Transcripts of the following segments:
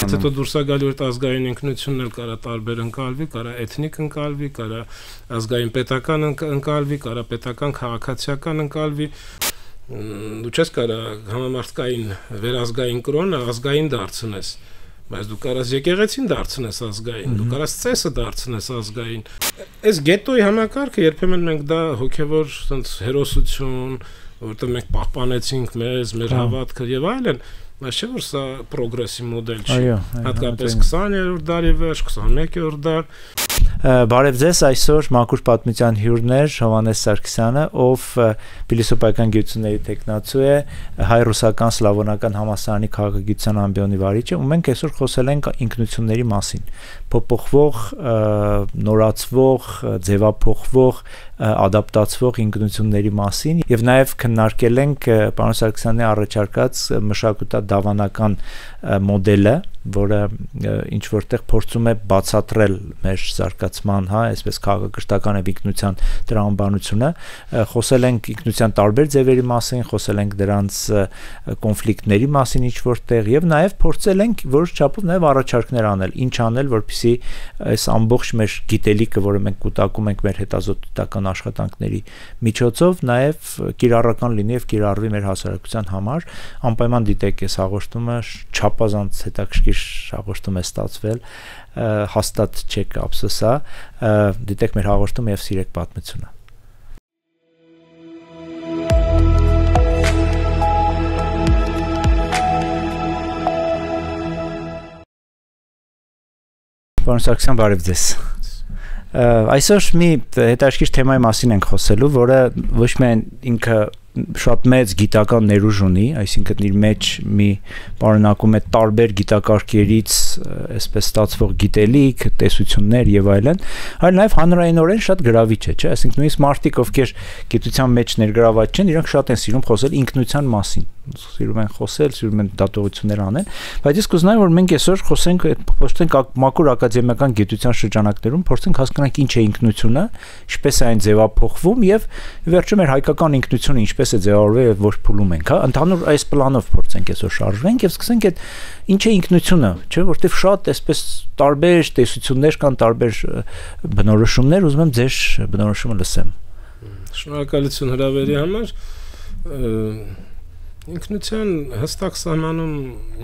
Այդ հետո դուրս է գալի որ ազգային ինքնությունն էլ կարա տարբեր ընկալվի, կարա էթնիկ ընկալվի, կարա ազգային պետական ընկալվի, կարա պետական քաղաքացիական ընկալվի։ Դու չես կարա համամարտկային վերազգային կրոնը ազգային դարձնես, բայց դու կարաս եկեղեցին դարձնես ազգային, դու կարաս ծեսը դարձնես ազգային։ Այս գետոյի համակարգը երբեմն մենք դա հոգևոր sense հերոսություն, որտեղ մենք պահպանեցինք մեզ, մեր հավատքը եւ այլն, բայց չէ որ սա պրոգրեսի մոդել չի, հատկապես 20-րդ դարի վերջ, 21-րդ դար։ Բարև ձեզ, այսօր Մաքուր պատմության հյուրներ Հովհաննես Սարգսյանը, ով փիլիսոփայական գիտությունների տեխնացու է, հայ-ռուսական սլավոնական համալսարանի քաղաքագիտության ամբիոնի վարիչ է, ու մենք այսօր խոսել ենք ինքնությունների մասին, փոփոխվող, նորացվող, ձևափոխվող, ադապտացվող ինքնությունների մասին եւ նաեւ քննարկել ենք պարոն Սարգսյանի առաջարկած մշակութադավանական մոդելը, որը ինչ որտեղ փորձում է բացատրել մեր զարգացման, այսպես քաղաքակրթական եւ ինքնության տրամաբանությունը, խոսել ենք ինքնության տարբեր ձևերի մասին, խոսել ենք դրանց կոնֆլիկտների մասին ինչ որտեղ եւ նաեւ փորձել ենք որոշ չափով նաեւ առաջարկներ անել, ինչ անել, որպեսզի այս ամբողջ մեր գիտելիքը, որը մենք կուտակում ենք մեր հետազոտական աշխատանքների միջոցով, նաեւ կիրառական լինի եւ կիրառվի մեր հասարակության համար։ Անպայման դիտեք այս հաղորդումը չափազանց հետաքրքիր հաղորդում է ստացվել, հաստատ չեք ափսոսա, դիտեք մեր հաղորդումը եւ սիրեք պատմությունը։ Պարոն Սարգսյան, բարև ձեզ։ Այսօր մի հետաքրքիր թեմայի մասին ենք խոսելու, որը ոչ միայն ինքը շատ մեծ գիտական ներուժ ունի, այսինքն իր մեջ մի պարունակում է տարբեր գիտակարգերից այսպես ստացվող գիտելիք, տեսություններ եւ այլն, այլ նաեւ հանրայինորեն շատ գրավիչ է, չէ՞, այսինքն նույնիսկ մարդիկ, ովքեր գիտության մեջ ներգրաված չեն, իրանք շատ են սիրում խոսել ինքնության մասին, սիրում են խոսել, սիրում են դատողություններ անել, բայց ես կուզենայի որ մենք այսօր խոսենք, փորձենք մաքուր ակադեմիական գիտության շրջանակներում փորձենք հասկանանք ինչ է ինքնությունը, ինչպես է այն ձևափոխվում եւ վերջում մեր հայկական ինքնությունը ինչպես է ձևավորվել եւ ոչ փուլում ենք, հա, ընդհանուր այս պլանով փորձենք այսօր շարժվենք եւ սկսենք այդ ինչ է ինքնությունը, չէ՞, որտեվ շատ այսպես տարբեր տեսություններ կան, տարբեր բնորոշումներ, ուզում եմ ձեր բնորոշումը լսեմ։ Շնորհակալություն հրավերի համար։ Ինքնության հստակ սահմանում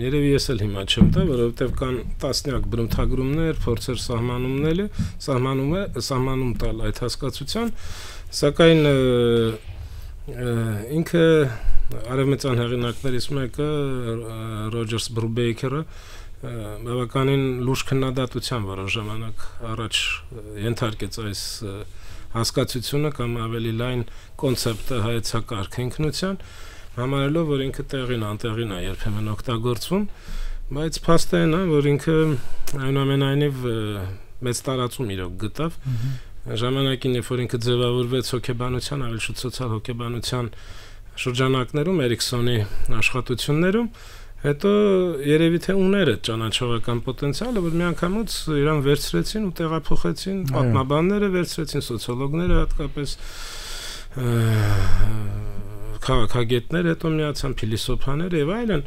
երևի ես էլ հիմա չեմ տա, որովհետև կան տասնյակ բնութագրումներ, փորձեր սահմանում տալ այդ հասկացության, սակայն ինքը արևմտյան հեղինակներից մեկը Ռոջերս Բրուբեյքերը բավականին լուրջ քննադատության որոշ ժամանակ առաջ ենթարկեց այս հասկացությունը կամ ավելի լայն կոնցեպտը հայեցակարգ ինքնության, համարելով, որ ինքը տեղին անտեղին է երբեմն օգտագործվում, բայց փաստը այն է, որ ինքը այնուամենայնիվ մեծ տարածում իրոք գտավ, ժամանակին, երբ որ ինքը ձևավորվեց հոգեբանության, ավելի շուտ սոցիալ-հոգեբանության շրջանակներում, Էրիքսոնի աշխատություններում, հետո երևի թե ուներ այդ ճանաչողական պոտենցիալը, որ միանգամից իրան վերցրեցին ու տեղափոխեցին, պատմաբանները վերցրեցին, սոցիոլոգները հատկապես քաղաքագետներ հետո միացան, փիլիսոփաներ եւ այլն,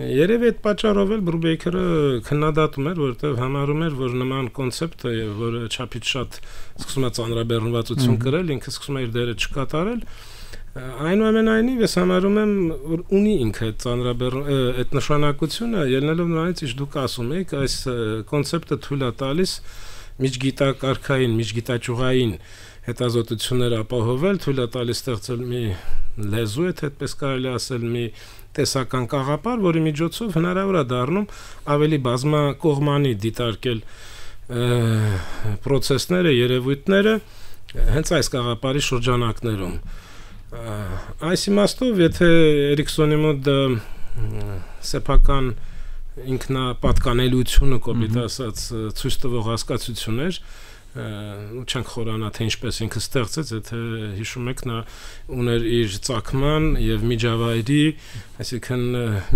երևի այդ պատճառով էլ Բրուբեյքերը քննադատում էր, որովհետեւ համարում էր, որ նման կոնցեպտը, որը չափից շատ սկսում է ծանրաբեռնվածություն կրել, ինքը սկսում է իր դերը չկատարել, այնուամենայնիվ ես համարում եմ, որ ունի ինքը այդ նշանակությունը, ելնելով նրանից, ինչ դուք ասում եք, այս կոնցեպտը թույլ է տալիս միջգիտակարգային, միջգիտաճյուղային հետազոտություններ ապահովել, թույլ է տալիս ստեղծել մի լեզու, այդպես կարելի ասել, մի տեսական կաղապար, որի միջոցով հնարավոր է դառնում ավելի բազմակողմանի դիտարկել պրոցեսները, երևույթները հենց այս կաղապարի շրջանակներում։ Այս իմաստով, եթե Էրիքսոնի մոտ սեփական ինքնապատկանելությունը կոպիտ ասած ցույց տվող հասկացություն էր, ու չենք խորանա թե ինչպես ինքը ստեղծեց, եթե հիշում եք, նա ուներ իր ծագման եւ միջավայրի, այսինքն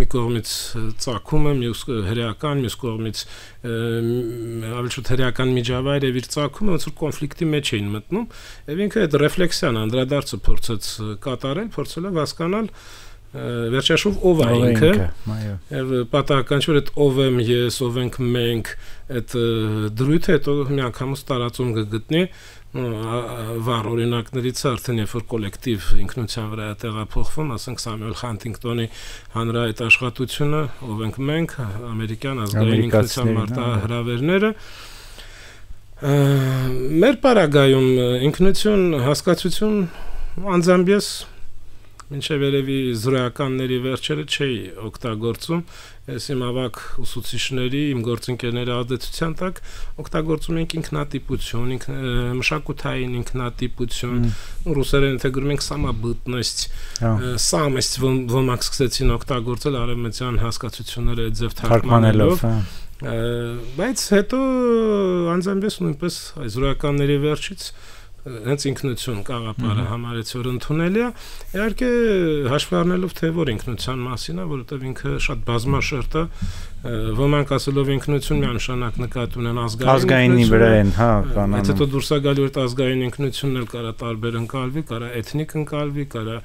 մի կողմից ծագումը, մյուս հրեական, մյուս կողմից ավելի շուտ հրեական միջավայր եւ իր ծագումը ոնց որ կոնֆլիկտի մեջ էին մտնում, եւ ինքը այդ ռեֆլեքսիան անդրադարձը փորձեց կատարել, փորձելով հասկանալ վերջաշուտ ով է ինքը, եւ պատահական չէ որ այդ ով եմ ես, ով ենք մենք, այդ դրույթը հետո միանգամից տարածում կգտնի վառ օրինակներից արդեն երբ որ կոլեկտիվ ինքնության վրա է տեղափոխվում, ասենք Սամյուել Հանթինգտոնի հանրահայտ աշխատությունը, ով ենք մենք, ամերիկյան ազգային ինքնության մարտահրավերները, մեր պարագայում ինքնություն, հասկացություն անձամբ ես մինչև երևի զրոյականների վերջերը չէի օգտագործում, ես իմ ավակ ուսուցիչների, իմ գործընկերների ազդեցության տակ օգտագործում ենք ինքնատիպություն, մշակութային ինքնատիպություն, ռուսերեն թե գրում ենք самобытность, самость ոմանք սկսեցին օգտագործել արևմտյան հասկացությունները ձև թարգմանելով, բայց հետո անձամբ ես նույնպես այս զրոյականների վերջից հենց ինքնություն կաղապարը համարեց որ ընդունելի է, իհարկե հաշվի առնելով թե որ ինքնության մասին է, որովհետև ինքը շատ բազմաշերտ է, ոմանք ասելով ինքնություն միանշանակ նկատի ունեն ազգայինի վրա են, հա, կանոն։ Այդ հետո դուրս է գալի որ ազգային ինքնությունն էլ կարա տարբեր ընկալվի, կարա էթնիկ ընկալվի, կարա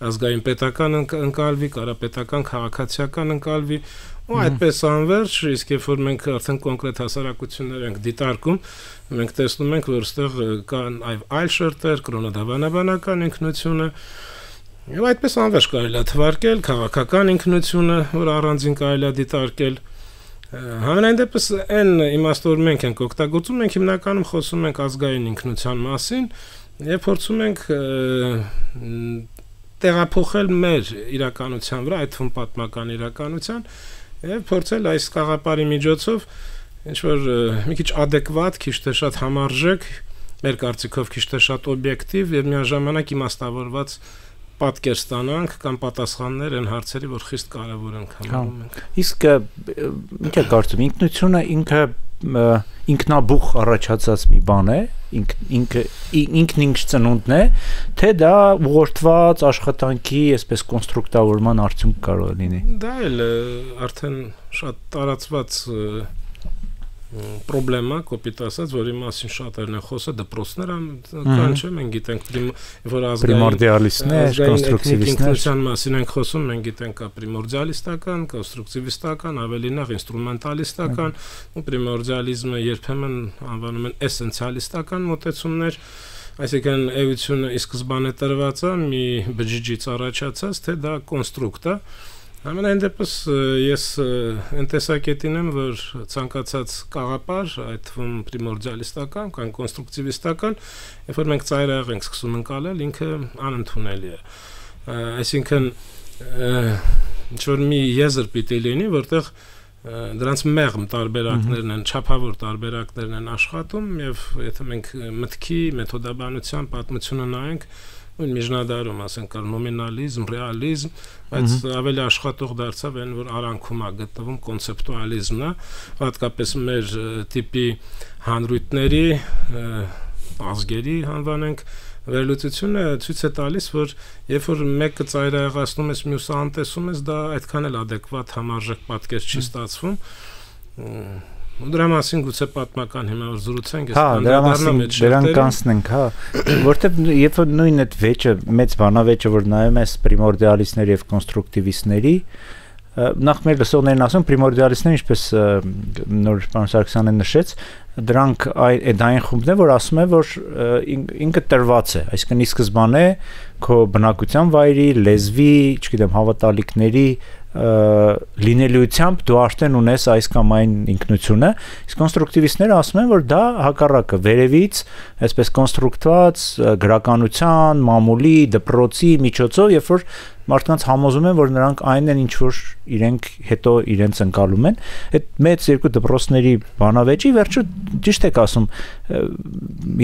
ազգային պետական ընկալվի, կարա պետական քաղաքացիական ընկալվի, ու այդպես անverջ, իսկ երբ որ մենք արդեն կոնկրետ հասարակություններ ենք դիտարկում, մենք տեսնում ենք, որ այստեղ կան այլ շերտեր, կրոնադավանաբանական ինքնությունը, եւ այդպես անverջ կարելի է թվարկել քաղաքական ինքնությունը, որ առանձին կարելի է դիտարկել։ Համենայն դեպս այն իմաստով մենք ենք օգտագործում, մենք հիմնականում խոսում ենք ազգային ինքնության մասին եւ փորձում ենք տեղափոխել մեր իրականության վրա, այդ թվում պատմական իրականության եւ փորձել այս խաղապարի միջոցով ինչ որ մի քիչ adekvat, քիչ թե շատ համարժեք, մեր կարծիքով քիչ թե շատ օբյեկտիվ եւ միաժամանակ իմաստավորված պատկեր ստանանք կամ պատասխաններ այն հարցերի, որ խիստ կարեւոր են համարում ենք։ Իսկ ինչ է կարծում, ինքնությունը ինքնաբուխ առաջացած մի բան է, ինքն ծնունդն է, թե դա ուղղորդված աշխատանքի, այսպես կոնստրուկտավորման արդյունք կարող է լինի։ Դա էլ արդեն շատ տարածված պրոբլեմա, կոպիտ ասած, որի մասին շատերն են խոսել, դպրոցները կան չէ, մենք գիտենք, որ պրիմորդիալիստներ, կոնստրուկտիվիստներ մասին ենք խոսում, մենք գիտենք կա պրիմորդիալիստական, կոնստրուկտիվիստական, ավելի նախ ինստրումենտալիստական, ու պրիմորդիալիզմը երբեմն անվանում են էսենցիալիստական մոտեցումներ, այսինքն էությունը ի սկզբանե տրված է, մի բջիջից առաջացած, թե դա կոնստրուկտ է։ Ամենայն դեպս ես ընտեսակետին եմ, որ ցանկացած կաղապար, այդ թվում պրիմորդիալիստական կամ կոնստրուկտիվիստական, երբ որ մենք ծայրահեղ ենք սկսում ընկալել, ինքը անընդունելի է։ Այսինքն ինչ որ մի եզր պիտի լինի, որտեղ դրանց մեղմ տարբերակներն են, չափավոր տարբերակներն են աշխատում, եւ եթե մենք մտքի, մեթոդաբանության պատմությունը նայենք, Ույն միջնադարում, ասենք, կար նոմինալիզմ, ռեալիզմ, բայց ավելի աշխատող դարձավ այն, որ արանքում է գտնվում կոնցեպտուալիզմն է, հատկապես մեր տիպի հանրույթների, ազգերի անվանենք, վերլուծությունը ցույց է տալիս, որ երբ որ մեկը ծայրահեղացնում ես, մյուսը անտեսում ես, դա այդքան էլ adekvat համարժեք պատկեր չի ստացվում։ Դրա մասին գուցե պատմական հիմա որ զրուցենք, դրան կանցնենք, հա, որտեվ երբ որ նույն այդ վեճը, մեծ բանավեճը, որ նայում ես պրիմորդիալիստների եւ կոնստրուկտիվիստների, նախ մեր լսողներն ասում պրիմորդիալիստները, ինչպես նոր պարոն Սարգսյանը նշեց, դրանք այն խումբն է, որ ասում է, որ ինքը տրված է, այսինքն ի սկզբանե քո բնակության վայրի, լեզվի, չգիտեմ, հավատալիքների լինելիությամբ դու արդեն ունես այս կամ այն ինքնությունը, իսկ կոնստրուկտիվիստները ասում են, որ դա հակառակը վերևից, այսպես կոնստրուկտված գրականության, մամուլի, դպրոցի միջոցով, երբ որ մարդկանց համոզում են, որ նրանք այն են, ինչ որ իրենք հետո իրենց ընկալում են, այդ մեծ երկու դպրոցների բանավեճի վերջը ճիշտ եք ասում,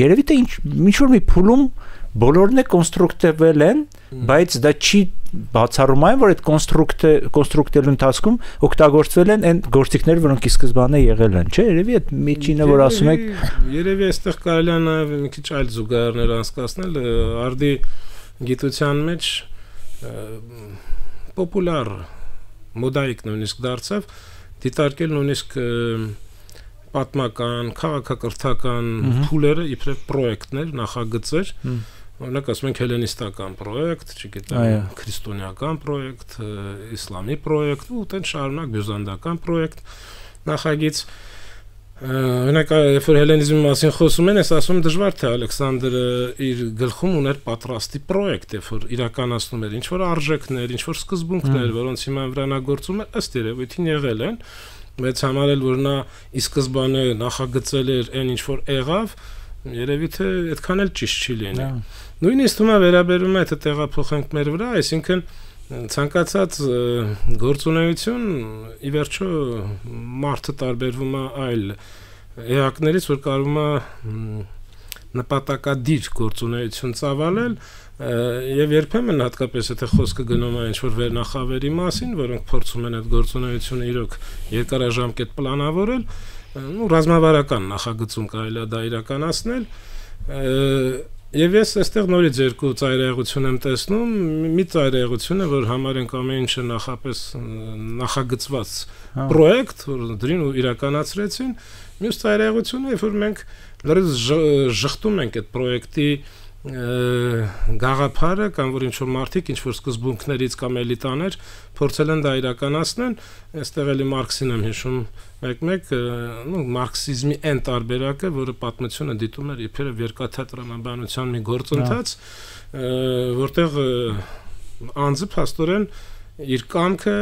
երևի թե ինչ որ մի փուլում բոլորն է կոնստրուկտվել են, բայց դա չի բացառում այն, որ այդ կոնստրուկտելու ընթացքում օգտագործվել են այն գործիքները, որոնք ի սկզբանե եղել են, չէ՞, երևի այդ միջինը, որ ասում եք, երևի այստեղ կարելի է նաև մի քիչ այլ զուգահեռներ անցկացնել, արդի գիտության մեջ պոպուլար մոդայիկ նույնիսկ դարձավ դիտարկել նույնիսկ պատմական, քաղաքակրթական փուլերը իբրև պրոյեկտներ, նախագծեր, օրինակ ասում ենք հելենիստական պրոյեկտ, չգիտեմ, քրիստոնեական պրոյեկտ, իսլամի պրոյեկտ, ու այդեն շարունակ բյուզանդական պրոյեկտ, նախագիծ։ Օրինակ, երբ որ հելենիզմի մասին խոսում են, ես ասում դժվար թե Ալեքսանդրը իր գլխում ուներ պատրաստի պրոյեկտ, երբ որ իրականացնում էր ինչ որ արժեքներ, ինչ որ սկզբունքներ, որոնց հիման վրա նա գործում է, ըստ երևույթին եղել են, բայց համարել, որ նա ի սկզբանե նախագծել էր այն ինչ որ եղավ, երևի թե այդքան էլ ճիշտ չի լինի։ Նույնիսկ հիմա վերաբերում է այդ տեղափոխենք մեր վրա, այսինքն ցանկացած գործունեություն ի վերջո մարդը տարբերվում է այլ էակներից, որ կարում է նպատակադիր գործունեություն ծավալել եւ երբեմն հատկապես եթե խոսքը գնում է ինչ-որ վերնախավերի մասին, որոնք փորձում են այդ գործունեությունը իրոք երկարաժամկետ պլանավորել, ու ռազմավարական նախագծում կարելի է դա իրականացնել, եւ ես այստեղ նորից երկու ծայրահեղություն եմ տեսնում, մի ծայրահեղությունը, որ համար ենք ամեն ինչը նախապես նախագծված պրոյեկտ, որ դրին ու իրականացրեցին, մյուս ծայրահեղությունը, երբ որ մենք լրիվ ժխտում ենք այդ պրոյեկտի գաղափարը կամ որ ինչ-որ մարդիկ ինչ-որ սկզբունքներից կամ էլիտաներ փորձել են դա իրականացնել, այստեղ էլի Մարքսին եմ հիշում մեկ-մեկ, մարքսիզմի այն տարբերակը, որը պատմությունը դիտում էր իբրև երկաթատրոնաբանության մի գործընթաց, որտեղ անձը փաստորեն իր կամքը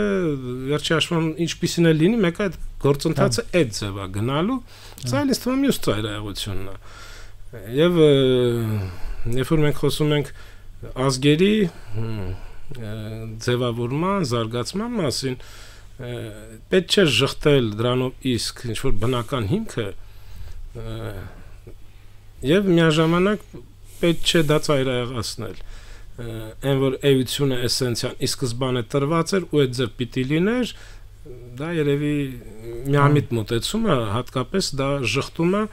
վերջի հաշվում ինչպիսին է լինի, մեկ այդ գործընթացը այդ ձև է գնալու, սա ինձ թվում է մյուս ծայրահեղությունն է։ Եվ երբ որ մենք խոսում ենք ազգերի ձևավորման, զարգացման մասին, պետք չէ ժխտել դրանով իսկ ինչ-որ բնական հիմքը եւ միաժամանակ պետք չէ դա ծայրահեղացնել։ Այն որ էությունը էսենցիան ի սկզբանե տրված էր ու այդ ձև պիտի լիներ, դա երևի միամիտ մոտեցում է, հատկապես դա ժխտում է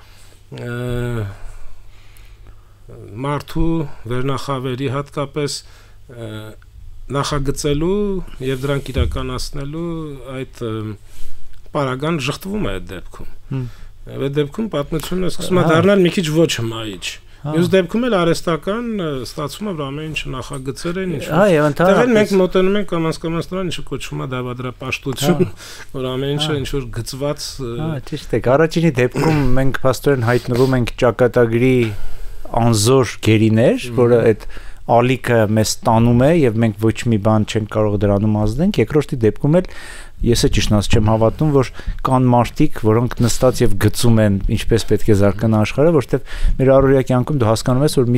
մարդու վերնախավերի հատկապես նախագծելու եւ դրանք իրականացնելու այդ պարագան ժխտվում է այդ դեպքում։ Այդ դեպքում պատմությունը սկսում է դառնալ մի քիչ ոչ հմայիչ։ Մյուս դեպքում էլ արհեստական ստացվում է, որ ամեն ինչ նախագծեր են ինչ։ Այո, մենք մոտենում ենք կամաց-կամաց նրան, ինչը կոչվում է դավադրապաշտություն, որ ամեն ինչը ինչ որ գծված։ Ճիշտ է։ Առաջինի դեպքում մենք փաստորեն հայտնվում ենք ճակատագրի անզոր գերիներ, որը այդ ալիքը մեզ տանում է եւ մենք ոչ մի բան չենք կարող դրանում ազդենք։ Երկրորդի դեպքում էլ ես ճիշտ չեմ հավատում, որ կան մարդիկ, որոնք նստած եւ գծում են ինչպես պետք է զարգանա աշխարհը, որովհետեւ մեր առօրյա կյանքում դու հասկանում ես, որ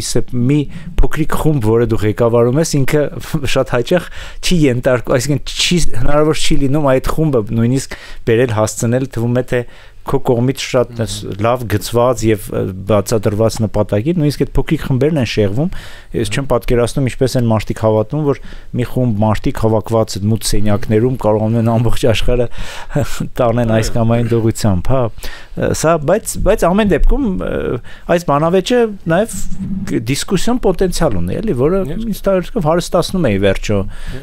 մի փոքրիկ խումբ, որը դու ղեկավարում ես, ինքը շատ հաճախ չի ենթարկվում, այսինքն հնարավոր չի լինում այդ խումբը նույնիսկ բերել հասցնել, թվում է թե քո կողմից շատ լավ գծված եւ բացատրված նպատակի, նույնիսկ այդ փոքրիկ խմբերն են շեղվում։ Ես չեմ պատկերացնում ինչպես են մարդիկ հավատում, որ մի խումբ մարդիկ հավաքված մութ սենյակներում կարողանում են ամբողջ աշխարհը տանեն այս կամ այն դողությամբ, հա։ Սա բայց ամեն դեպքում այս բանավեճը նաեւ դիսկուսիոն պոտենցիալ ունի, էլի, որը ինձ թվում հարստացնում է ի վերջո։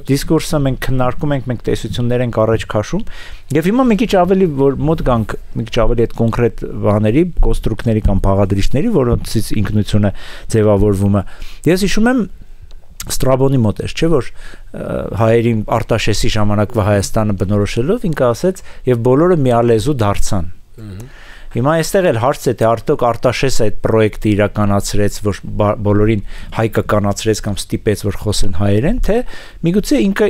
Դիսկուրսը մենք քննարկում ենք, մենք տեսություններ ենք առաջ քաշում, եւ հիմա մի քիչ ավելի որ մոտ գանք ավելի այդ կոնկրետ բաների, կոնստրուկտների կամ բաղադրիչների, որոնցից ինքնությունը ձևավորվում է։ Ես հիշում եմ Ստրաբոնի մոտ էր, չէ՞ որ հայերին Արտաշեսի ժամանակվա Հայաստանը բնորոշելով ինքը ասեց եւ բոլորը միալեզու դարձան։ Հիմա այստեղ էլ հարց է թե արդյոք Արտաշեսը այդ պրոյեկտը իրականացրեց, որ բոլորին հայկականացրեց կամ ստիպեց որ խոսեն հայերեն, թե միգուցե ինքը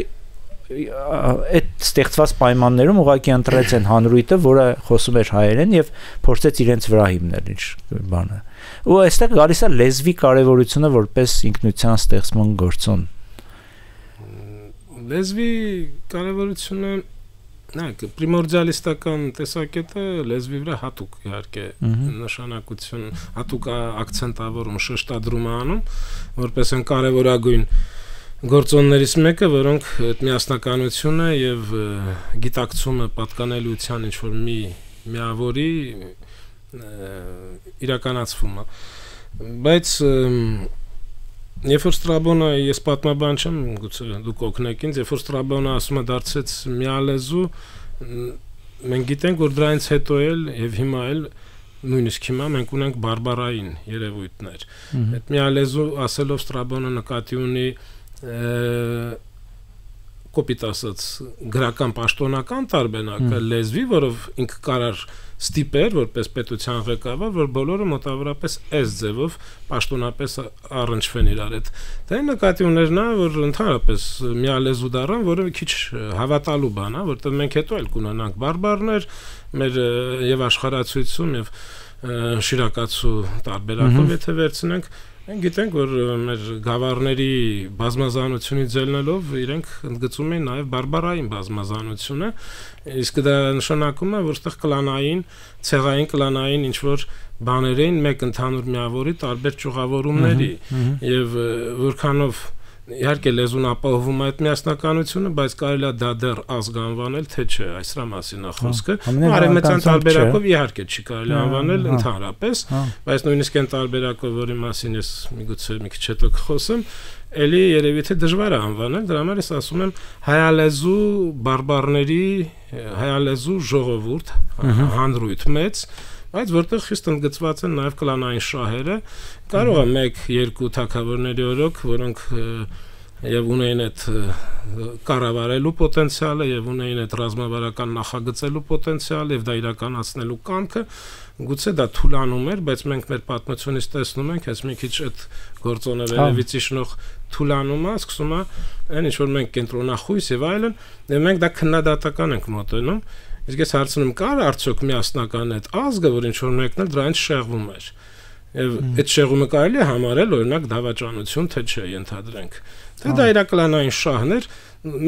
այդ ստեղծված պայմաններում ուղղակի ընտրեց են հանրույթը, որը խոսում էր հայերեն եւ փորձեց իրենց վրա հիմնել ինչ բանը։ Ու այստեղ գալիս է լեզվի կարեւորությունը որպես ինքնության ստեղծման գործոն։ Լեզվի կարեւորությունը նայեք, պրիմորդիալիստական տեսակետը լեզվի վրա հատուկ իհարկե նշանակություն, հատուկ ակցենտավորում, շեշտադրում է անում, որպես են կարևորագույն գործոններից մեկը, որոնք այդ միասնականությունը եւ գիտակցումը պատկանելիության ինչ որ մի միավորի իրականացվում է։ Բայց երբ որ Ստրաբոնը, ես պատմաբան չեմ, գուցե դուք օգնեք ինձ, երբ որ Ստրաբոնը ասում է դարձեց միալեզու, մենք գիտենք, որ դրանից հետո էլ եւ հիմա էլ նույնիսկ հիմա մենք ունենք բարբարային երևույթներ։ Այդ միալեզու ասելով Ստրաբոնը նկատի ունի կոպիտ ասած գրական պաշտոնական տարբերակը լեզվի, որով ինքը կարար ստիպեր որպես պետության ղեկավար, որ բոլորը մոտավորապես այս ձևով պաշտոնապես առնչվեն իրար հետ։ Դա նկատի ուներ նա, որ ընդհանրապես միալեզու դառան, որը մի քիչ հավատալու բան է, որտեղ մենք հետո էլ կունենանք բարբարներ, մեր եւ աշխարհացույցում եւ շիրակացու տարբերակով եթե վերցնենք, մենք գիտենք, որ մեր գավառների բազմազանությունից ելնելով իրենք ընդգծում են նաև բարբարային բազմազանությունը, իսկ դա նշանակում է, որ այդտեղ կլանային, ցեղային կլանային ինչ-որ բաներ էին մեկ ընդհանուր միավորի տարբեր ճյուղավորումների եւ որքանով իհարկե լեզուն ապահովում է այդ միասնականությունը, բայց կարելի է դա դեռ ազգ անվանել, թե չէ, այս դրա մասին է խոսքը։ Արևմտյան տարբերակով իհարկե չի կարելի անվանել ընդհանրապես, բայց նույնիսկ այն տարբերակով, որի մասին ես միգուցե մի քիչ հետո կխոսեմ, էլի երևի թե դժվար է անվանել, դրա համար ես ասում եմ հայալեզու բարբարների, հայալեզու ժողովուրդ, հանրույթ մեծ, բայց որտեղ խիստ ընդգծված են նաև կլանային շահերը, կարող է 1-2 թագավորների օրոք, որոնք եւ ունեին այդ կառավարելու պոտենցիալը եւ ունեին այդ ռազմավարական նախագծելու պոտենցիալը եւ դա իրականացնելու կամքը, գուցե դա թուլանում էր, բայց մենք մեր պատմությունից տեսնում ենք, այս մի քիչ այդ գործոնը վերևից իջնող թուլանումը, սկսում է այն ինչ որ մենք կենտրոնախույս եւ այլն, եւ մենք դա քննադատական ենք մոտենում։ Իսկ ես հարցնում կար արդյոք միասնական այդ ազգը, որ ինչ-որ մեկն էլ դրանից շեղվում էր։ Եվ այդ շեղումը կարելի է համարել օրինակ դավաճանություն, թե չէ, ենթադրենք։ Թե դա իրակլանային շահն էր,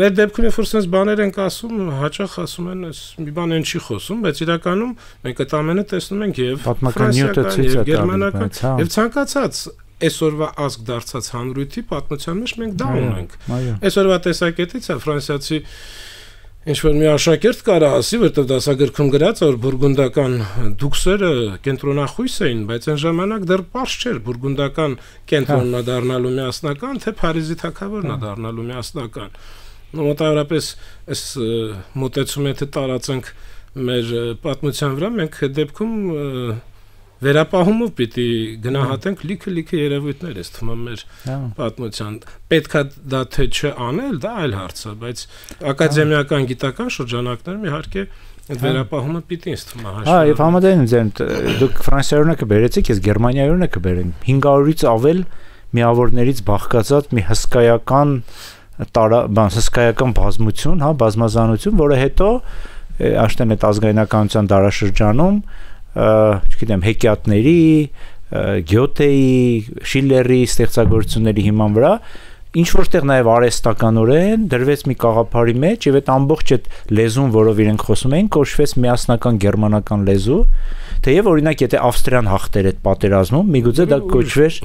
մեր դեպքում երբ որ sense բաներ ենք ասում, հաճախ ասում են, մի բան են չի խոսում, բայց իրականում մենք այդ ամենը տեսնում ենք եւ ֆրանսիական, եւ գերմանական, եւ ցանկացած այսօրվա ազգ դարձած հանրույթի պատմության մեջ մենք դա ունենք։ Այսօրվա տեսակետից է ֆրանսիացի ինչ-որ մի աշակերտ կարա ասի, որտեղ դասագրքում գրած է, որ բուրգունդական դուքսերը կենտրոնախույս էին, բայց այն ժամանակ դեռ պարզ չէր բուրգունդական կենտրոնն է դառնալու միասնական, թե Փարիզի թագավորն է դառնալու միասնական։ Մոտավորապես այս մոտեցումը եթե տարածենք մեր պատմության վրա, մենք այդ դեպքում վերապահումով պիտի գնահատենք լիքը երևույթներ, ես թվում է մեր պատմության։ Պետքա դա թե չէ անել, դա այլ հարց է, բայց ակադեմիական գիտական շրջանակներում իհարկե այդ վերապահումը պիտի ինձ թվում է հաշվի։ Եվ համաձայն եմ, դուք Ֆրանսիայի օրինակը բերեցիք, ես Գերմանիայի օրինակը բերեմ։ 500-ից ավել միավորներից բաղկացած մի հսկայական բազմություն, բազմազանություն, որը հետո աշտեն այդ ազգայնականության դարաշրջանում չգիտեմ հեկյատների, Գյոթեի, Շիլլերի ստեղծագործությունների հիման վրա ինչ որտեղ նաև արհեստականորեն դրվեց մի կաղապարի մեջ եւ այդ ամբողջ այդ լեզուն, որով իրենք խոսում էին, կոչվեց միասնական գերմանական լեզու, թեև օրինակ եթե Ավստրիան հաղթեր այդ պատերազմում, միգուցե դա կոչվեր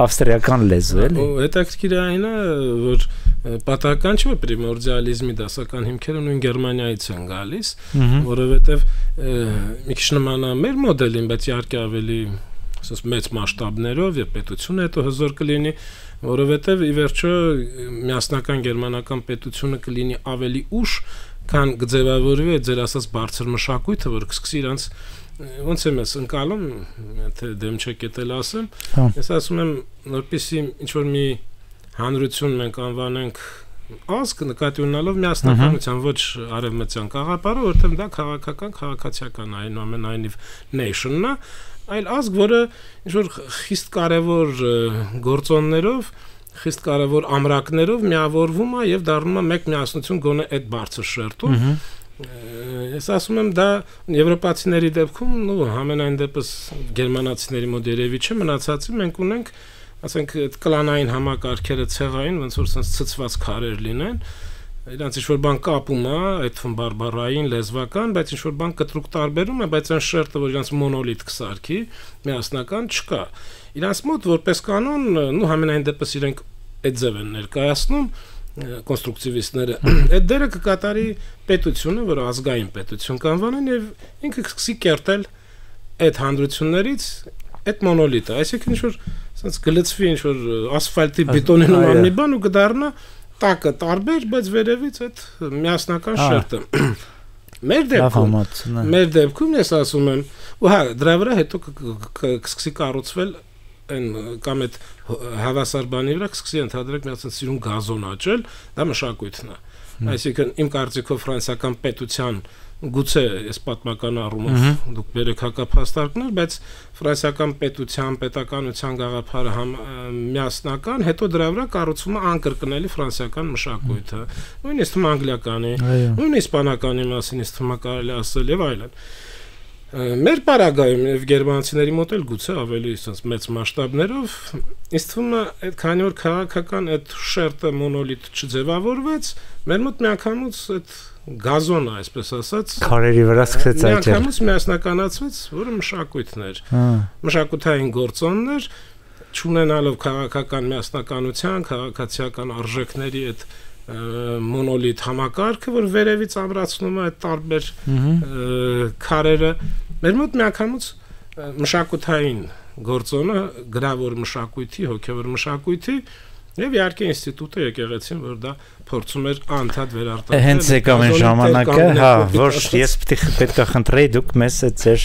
ավստրիական լեզու, էլի։ Հետաքրքիր է այն, որ պատահական չէ, որ պրիմորդիալիզմի դասական հիմքերը նույն Գերմանիայից են գալիս, որովհետեւ մի քիչ նման է մեր մոդելին, բայց իհարկե ավելի ասես մեծ մասշտաբներով եւ պետությունը հետո հզոր կլինի, որովհետեւ ի վերջո միասնական գերմանական պետությունը կլինի ավելի ուշ, քան կձևավորվի այդ ձեր ասած բարձր մշակույթը, որ կսկսի իրանց ոնց եմ ես ընկալում, թե դեմ չեք ետել ասեմ, ես ասում եմ, որպեսզի ինչ որ մի հանրություն մենք անվանենք ազգ նկատի ունենալով միասնականության ոչ արևմտյան կաղապարը, որտեղ դա քաղաքական, քաղաքացիական այնուամենայնիվ nation-ն է, այլ ազգ, որը ինչ-որ խիստ կարևոր գործոններով, խիստ կարևոր ամրակներով միավորվում է եւ դառնում է մեկ միասնություն գոնե այդ բարձր շերտում։ Ես ասում եմ դա եվրոպացիների դեպքում, համենայն դեպս գերմանացիների մոտ երևի չէ, մնացածի մենք ունենք, ասենք այդ կլանային համակարգերը ցեղային, ոնց որ sense ցծված քարեր լինեն, իրանց ինչ-որ բան կապում է, այդ թվում բարբարային, լեզվական, բայց ինչ-որ բան կտրուկ տարբերում է, բայց այն շերտը, որ իրանց մոնոլիթ կսարքի, միասնական չկա։ Իրանց մոտ որպես կանոն, համենայն դեպս իրենք այդ ձև են ներկայացնում կոնստրուկտիվիստները, այդ դերը կկատարի պետությունը, որ ազգային պետություն կանվանեն եւ ինքը կսկսի կերտել այդ հանրություններից այդ մոնոլիթը, այսինքն ինչ-որ sense գլծվի ինչ-որ ասֆալտի բետոնի նման մի բան ու կդառնա տակը տարբեր, բայց վերևից այդ միասնական շերտը։ Մեր դեպքում ես ասում եմ, ու հա դրա վրա հետո կսկսի կառուցվել այն կամ այդ հավասար բանի վրա կսկսի ընդհանրապես միացած սիրուն գազոն աճել, դա մշակույթն է։ Այսինքն իմ կարծիքով ֆրանսիական պետության գուցե այս պատմական առումով դուք բերեք հակափաստարկներ, բայց ֆրանսիական պետականության գաղափարը միասնական, հետո դրա վրա կառուցվում է անկրկնելի ֆրանսիական մշակույթը, նույնիսկ թվում անգլիականի, նույնիսկ իսպանականի մասին իսկ թվում է կարելի ասել եւ այլն։ Մեր պարագայում եւ գերմանացիների մոտ էլ գուցե ավելի մեծ մասշտաբներով, իսկ թվում է այդ քանի որ քաղաքական այդ շերտը մոնոլիթ չձևավորվեց, մեր մոտ միանգամից այդ գազոնը, այսպես ասած, քարերի վրա սկսեց աճել։ Միանգամից միասնականացվեց, որը մշակույթն էր։ Մշակութային գործոններ, չունենալով քաղաքական միասնականության, քաղաքացիական արժեքների այդ մոնոլիթ համակարգը, որ վերևից ամրացնում է այդ տարբեր քարերը, մեր մոտ միանգամից մշակութային գործոնը գրավոր մշակույթի, հոգևոր մշակույթի եւ իհարկե ինստիտուտը եկեղեցին, որ դա փորձում էր անդադ վերարտադրել։ Հենց եկավ այն ժամանակը, հա, որ ես պետք է խնդրեի դուք մեզ այդ ձեր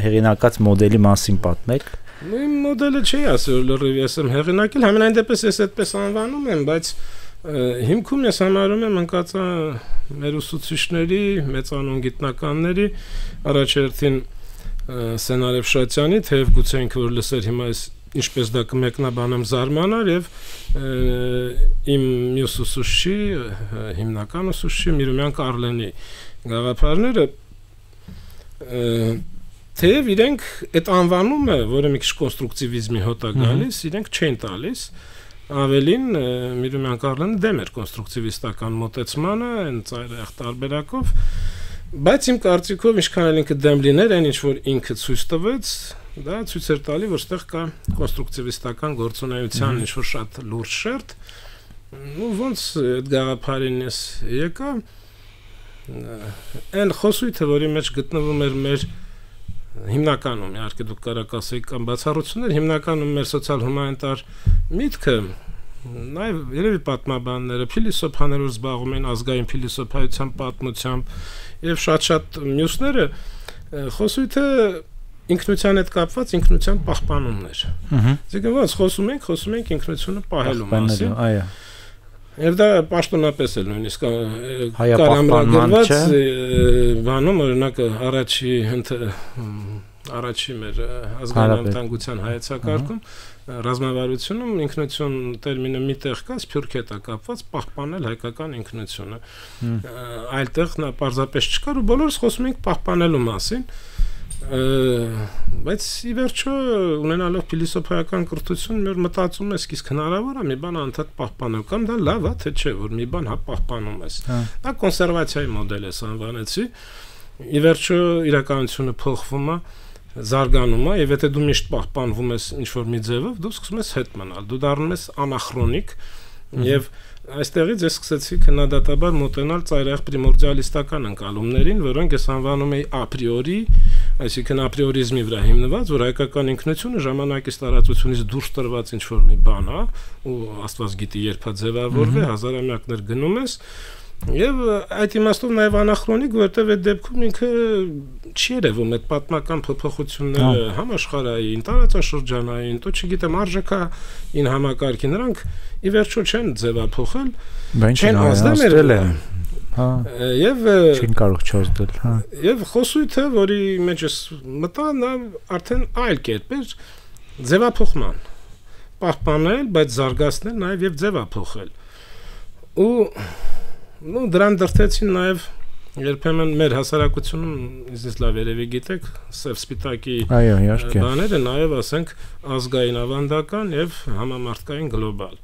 հեղինակած մոդելի մասին պատմեք։ Իմ մոդելը չի ասել, լրիվ ես եմ հեղինակել, համենայն դեպս ես այդպես անվանում եմ, բայց հիմքում ես համարում եմ ընկածա մեր ուսուցիչների, մեծանուն գիտնականների, առաջերտին Սենարև Շատյանի, թեև գուցե ինքը որ լսեր հիմա այս ինչպես դա կմեկնաբանեմ զարմանար եւ իմ մյուս ուսուցչի, հիմնական ուսուցչի Միրումյան Կարլենի գաղափարները թեև իրենք այդ անվանումը, որը մի քիչ կոնստրուկտիվիզմի հոտ է գալիս, իրենք չեն տալիս, ավելին Միրումյան Կարլենը դեմ էր կոնստրուկտիվիստական մոտեցմանը, այն ծայրահեղ տարբերակով, բայց իմ կարծիքով ինչքան էլ ինքը դեմ լիներ, այն ինչ որ ինքը ցույց տվեց, դա ցույց էր տալի, որ ստեղ կա կոնստրուկտիվիստական գործունեության ինչ որ շատ լուրջ շերտ, ու ոնց այդ գաղափարին ես եկա, այն խոսույթը, որի մեջ գտնվում էր մեր հիմնականում, իհարկե դուք կարաք ասեք կամ բացառություններ, հիմնականում մեր սոցիալ-հումանիտար միտքը, նաև երևի պատմաբանները, փիլիսոփաները զբաղվում են ազգային փիլիսոփայության պատմությամբ եւ շատ մյուսները խոսույթը ինքնության հետ կապված ինքնության պահպանումներ։ Այսինքն ոնց խոսում ենք ինքնությունը պահելու մասին։ Այո։ Եվ դա պաշտոնապես էլ նույնիսկ կարամրագրված բանում օրինակ առաջի մեր ազգային անվտանգության հայեցակարգում ռազմավարությունում ինքնություն տերմինը միտեղ կա, սփյուռք հետ է կապված պահպանել հայկական ինքնությունը։ Այլտեղ նա պարզապես չկար ու բոլորս խոսում ենք պահպանելու մասին։ Բայց ի վերջո ունենալով փիլիսոփայական կրթություն մեր մտածում ես իսկ հնարավոր է մի բան անդադ պահպանել կամ դա լավ է թե չէ որ մի բան հա պահպանում ես դա կոնսերվացիայի մոդել է անվանեցի ի վերջո իրականությունը փոխվում է զարգանում է եւ եթե դու միշտ պահպանվում ես ինչ որ մի ձևով դու սկսում ես հետ մնալ դու դառնում ես անախրոնիկ եւ այստեղից ես սկսեցի քննադատաբար մոտենալ ծայրահեղ պրիմորդիալիստական ընկալումներին, որոնք ես անվանում էի ապրիորի, այսինքն ապրիորիզմի վրա հիմնված, որ հայկական ինքնությունը ժամանակից տարածությունից դուրս տրված ինչ-որ մի բան է, ու Աստված գիտի երբ է ձևավորվի, հազարամյակներ գնում ես, եւ այդ իմաստով նաեւ անախրոնիկ, որտեղ այդ դեպքում ինքը չի երևում այդ պատմական փոփոխությունները համաշխարհային, տարածաշրջանային, તો չգիտեմ արժեքային համակարգի նրանք ի վերջո չեն ձևափոխել, չեն ազդել են, եւ չեն կարող չազդել, եւ խոսույթը, որի մեջ ես մտա, նա արդեն այլ կերպ էր ձևափոխման, պահպանել, բայց զարգացնել նաեւ եւ ձևափոխել, ու դրան դրթեցին նաև երբեմն մեր հասարակությունում ինձ լավ երևի գիտեք սև սպիտակի բաները նաև ասենք ազգային ավանդական եւ համամարտկային գլոբալ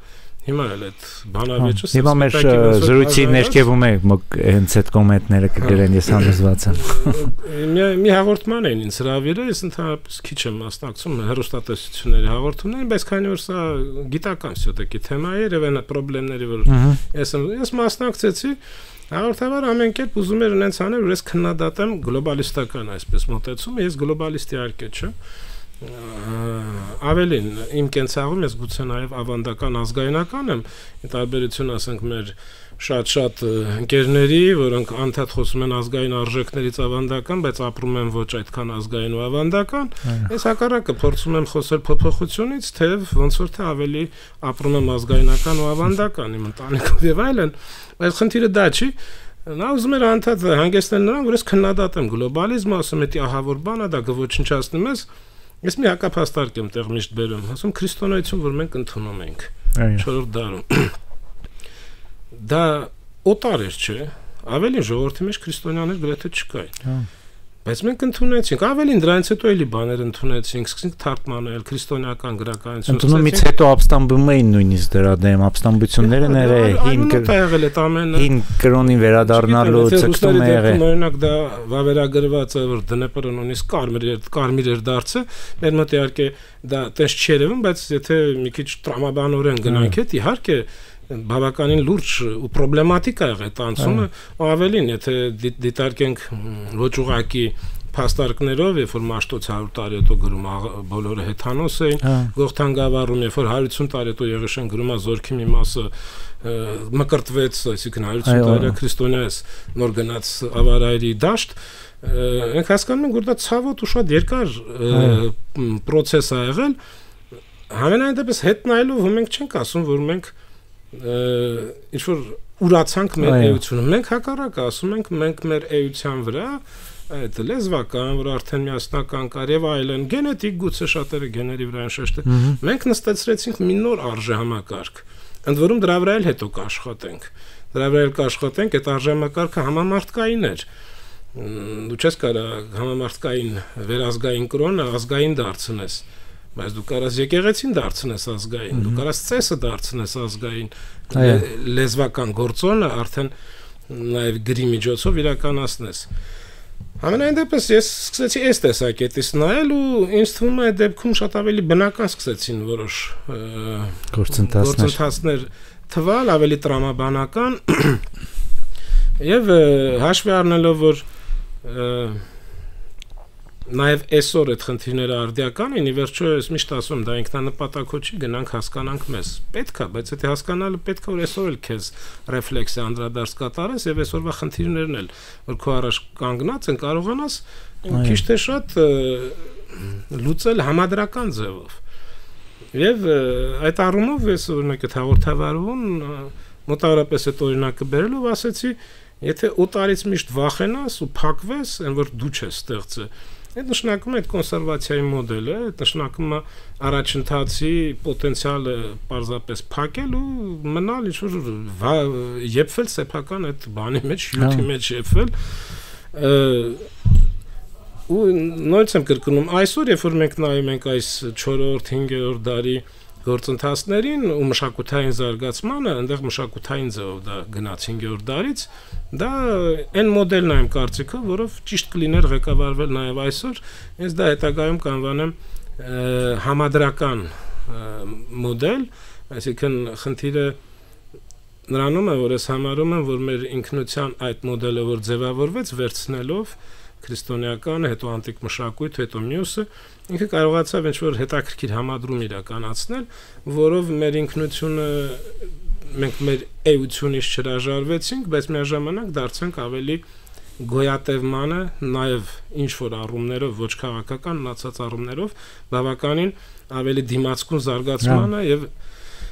հիմա էլ այդ բանավեճը հիմա մեր զրույցի ներքևում է հենց այդ կոմենտները կգրեն ես համոզված եմ մի հաղորդման էին ինձ հրավիրել ես ընդհանրապես քիչ եմ մասնակցում հեռուստատեսությունների հաղորդումներին բայց քանի որ սա գիտական всё-таки թեմա էր եւ այն խնդիրները որ ես մասնակցեցի հաղորդավար ամեն կերպ ուզում էր ունենց անել որ ես քննադատեմ գլոբալիստական այսպես մոտեցումը ես գլոբալիստ իհարկե չեմ Ավելին իմ կենցաղում ես գուցե նաև ավանդական ազգայնական եմ, ի տարբերություն ասենք մեր շատ ընկերների, որոնք անդադ խոսում են ազգային արժեքներից ավանդական, բայց ապրում են ոչ այդքան ազգային ու ավանդական, ես հակառակը փորձում եմ խոսել փոփոխությունից, թե ոնց որ թե ավելի ապրում եմ ազգայնական ու ավանդական, իմ ընտանիքով եւ այլն, բայց խնդիրը դա չի։ Նա ուզում էր անդադ հանգեցնել նրան, որ ես քննադատեմ գլոբալիզմը, ասում եմ, դա ահավոր բան է, դա կոչնչացնում ես։ Ես մի հակափաստարկ եմ տեղ միշտ բերում, ասում քրիստոնեություն, որ մենք ընդունում ենք 4-րդ դարում։ Դա օտար էր, չէ՞։ Ավելին ժողովրդի մեջ քրիստոնյաներ գրեթե չկային։ Բայց մենք ընդունեցինք, ավելին դրանից հետո էլի բաներ ընդունեցինք, սկսեցինք թարգմանել քրիստոնեական գրականություն։ Ընդունումից հետո ապստամբում էին նույնիսկ դրա դեմ, ապստամբությունները հին կրոնին վերադառնալու ցկտում է եղել։ Օրինակ դա վավերագրված է, որ Դնեպրը նույնիսկ կարմիր էր դարձը, մեր մոտ իհարկե դա տես չի երևում, բայց եթե մի քիչ տրամաբանորեն գնանք հետ, իհարկե բավականին լուրջ ու պրոբլեմատիկ է եղել տանցումը, ավելին, եթե դիտարկենք ոչ ուղղակի փաստարկներով, երբ որ Մաշտոց 100 տարի հետո գրում բոլորը հեթանոս էին, Գողթան գավառում, երբ որ 150 տարի հետո Եղիշեն գրում է Զորքի մի մասը մկրտվեց, այսինքն 150 տարի քրիստոնյաս նոր գնաց ավարայրի դաշտ, մենք հասկանում ենք, որ դա ցավոտ ու շատ երկար process է եղել, համենայն դեպս հետ նայելով մենք չենք ասում, որ մենք ինչ որ ուրացանք մեր էությունը, մենք հակառակը ասում ենք, մենք մեր էության վրա այդ լեզվական, որ արդեն միասնական կար եւ այլն, գենետիկ գուցե շատերը գեների վրա են շեշտել, մենք նստեցրեցինք մի նոր արժե համակարգ, ընդ որում դրա վրա էլ հետո կաշխատենք, այդ արժե համակարգը համամարտկային էր, դու չես կարող համամարտկային վերազգային կրոնը ազգային դարձնես, բայց դու կարաս եկեղեցին դարձնես ազգային, դու կարաս ծեսը դարձնես ազգային, լեզվական գործոնը արդեն նաև գրի միջոցով իրականացնես։ Ամենայն դեպս ես սկսեցի այս տեսակետից նայել ու ինձ թվում է դեպքում շատ ավելի բնական սկսեցին որոշ գործընթացներ թվալ, ավելի տրամաբանական եւ հաշվի առնելով, որ նաև այսօր այդ խնդիրները արդիական են, ի վերջո ես միշտ ասում, դա ինքնանպատակով չի, գնանք հասկանանք մեզ։ Պետք է, բայց եթե հասկանալը պետք է որ այսօր էլ քեզ ռեֆլեքսիա անդրադարձ կատարես եւ այսօրվա խնդիրներն էլ, որ քո առաջ կանգնած են, կարողանաս քիչ թե շատ լուծել համադրական ձևով։ Եվ այդ առումով ես օրինակ այդ հաղորդավարում մոտավորապես այդ օրինակը բերելով ասեցի, եթե օտարից միշտ վախենաս ու փակվես, այն որ դու չես ստեղծը, այդ նշանակում է այդ կոնսերվացիայի մոդելը, այդ նշանակում է առաջընթացի պոտենցիալը պարզապես փակել ու մնալ ինչ-որ եփվել սեփական այդ բանի մեջ, հյութի մեջ եփվել ու նույնպես եմ կրկնում, այսօր երբ որ մենք նայում ենք այս 4-րդ, 5-րդ դարի գործընթացներին ու մշակութային զարգացմանը, այնտեղ մշակութային ձևով դա գնաց 5-րդ դարից, դա այն մոդելն է իմ կարծիքով, որով ճիշտ կլիներ ղեկավարվել նաև այսօր, ես դա հետագայում կանվանեմ համադրական մոդել, այսինքն խնդիրը նրանում է, որ ես համարում եմ, որ մեր ինքնության այդ մոդելը, որ ձևավորվեց, վերցնելով քրիստոնեականը, հետո անտիկ մշակույթը, հետո մյուսը, ինքը կարողացավ ինչ-որ հետաքրքիր համադրում իրականացնել, որով մեր ինքնությունը մենք մեր էությունից չհրաժարվեցինք, բայց միաժամանակ դարձանք ավելի գոյատևմանը, նաև ինչ-որ առումներով, ոչ քաղաքական, մնացած առումներով, բավականին ավելի դիմացկուն զարգացմանը եւ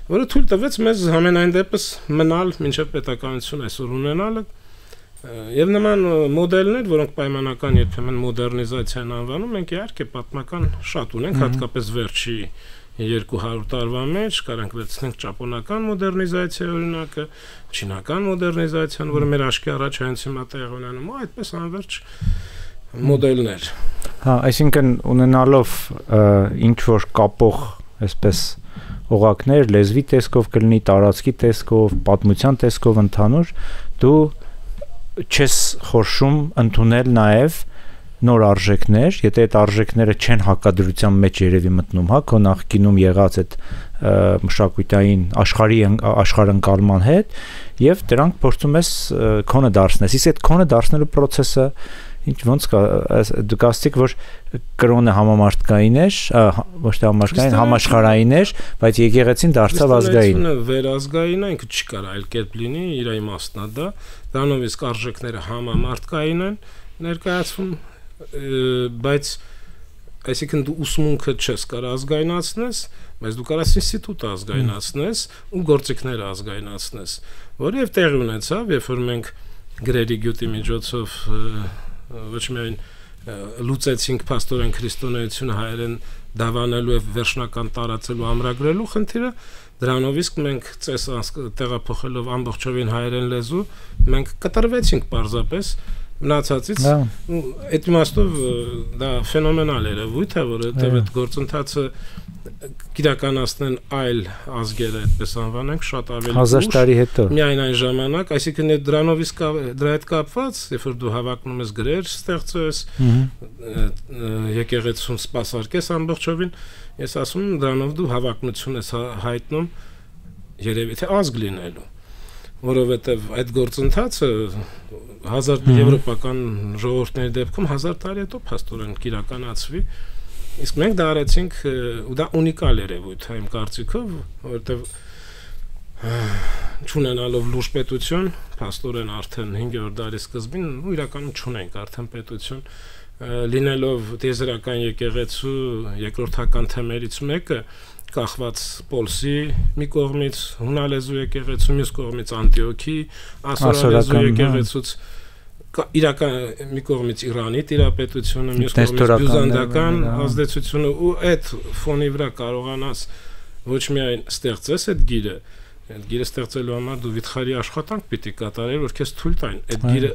որը թույլ տվեց մեզ ամենայն դեպս մնալ մինչև պետականություն այսօր ունենալը եւ նման մոդելներ, որոնք պայմանական երբեմն մոդեռնիզացիան անվանում, մենք իհարկե պատմական շատ ունենք, հատկապես վերջի 200 տարվա մեջ կարանք վերցնենք ճապոնական մոդեռնիզացիա օրինակը, չինական մոդեռնիզացիան, որը մեր աչքի առաջ հենց հիմա տեղ ունենում, ու այդպես անverջ մոդելներ։ Հա, այսինքն ունենալով ինչ որ կապող, այսպես օղակներ, լեզվի տեսքով կլինի, տարածքի տեսքով, պատմության տեսքով ընդհանուր, դու չես խորշում ընդունել նաև նոր արժեքներ, եթե այդ արժեքները չեն հակադրության մեջ երևի մտնում, հա, քո նախկինում եղած այդ մշակութային աշխարհընկալման հետ, եւ դրանք փորձում ես քոնը դարձնես։ Իսկ այդ քոնը դարձնելու process-ը Ինչ ոնց կա դուք ասացիք որ կրոնը համամարտկային էր, ոչ թե համամարտկային, համաշխարհային էր, բայց եկեղեցին դարձավ ազգային։ Վերազգային է, ինքը չկար այլ կերպ լինի, իր իմաստն է դա։ Դրանով իսկ արժեքները համամարտկային են ներկայացվում, բայց այսինքն դու ուսմունքը չես կարող ազգայնացնես, բայց դու կարաս ինստիտուտ ազգայնացնես ու գործիքները ազգայնացնես, որը եւ տեղի ունեցավ, երբ որ մենք գրերի գյուտի միջոցով ոչ միայն լուծեցինք փաստորեն քրիստոնեությունը հայերեն դավանելու եւ վերջնական տարածելու ամրագրելու խնդիրը, դրանով իսկ մենք ծես տեղափոխելով ամբողջովին հայերեն լեզու, մենք կտրվեցինք պարզապես մնացածից այդ իմաստով դա ֆենոմենալ երևույթ է, որովհետեւ այդ գործընթացը իրականացնեն այլ ազգերը, այդպես անվանենք, շատ ավելի 1000 տարի հետո։ Միայն այն ժամանակ, այսինքն դրանով իսկ դրա հետ կապված, երբ որ դու հավակնում ես գրեր, ստեղծես, եկեղեցուն սպասարկես ամբողջովին, ես ասում եմ, դրանով դու հավակնություն ես հայտնում երևի թե ազգ լինելու, որովհետև այդ գործընթացը 1000 եվրոպական ժողովուրդների դեպքում 1000 տարի հետո փաստորեն կիրականացվի, իսկ մենք դա արեցինք ու դա ունիկալ երևույթ է իմ կարծիքով, որովհետև չունենալով լուրջ պետություն, փաստորեն արդեն 5-րդ դարի սկզբին ու իրականում չունենք արդեն պետություն, լինելով տիեզերական եկեղեցու երկրորդական թեմերից մեկը կախված Պոլսի մի կողմից, հունալեզու եկեղեցու, մյուս կողմից Անտիոքի, ասորալեզու եկեղեցուց, իրական մի կողմից Իրանի տիրապետությունը, մյուս կողմից բյուզանդական ազդեցությունը ու այդ ֆոնի վրա կարողանաս ոչ միայն ստեղծես այդ գիրը ստեղծելու համար դու վիթխարի աշխատանք պիտի կատարել, որ քեզ թույլ տային այդ գիրը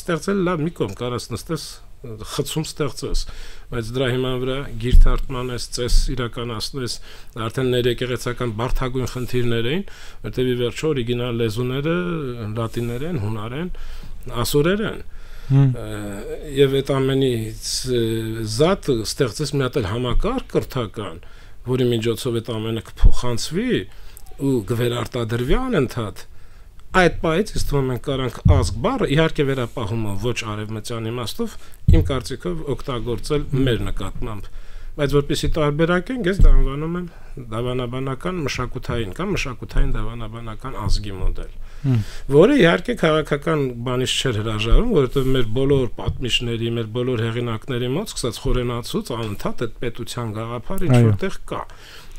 ստեղծել լավ մի կողմ կարաս նստես խցում ստեղծես, բայց դրա հիման վրա գիր թարգմանես, ծես իրականացնես, արդեն ներեկեղեցական բարդագույն խնդիրներ էին, որտեղ ի վերջո օրիգինալ լեզուները լատիներեն, հունարեն, ասորերեն եւ այդ ամենից զատ ստեղծես մի հատ համակարգ կրթական, որի միջոցով այդ ամենը կփոխանցվի ու կվերարտադրվի անընդհատ այդ պայից իսկ թվում ենք կարանք ազգ բառը իհարկե վերապահումը ոչ արևմտյան իմաստով իմ կարծիքով օգտագործել մեր նկատմամբ, բայց որպեսզի տարբերակենք, ես դա անվանում եմ դավանաբանական մշակութային կամ մշակութային դավանաբանական ազգի մոդել, որը իհարկե քաղաքական բանից չէր հրաժարվում, որովհետև մեր բոլոր պատմիչների, մեր բոլոր հեղինակների մոտ սկսած խորենացուց անընդհատ այդ պետության գաղափարը ինչ որտեղ կա,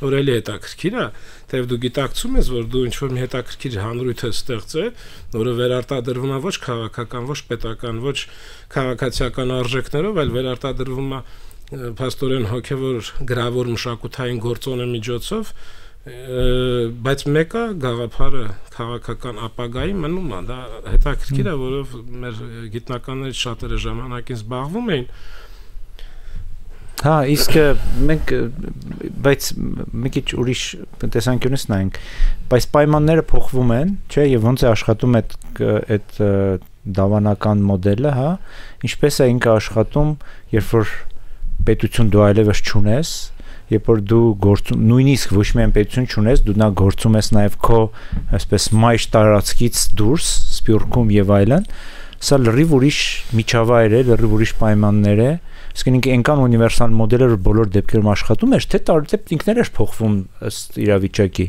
որ էլի հետաքրքիր է, թեև դու գիտակցում ես, որ դու ինչ-որ մի հետաքրքիր հանրույթ ես ստեղծել, որը վերարտադրվում է ոչ քաղաքական, ոչ պետական, ոչ քաղաքացիական արժեքներով, այլ վերարտադրվում է փաստորեն հոգևոր գրավոր մշակութային գործոնի միջոցով, բայց մեկը գաղափարը քաղաքական ապագայի մնում է, դա հետաքրքիր է, որով մեր գիտնականներից շատերը ժամանակին զբաղվում էին։ Հա, իսկ մենք բայց մի քիչ ուրիշ տեսանկյունից նայենք, բայց պայմանները փոխվում են, չէ՞, եւ ոնց է աշխատում այդ դավանական մոդելը, հա, ինչպես է ինքը աշխատում, երբ որ պետություն դու այլևս չունես, երբ որ դու գործում, նույնիսկ ոչ միայն պետություն չունես, դու նա գործում ես նաեւ քո, այսպես մայր տարածքից դուրս, Սփյուռքում եւ այլն, սա լրիվ ուրիշ միջավայր է, լրիվ ուրիշ պայմաններ է, իսկ ինքը այնքան ունիվերսալ մոդել է, որ բոլոր դեպքերում աշխատում է, թե տարբեր ինքներ է փոխվում ըստ իրավիճակի։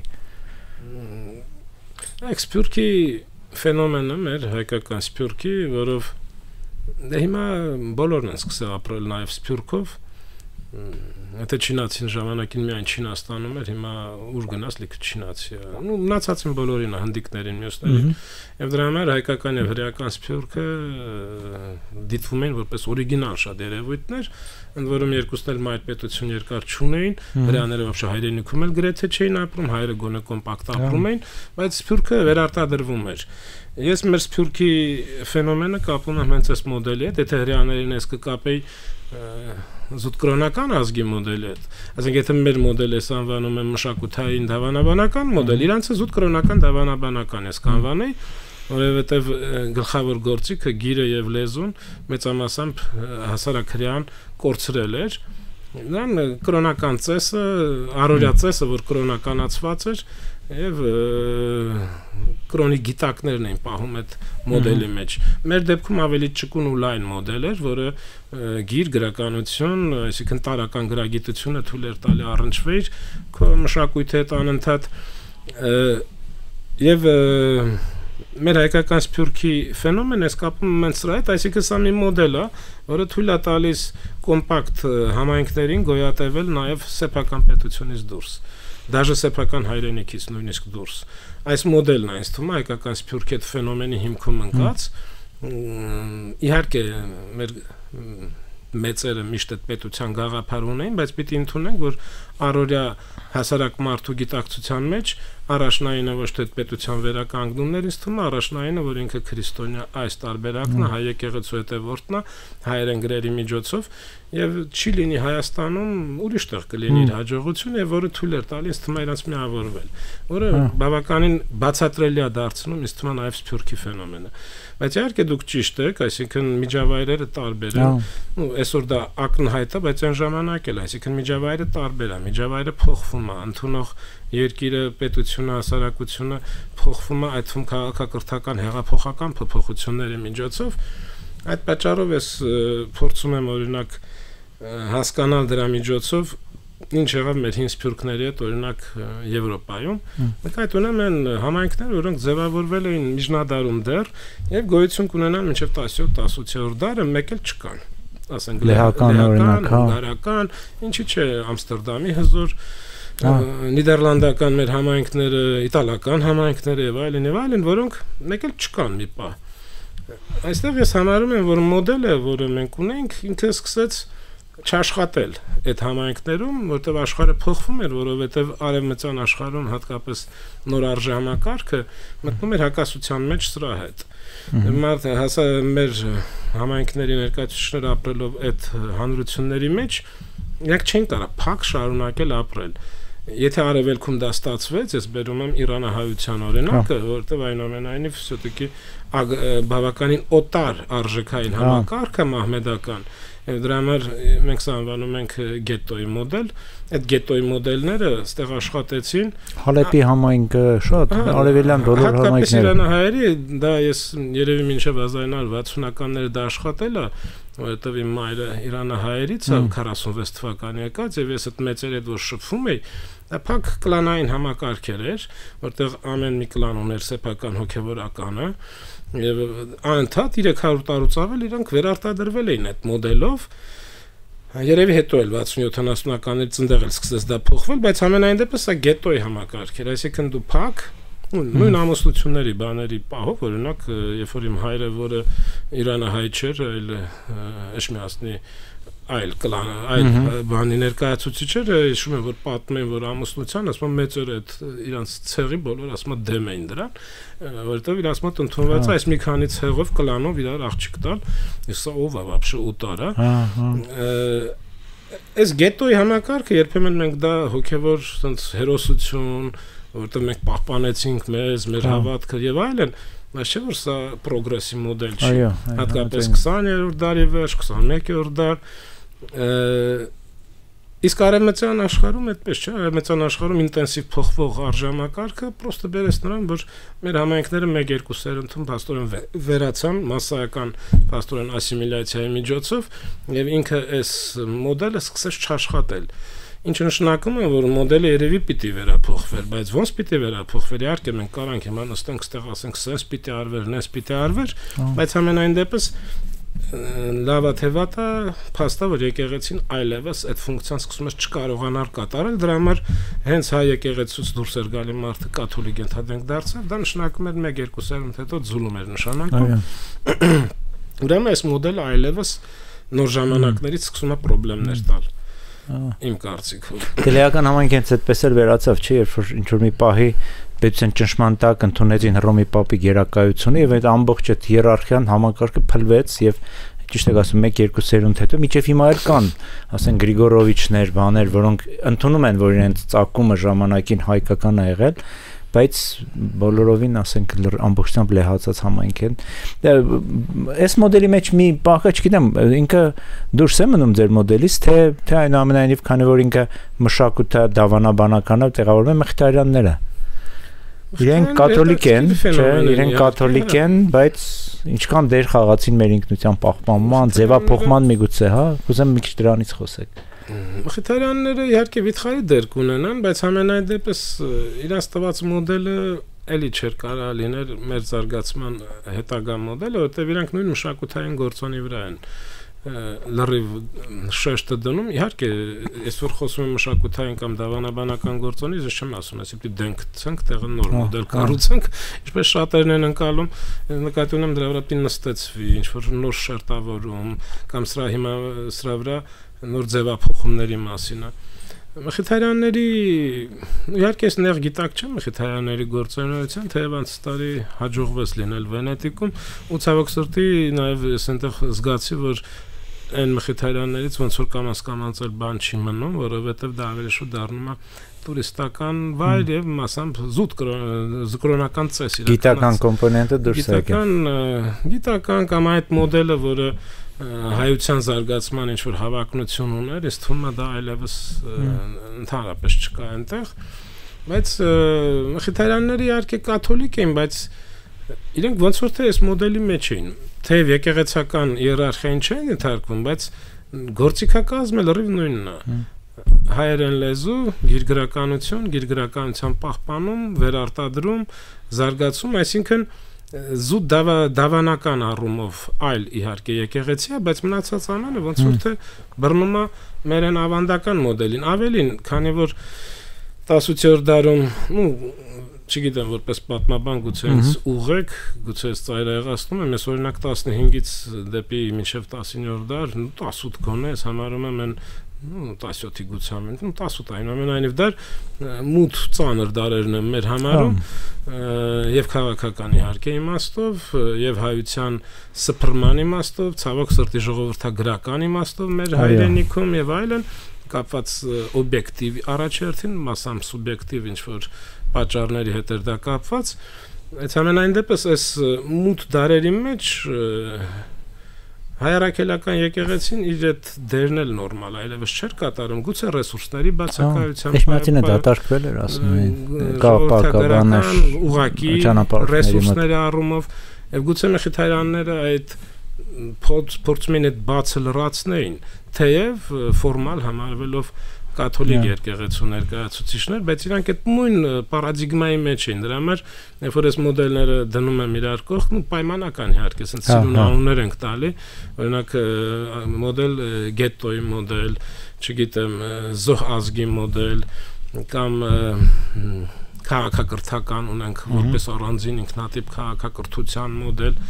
Սփյուռքի ֆենոմենը մեր հայկական Սփյուռքի, որով դե հիմա բոլորն են սկսել ապրել նաև Սփյուռքով, Եթե չինացին ժամանակին միայն Չինաստանում էր, հիմա ուր գնաց լիքը չինացի է։ Ну, մնացածին բոլորին է, հնդիկներին, մյուսներին։ Եվ դրա համար հայկական եւ հրեական սփյուռքը դիտվում են որպես օրիգինալ շատ երևույթներ, ընդ որում երկուսն էլ մայր պետություն երկար չունեին, հրեաները вообще հայրենիքում էլ գրեթե չէին ապրում, հայերը գոնե կոմպակտ ապրում էին, բայց սփյուռքը վերարտադրվում էր։ Ես մեր սփյուռքի ֆենոմենը կապում եմ հենց այս մոդելի հետ, եթե հրեաներին ես կկապեի զուտ կրոնական ազգի մոդելի հետ, ասենք եթե մեր մոդելը ես անվանում եմ մշակութային դավանաբանական մոդել, իրանցը զուտ կրոնական դավանաբանական ես կանվանեի, որովհետև գլխավոր գործիքը գիրը եւ լեզուն մեծամասամբ հասարակ հրեան կորցրել էր, դրան կրոնական ծեսը, առօրյա ծեսը, որ կրոնականացված էր եւ կրոնի գիտակներն էին պահում այդ մոդելի մեջ։ Մեր դեպքում ավելի ճկուն ու լայն մոդել էր, որը գիր գրականություն, այսինքն տարական գրագիտությունը թույլ էր տալի առնչվեիր քո մշակույթի հետ անընդհատ եւ մեր հայկական սփյուռքի ֆենոմենը սկապում մենք սրա հետ, այսինքն սա մի մոդել է, որը թույլ է տալիս կոմպակտ համայնքներին գոյատևել նաև սեփական պետությունից դուրս, դաժե սեփական հայրենիքից նույնիսկ դուրս։ Այս մոդելն է ինձ թվում է հայկական սփյուռքի այդ ֆենոմենի հիմքում ընկած։ Իհարկե մեր մեծերը միշտ այդ պետության գաղափար ունեն, բայց պիտի ընդունենք, որ առօրյա հասարակ մարդու գիտակցության մեջ առաջնայինը ոչ թե պետության վերականգնումներ, ինձ թվում է առաջնայինը, որ ինքը քրիստոնյա այս տարբերակն է, հայ եկեղեցու հետևորդն է, հայերեն գրերի միջոցով եւ չի լինի Հայաստանում ուրիշ տեղ կլինի իր հաջողությունը եւ որը թույլ էր տալիս ինձ թվում է իրանց միավորվել, որը բավականին բացատրելի է դարձնում ինձ թվում է նաեւ սփյուռքի ֆենոմենը։ Բայց իհարկե դուք ճիշտ եք, այսինքն միջավայրերը տարբեր են, ու այսօր դա ակնհայտ է, բայց այն ժամանակ էլ, այսինքն միջավայրը տարբեր է, միջավայրը փոխվում է, ընդունող երկիրը, պետությունը, հասարակությունը փոխվում է, այդ թվում քաղաքակրթական, հեղափոխական փոփոխությունների միջոցով։ Այդ պատճառով ես փորձում եմ օրինակ հասկանալ դրա միջոցով ինչ եղավ մեր հին սփյուռքների հետ օրինակ Եվրոպայում։ Այդ ունեմ են համայնքներ, որոնք ձևավորվել էին միջնադարում դեռ եւ գոյություն կունենան մինչեւ 17-18-րդ դարը, մեկ էլ չկան։ Ասենք լեհական օրինակ, հունգարական, ինչի՞ չէ Ամստերդամի հզոր, նիդերլանդական մեր համայնքները, իտալական համայնքները եւ այլն, որոնք մեկ էլ չկան մի պահ։ Այստեղ ես համարում եմ, որ մոդելը, որը մենք ունենք, ինքը սկսեց չաշխատել այդ համայնքներում, որտեղ աշխարհը փոխվում էր, որովհետև արևմտյան աշխարհում հատկապես նոր արժե համակարգը մտնում էր հակասության մեջ սրա հետ։ Մարդը հասա մեր համայնքների ներկայացուցիչները ապրելով այդ հանրությունների մեջ, իրենք չեն կարող փակ շարունակել ապրել։ Եթե արևելքում դա ստացվեց, ես բերում եմ իրանահայության օրինակը, որտեղ այնուամենայնիվ все-таки բավականին օտար արժեքային համակարգը մահմեդական եւ դրա համար մենք սա անվանում ենք գետոյի մոդել։ Այդ գետոյի մոդելները ստեղ աշխատեցին Հալեպի համայնքը շատ արևելյան բոլոր համայնքները։ Իրանահայերի դա ես երևի մինչև 1960-ականները դա աշխատել է, որովհետեւ իմ մայրը իրանահայերից է 46 թվականի եկած եւ ես այդ մեծեր հետ որ շփվում էի, դա փակ կլանային համակարգեր էր, որտեղ ամեն մի կլան ուներ սեփական հոգեվորականը եւ անընդհատ 300 տարուց ավել իրանք վերարտադրվել էին այդ մոդելով։ Երևի հետո էլ 60-70-ականների ծնդեղել սկսեց դա փոխվել, բայց ամենայն դեպս սա գետոյի համակարգ էր, այսինքն դու փակ նույն ամուսնությունների բաների պահով, օրինակ, երբ որ իմ հայրը, որը իրանահայ չէր, այլ Էշմիածնի այլ կլան, այլ բանի ներկայացուցիչ էր, հիշում եմ, որ պատմում են, որ ամուսնության, ասում եմ, մեծեր այդ իրանց ցեղի բոլոր, ասում եմ, դեմ էին դրան, որովհետև իրանց մոտ ընդունված է այս մի քանի ցեղով կլանով իրար աղջիկ տալ, սա ով է вообще ուտարա։ Այս գետոյի համակարգը երբեմն մենք դա հոգևոր sense հերոսություն, որտեղ մենք պահպանեցինք մեզ, մեր հավատքը եւ այլն, բայց չէ որ սա պրոգրեսի մոդել չի։ Հատկապես 20-րդ դարի վերջ, 21-րդ դար իսկ արևմտյան աշխարհում այդպես չէ, արևմտյան աշխարհում ինտենսիվ փոխվող արժանապատվը պրոստը բերես նրան, որ մեր համայնքները 1-2 սերունդում փաստորեն վերացան մասսայական փաստորեն ասիմիլյացիայի միջոցով եւ ինքը այս մոդելը սկսեց չաշխատել։ Ինչը նշանակում է, որ մոդելը երևի պիտի վերափոխվեր, բայց ոնց պիտի վերափոխվեր, իհարկե մենք կարանք հիմա նստենք ստեղ ասենք սենց պիտի արվեր, նես պիտի արվեր, բայց ամենայն դեպս լավա թե վատա փաստա որ եկեղեցին այլևս այդ ֆունկցիան սկսում է չկարողանալ կատարել, դրա համար հենց հայ եկեղեցուց դուրս էր գալի մարդը կաթոլիկ ընդհանրենք դարձավ, դա նշանակում էր 1-2 սերունդ հետո ձուլում էր նշանակում։ Ուրեմն այս մոդելը այլևս նոր ժամանակներից սկսում է խնդիրներ տալ։ Իմ կարծիքով։ Դելեական համայնքը այդպես էլ վերացավ, չէ՞, երբ որ ինչ որ մի պահի պետության ճնշման տակ ընդունեցին Հռոմի Պապի գերակայությունը եւ այդ ամբողջ այդ հիերարխիան համակարգը փլվեց եւ ճիշտ է ասում 1-2 սերունդ հետո միջև հիմա էլ կան, ասեն Գրիգորովիչներ, բաներ, որոնք ընդունում են, որ իրենց ծագումը ժամանակին հայկական է եղել, բայց բոլորովին ասենք ամբողջությամբ լեհացած համայնք են։ Այս մոդելի մեջ մի բախը, չգիտեմ, ինքը դուրս է մնում ձեր մոդելից, թե այնուամենայնիվ քանի որ ինքը մշակութա դավանաբանական է տեղավորվում է Մխիթարյանները։ Իրենք կաթոլիկ են, չէ, իրենք կաթոլիկ են, բայց ինչքան դեր խաղացին մեր ինքնության պահպանման, ձևափոխման միգուցե, հա, կուզեմ մի քիչ դրանից խոսեք։ Մխիթարյանները իհարկե վիթխարի դեր կունենան, բայց ամենայն դեպս իրաց տված մոդելը էլի չէր կարա լիներ մեր զարգացման հետագա մոդելը, որտեղ իրանք նույն մշակութային գործոնի վրա են լրիվ շեշտը դնում, իհարկե այսօր խոսում եմ մշակութային կամ դավանաբանական գործոնից, ես չեմ ասում, այսի պիտի դենք ցենք, տեղը նոր մոդել կառուցենք, ինչպես շատերն են ընկալում, նկատի ունեմ դրա վրա պիտի նստեցվի, ինչ որ նոր շերտավորում կամ սրա վրա նոր ձևափոխումների մասին է։ Մխիթարյանների իհարկե ես նեղ գիտակ չեմ Մխիթարյանների գործունեության, թեև անց տարի հաջողվեց լինել Վենետիկում ու ցավոք սրտի նաև ես այնտեղ զգացի, որ այն Մխիթարյաններից ոնց որ կամաց էլ բան չի մնում, որովհետև դա ավելի շուտ դառնում է տուրիստական վայր եւ մասամբ զուտ զկրոնական ծես իրական գիտական կոմպոնենտը դուրս է գիտական կամ այդ մոդելը, որը հայության զարգացման ինչ որ հավակնություն ուներ, ես թվում է դա այլևս ընդհանրապես չկա այնտեղ, բայց Մխիթարյանները իհարկե կաթոլիկ են, բայց իրենք ոնց որ թե այս մոդելի մեջ էին, թեև եկեղեցական իերարխիային չեն ենթարկվում, բայց գործիքակազմը լրիվ նույնն է։ Հայերեն լեզու, գիրգրականություն, գիրգրականության պահպանում, վերարտադրում, զարգացում, այսինքն զուտ դավանական առումով այլ իհարկե եկեղեցի է, բայց մնացած ամենը ոնց որ թե բռնում է մեր այն ավանդական մոդելին, ավելին, քանի որ 18-րդ դարում, չգիտեմ, որպես պատմաբան գուցե ինձ ուղեք, գուցե ես ծայրահեղացնում եմ, ես օրինակ 15-ից դեպի մինչև 19-րդ դար, 18 գոնե, ես համարում եմ այն 17-ի գուցամեն, 18 այնուամենայնիվ դար մութ ծանր դարերն են մեր համարում եւ քաղաքական իհարկե իմաստով եւ հայության սփռման իմաստով, ցավոք սրտի ժողովրդագրական իմաստով մեր հայրենիքում եւ այլն կապված օբյեկտիվ առաջերտին, մասամբ սուբյեկտիվ ինչ որ պատճառների հետ էր դա կապված, այդ ամենայն դեպս այս մութ դարերի մեջ հայրաքելական եկեղեցին իր այդ դերն էլ նորմալ այլևս չէր կատարում, գուցե ռեսուրսների բացակայությամբ Էջմատինը դատարկվել էր, ասում են, կապակաբաններ, ուղակի ռեսուրսների առումով, եւ գուցե Մխիթարյանները այդ փորձում են այդ բացը լրացնեին, թեև ֆորմալ համարվելով կաթոլիկ եկեղեցու ներկայացուցիչներ, բայց իրանք այդ նույն պարադիգմայի մեջ են, դրա համար երբ որ այս մոդելները դնում եմ իրար կողք, պայմանական իհարկե, ասենց սիրունաուններ ենք տալի, օրինակ մոդել գետոյի մոդել, չգիտեմ, զոհ ազգի մոդել կամ քաղաքակրթական ունենք որպես առանձին ինքնատիպ քաղաքակրթության մոդել։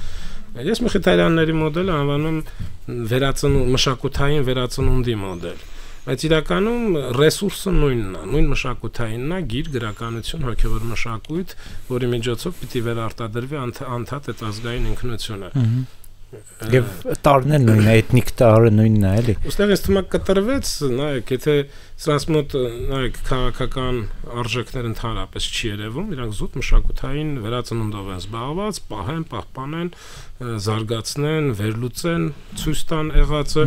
Ես Մխիթարյանների մոդելը անվանում եմ մշակութային վերածնունդի մոդել։ Բայց իրականում ռեսուրսը նույնն է, նույն մշակութայինն է, գիր, գրականություն, հոգևոր մշակույթ, որի միջոցով պիտի վերարտադրվի անդադ այդ ազգային ինքնությունը։ Եվ տարն է նույնն է, էթնիկ տարը նույնն է, էլի։ Ոստեղ այս թվում կտրվեց, նայեք, եթե սրանց մոտ նայեք քաղաքական արժեքներ ընդհանրապես չի երևում, իրանք զուտ մշակութային վերածնունդով են զբաղված, պահեն, պահպանեն, զարգացնեն, վերլուծեն, ցույց տան եղածը,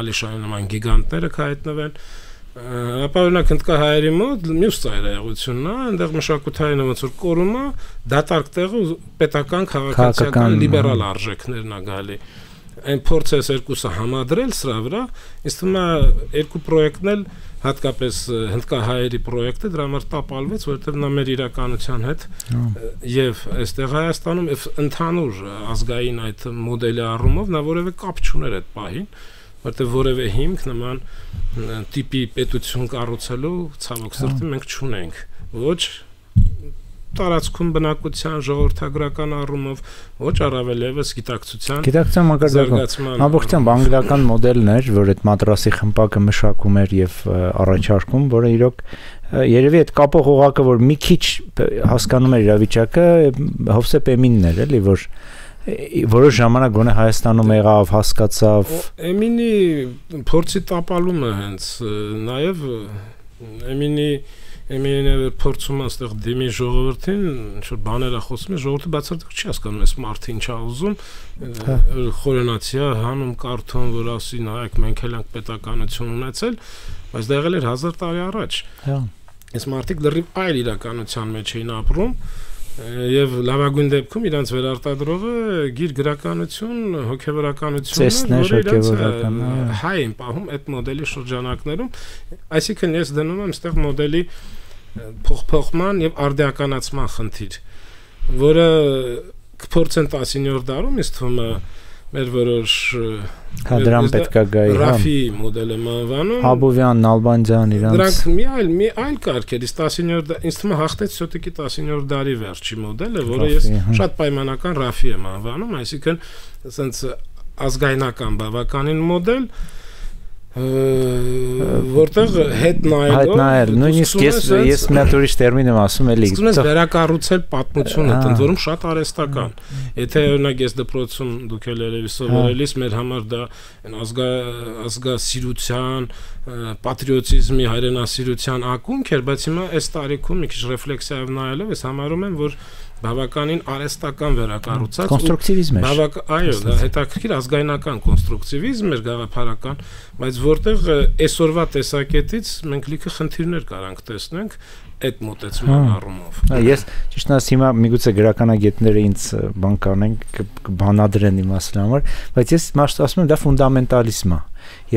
ալիշանի նման գիգանտները կհայտնվեն։ Ապա օրինակ հնդկահայերի մոտ մյուս ծայրահեղությունն է, այնտեղ մշակութային ոնց որ կորում է, դատարկ տեղը պետական քաղաքացիական լիբերալ արժեքներն է գալի։ Այն փորձը երկուսը համադրել սրա վրա, իսկ հիմա երկու պրոյեկտն էլ հատկապես հնդկահայերի պրոյեկտը դրա համար տապալվեց, որովհետև նա մեր իրականության հետ եւ այստեղ Հայաստանում եւ ընդհանուր ազգային այդ մոդելի առումով նա որևէ կապ չուներ այդ պահին, որտեղ որևէ հիմք նման տիպի պետություն կառուցելու ցավոք սրտի մենք չունենք, ոչ տարածքում բնակության ժողովրդագրական առումով, ոչ առավել եւս գիտակցության մակարդակում ամբողջությամբ անգլիական մոդելն էր, որ այդ մատրասի խմպակը մշակում էր եւ առաջարկում, որը իրոք երևի այդ կապող օղակը, որ մի քիչ հասկանում էր իրավիճակը, Հովսեփ Էմինն էր, էլի, որ որոշ ժամանակ գոնե Հայաստանում եղավ, հասկացավ։ Էմինի փորձի տապալումը հենց նաև Էմինը փորձում է այստեղ դիմի ժողովրդին, ինչ-որ բաներ է խոսում, ժողովուրդը բացարձակ չի հասկանում, այս մարդը ինչ է ուզում, խորենացի է, հանում կարդում, որ ասի նայեք մենք էլ ենք պետականություն ունեցել, բայց դա եղել էր 1000 տարի առաջ։ այս մարդիկ լրիվ այլ իրականության մեջ էին ապրում եւ լավագույն դեպքում իրանց վերարտադրողը գիր գրականություն, հոգեվորականություն, որը իրանց հայ են պահում այդ մոդելի շրջանակներում, այսինքն ես դնում եմ այստեղ մոդելի փոխփոխման եւ արդիականացման խնդիր, որը կփորձեն 19-րդ դարում ինձ թվում է մեր որոշ դրան պետք է գայի Ռաֆի մոդելը մանվանում Աբովյան, Նալբանդյան իրանց դրանք մի այլ կարգեր իսկ 19-րդ ինձ թվում է հաղթեց սոտիկի 19-րդ դարի վերջի մոդելը, որը ես շատ պայմանական Ռաֆի եմ անվանում, այսինքն ասենց ազգայնական բավականին մոդել որտեղ հետ նայել նույնիսկ ես մի հատ ուրիշ տերմին եմ ասում էլի սկսում ես վերակառուցել պատմությունը ընդ որում շատ արհեստական եթե օրինակ ես դպրոցում դուք էլ երևի սովորելիս մեր համար դա ազգասիրության պատրիոտիզմի հայրենասիրության ակունք էր բայց հիմա այս տարիքում մի քիչ ռեֆլեքսիայով նայելով ես համարում եմ որ բավականին արհեստական վերակառուցած կոնստրուկտիվիզմ է այո դա հետաքրքիր ազգայնական կոնստրուկտիվիզմ էր գաղափարական բայց որտեղ այսօրվա տեսակետից մենք լիքը խնդիրներ կարանք տեսնենք այդ մոտեցման առումով ես ճիշտ ասած հիմա միգուցե գրականագետները ինձ բան կանեն կբանադրեն իմ ասելու համար բայց ես ասում եմ դա ֆունդամենտալիզմ է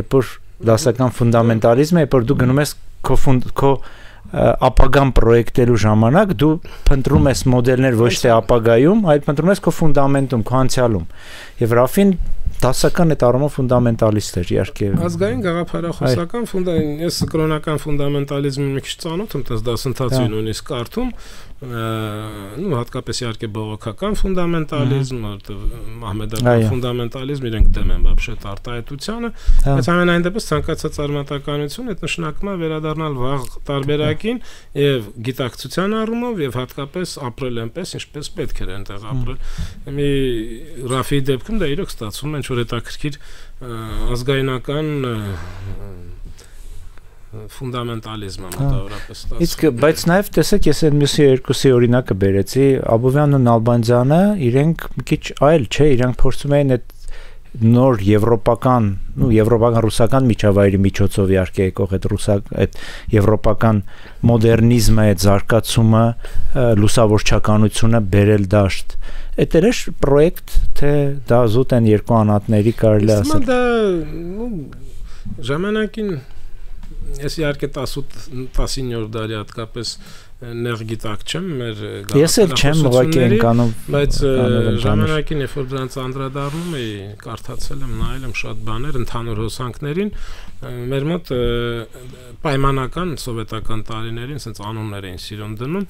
երբ որ դասական ֆունդամենտալիզմ է երբ որ դու գնում ես քո ապագան պրոյեկտելու ժամանակ դու փնտրում ես մոդելներ ոչ թե ապագայում, այլ փնտրում ես քո ֆունդամենտում, քո անցյալում։ Եվ Ռաֆին դասական այդ առումով ֆունդամենտալիստ էր, իհարկե։ Ազգային գաղափարախոսական ես կրոնական ֆունդամենտալիզմին մի քիչ ծանոթ եմ, տես դասընթացի նույնիսկ կարդում, հատկապես իհարկե բողոքական ֆունդամենտալիզմ, մահմեդական ֆունդամենտալիզմ իրենք դեմ են բաբշետ արտահայտությանը, բայց ամենայն դեպս ցանկացած արմատականություն այդ նշանակում է վերադառնալ վաղ տարբերակին եւ գիտակցության առումով եւ հատկապես ապրել այնպես, ինչպես պետք էր այնտեղ ապրել։ Մի Ռաֆի դեպքում դա իրոք ստացվում է ինչ-որ հետաքրքիր ազգայնական ֆունդամենտալիզմը մոտավորապես ստացվում։ Իսկ բայց նաև տեսեք ես այդ մյուսի երկուսի օրինակը բերեցի Աբովյանն ու Նալբանդյանը իրենք մի քիչ այլ չէ իրանք փորձում էին այդ նոր եվրոպական ռուսական միջավայրի միջոցով իհարկե եկող այդ եվրոպական մոդեռնիզմը այդ զարգացումը լուսավորչականությունը բերել դաշտ Այդ էր պրոյեկտ թե դա զուտ են երկու անհատների կարելի ասել դա ժամանակին ես իհարկե 18-19-րդ դարի հատկապես ներգիտակ չեմ մեր ես էլ չեմ ուղղակի ընկանում բայց ժամանակին երբ որ դրանց անդրադառնում էի կարդացել եմ նայել եմ շատ բաներ ընդհանուր հոսանքներին մեր մոտ պայմանական սովետական տարիներին ասենց անուններ էին սիրուն դնում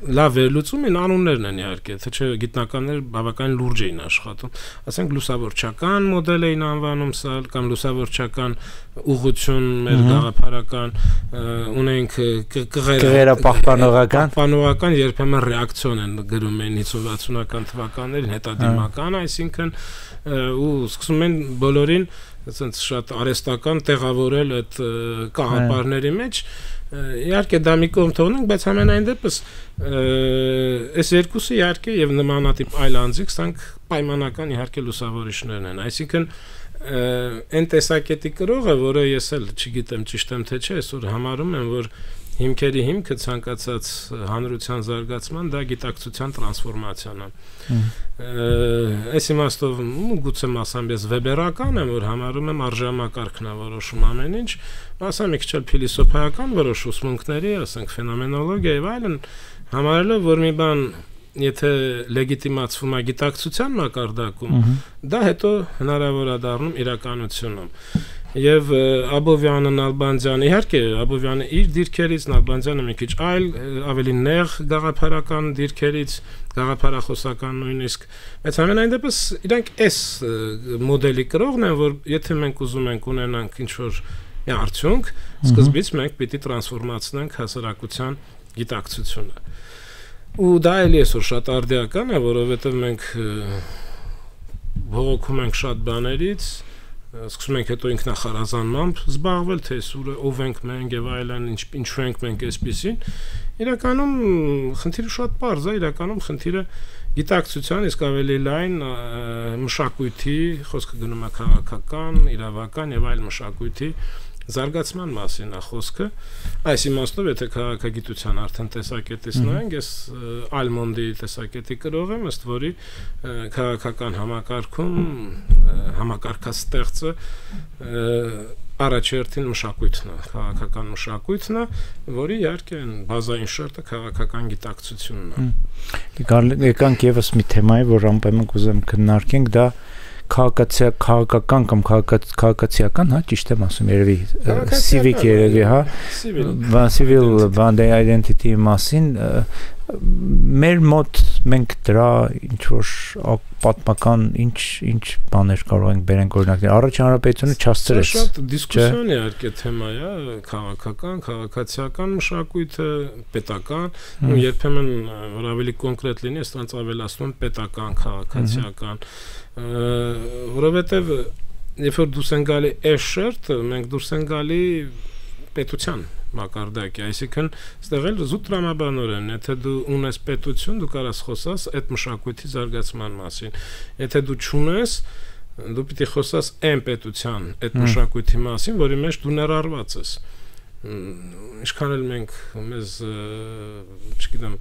լավ վերլուծում են անուններն են իհարկե թե չէ գիտնականներ բավական լուրջ էին աշխատում ասենք լուսավորչական մոդել էին անվանում սա կամ լուսավորչական ուղղություն մեր գաղափարական ունենք պահպանողական երբեմն ռեակցիոն են գրում են 50-60-ական թվականներին հետադիմական այսինքն ու սկսում են բոլորին ասենց շատ արհեստական տեղավորել այդ կաղապարների մեջ իհարկե դա մի կողմ թողնենք, բայց ամենայն դեպս այս երկուսը իհարկե եւ նմանատիպ այլ անձիկ սրանք պայմանական իհարկե լուսավորիչներն են, այսինքն այն տեսակետի կրողը, որը ես էլ չգիտեմ ճիշտ եմ թե չէ, այսօր համարում եմ, որ հիմքերի հիմքը ցանկացած հանրության զարգացման դա գիտակցության տրանսֆորմացիան է։ Այս իմաստով գուցե մասամբ ես վեբերական եմ, որ համարում եմ արժանամակարգն է որոշում ամեն ինչ, մասամբ մի քիչ էլ փիլիսոփայական որոշ ուսմունքների, ասենք ֆենոմենոլոգիա եւ այլն, համարելով որ մի բան եթե լեգիտիմացվում է գիտակցության մակարդակում, դա հետո հնարավոր է դառնում իրականությունում։ Եվ Աբովյանը, Նալբանդյանը, իհարկե Աբովյանը իր դիրքերից, Նալբանդյանը մի քիչ այլ, ավելի նեղ գաղափարական դիրքերից, գաղափարախոսական նույնիսկ, բայց ամենայն դեպս իրանք այս մոդելի կրողն են, որ եթե մենք ուզում ենք ունենանք ինչ-որ մի արդյունք, սկզբից մենք պիտի տրանսֆորմացնենք հասարակության գիտակցությունը։ Ու դա էլի այսօր շատ արդիական է, որովհետև մենք բողոքում ենք շատ բաներից, սկսում ենք հետո ինքնախարազանմամբ զբաղվել, թե սուրը ով ենք մենք եւ այլն, ինչու ենք մենք այսպեսին։ Իրականում խնդիրը շատ պարզ է, իրականում խնդիրը գիտակցության իսկ ավելի լայն մշակույթի, խոսքը գնում է քաղաքական, իրավական եւ այլ մշակույթի զարգացման մասին է խոսքը, այս իմաստով եթե քաղաքագիտության արդեն տեսակետից նայենք, ես Ալմոնդի տեսակետի կրող եմ, ըստ որի քաղաքական համակարգում համակարգաստեղծը առաջերտին մշակույթն է, քաղաքական մշակույթն է, որի իհարկե բազային շերտը քաղաքական գիտակցությունն է։ Եկանք եւս մի թեմայի, որ անպայման կուզեմ քննարկենք, դա քաղաքական կամ քաղաքացիական, հա, ճիշտ եմ ասում, երևի civic երևի, հա, civil identity մասին մեր մոտ մենք դրա ինչ որ պատմական ինչ բաներ կարող ենք բերենք օրինակներ առաջ հանրապետությունը չհասցրեց շատ դիսկուսիոն է իհարկե թեմա է քաղաքական քաղաքացիական մշակույթը պետական երբեմն որ ավելի կոնկրետ լինի այստեղ ավելացնում պետական քաղաքացիական որովհետև երբ որ դուրս են գալի այս շերտը մենք դուրս են գալի պետության մակարդակի, այսինքն ստեղ էլ զուտ տրամաբանորեն, եթե դու ունես պետություն, դու կարաս խոսաս այդ մշակույթի զարգացման մասին, եթե դու չունես, դու պիտի խոսաս այն պետության, այդ մշակույթի մասին, որի մեջ դու ներառված ես, ինչքան էլ մենք մեզ, չգիտեմ,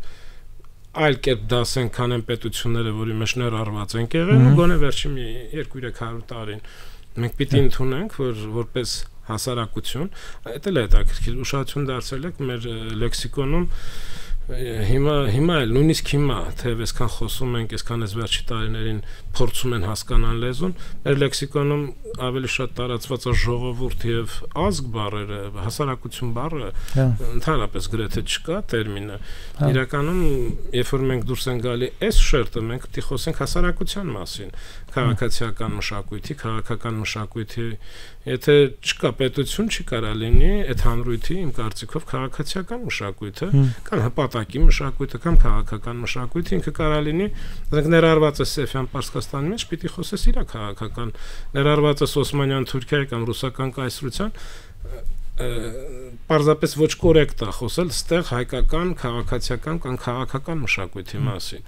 այլ կերպ դասենք, քան այն պետությունները, որի մեջ ներառված ենք եղել, ու գոնե վերջի մի 200-300 տարին, մենք պիտի ընդունենք, որ որպես հասարակություն, այդ էլ է հետաքրքիր ուշադրություն դարձրել եք մեր լեքսիկոնում հիմա էլ նույնիսկ հիմա թեև այսքան խոսում ենք այսքան այս վերջի տարիներին փորձում են հասկանալ լեզուն մեր լեքսիկոնում ավելի շատ տարածված է ժողովուրդ եւ ազգ բառերը հասարակություն բառը ընդհանրապես գրեթե չկա տերմինը իրականում երբ որ մենք դուրս են գալի այս շերտը մենք պիտի խոսենք հասարակության մասին քաղաքացիական մշակույթի քաղաքական մշակույթի եթե չկա պետություն չի կարա լինի այդ հանրույթի իմ կարծիքով քաղաքացիական մշակույթը կամ հպատակի մշակույթը կամ քաղաքական մշակույթը ինքը կարա լինի դրանք ներառված է Սեֆյան Պարսկաստանի մեջ պիտի խոսես իր քաղաքական ներառված է Օսմանյան Թուրքիայի կամ ռուսական կայսրության պարզապես ոչ կորեկտ է խոսել ստեղ հայկական քաղաքացիական կամ քաղաքական մշակույթի մասին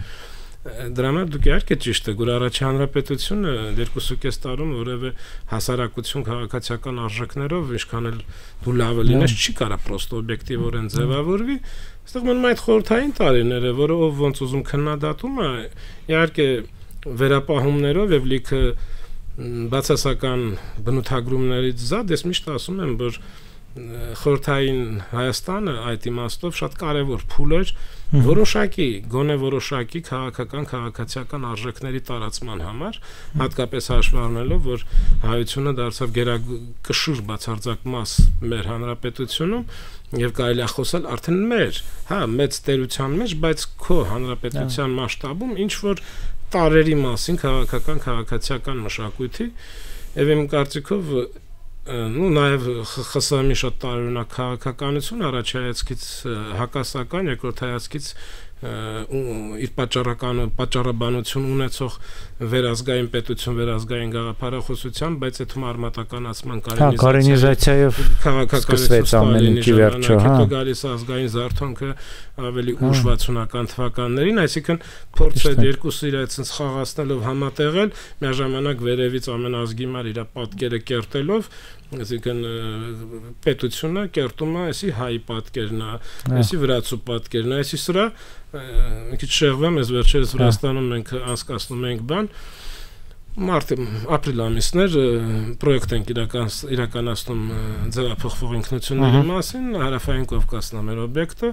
դրա համար դուք իհարկե ճիշտ եք, որ առաջի հանրապետությունը 2.5 տարում որևէ հասարակություն քաղաքացիական արժեքներով ինչքան էլ դու լավը լինես չի կարա պրոստո օբյեկտիվորեն ձևավորվի, այստեղ մնում այդ խորհրդային տարիները, որը ով ոնց ուզում քննադատում է, իհարկե վերապահումներով եւ լիքը բացասական բնութագրումներից զատ, ես միշտ ասում եմ, որ խորհրդային Հայաստանը այդ իմաստով շատ կարևոր փուլ էր որոշակի, գոնե որոշակի քաղաքական, քաղաքացիական արժեքների տարածման համար, հատկապես հաշվի առնելով, որ հայությունը դարձավ գերակշռ բացարձակ մաս մեր հանրապետությունում եւ կարելի է խոսել արդեն մեր, հա, մեծ տերության մեջ, բայց քո հանրապետության մասշտաբում ինչ որ տարերի մասին քաղաքական, քաղաքացիական մշակույթի եւ իմ կարծիքով ну նաև ԽՍՀՄ-ի շատ տարօրինակ քաղաքականություն առաջ հայացքից հակասական երկրորդ հայացքից իր պատճառաբանություն ունեցող վերազգային պետություն վերազգային գաղափարախոսության բայց այդ մարմատականացման կարենիզացիայով սկսվեց ամեն ինչի վերջո հետո գալիս ազգային զարթոնքը ավելի ուշ 60-ական թվականներին այսինքն փորձ է երկուսը իրար ցած խաղացնելով համատեղել միաժամանակ վերևից ամեն ազգի մար իր պատկերը կերտելով այսինքն պետությունը կերտում է այսի հայ պատկերն է այսի վրացու պատկերն է այսի սրա մի քիչ շեղվեմ ես վերջերս Վրաստանում մենք անցկացնում ենք բան ապրիլ ամիսներ պրոյեկտ ենք իրականացնում ձևափոխվող ինքնությունների մասին հարավային Կովկասն է մեր օբյեկտը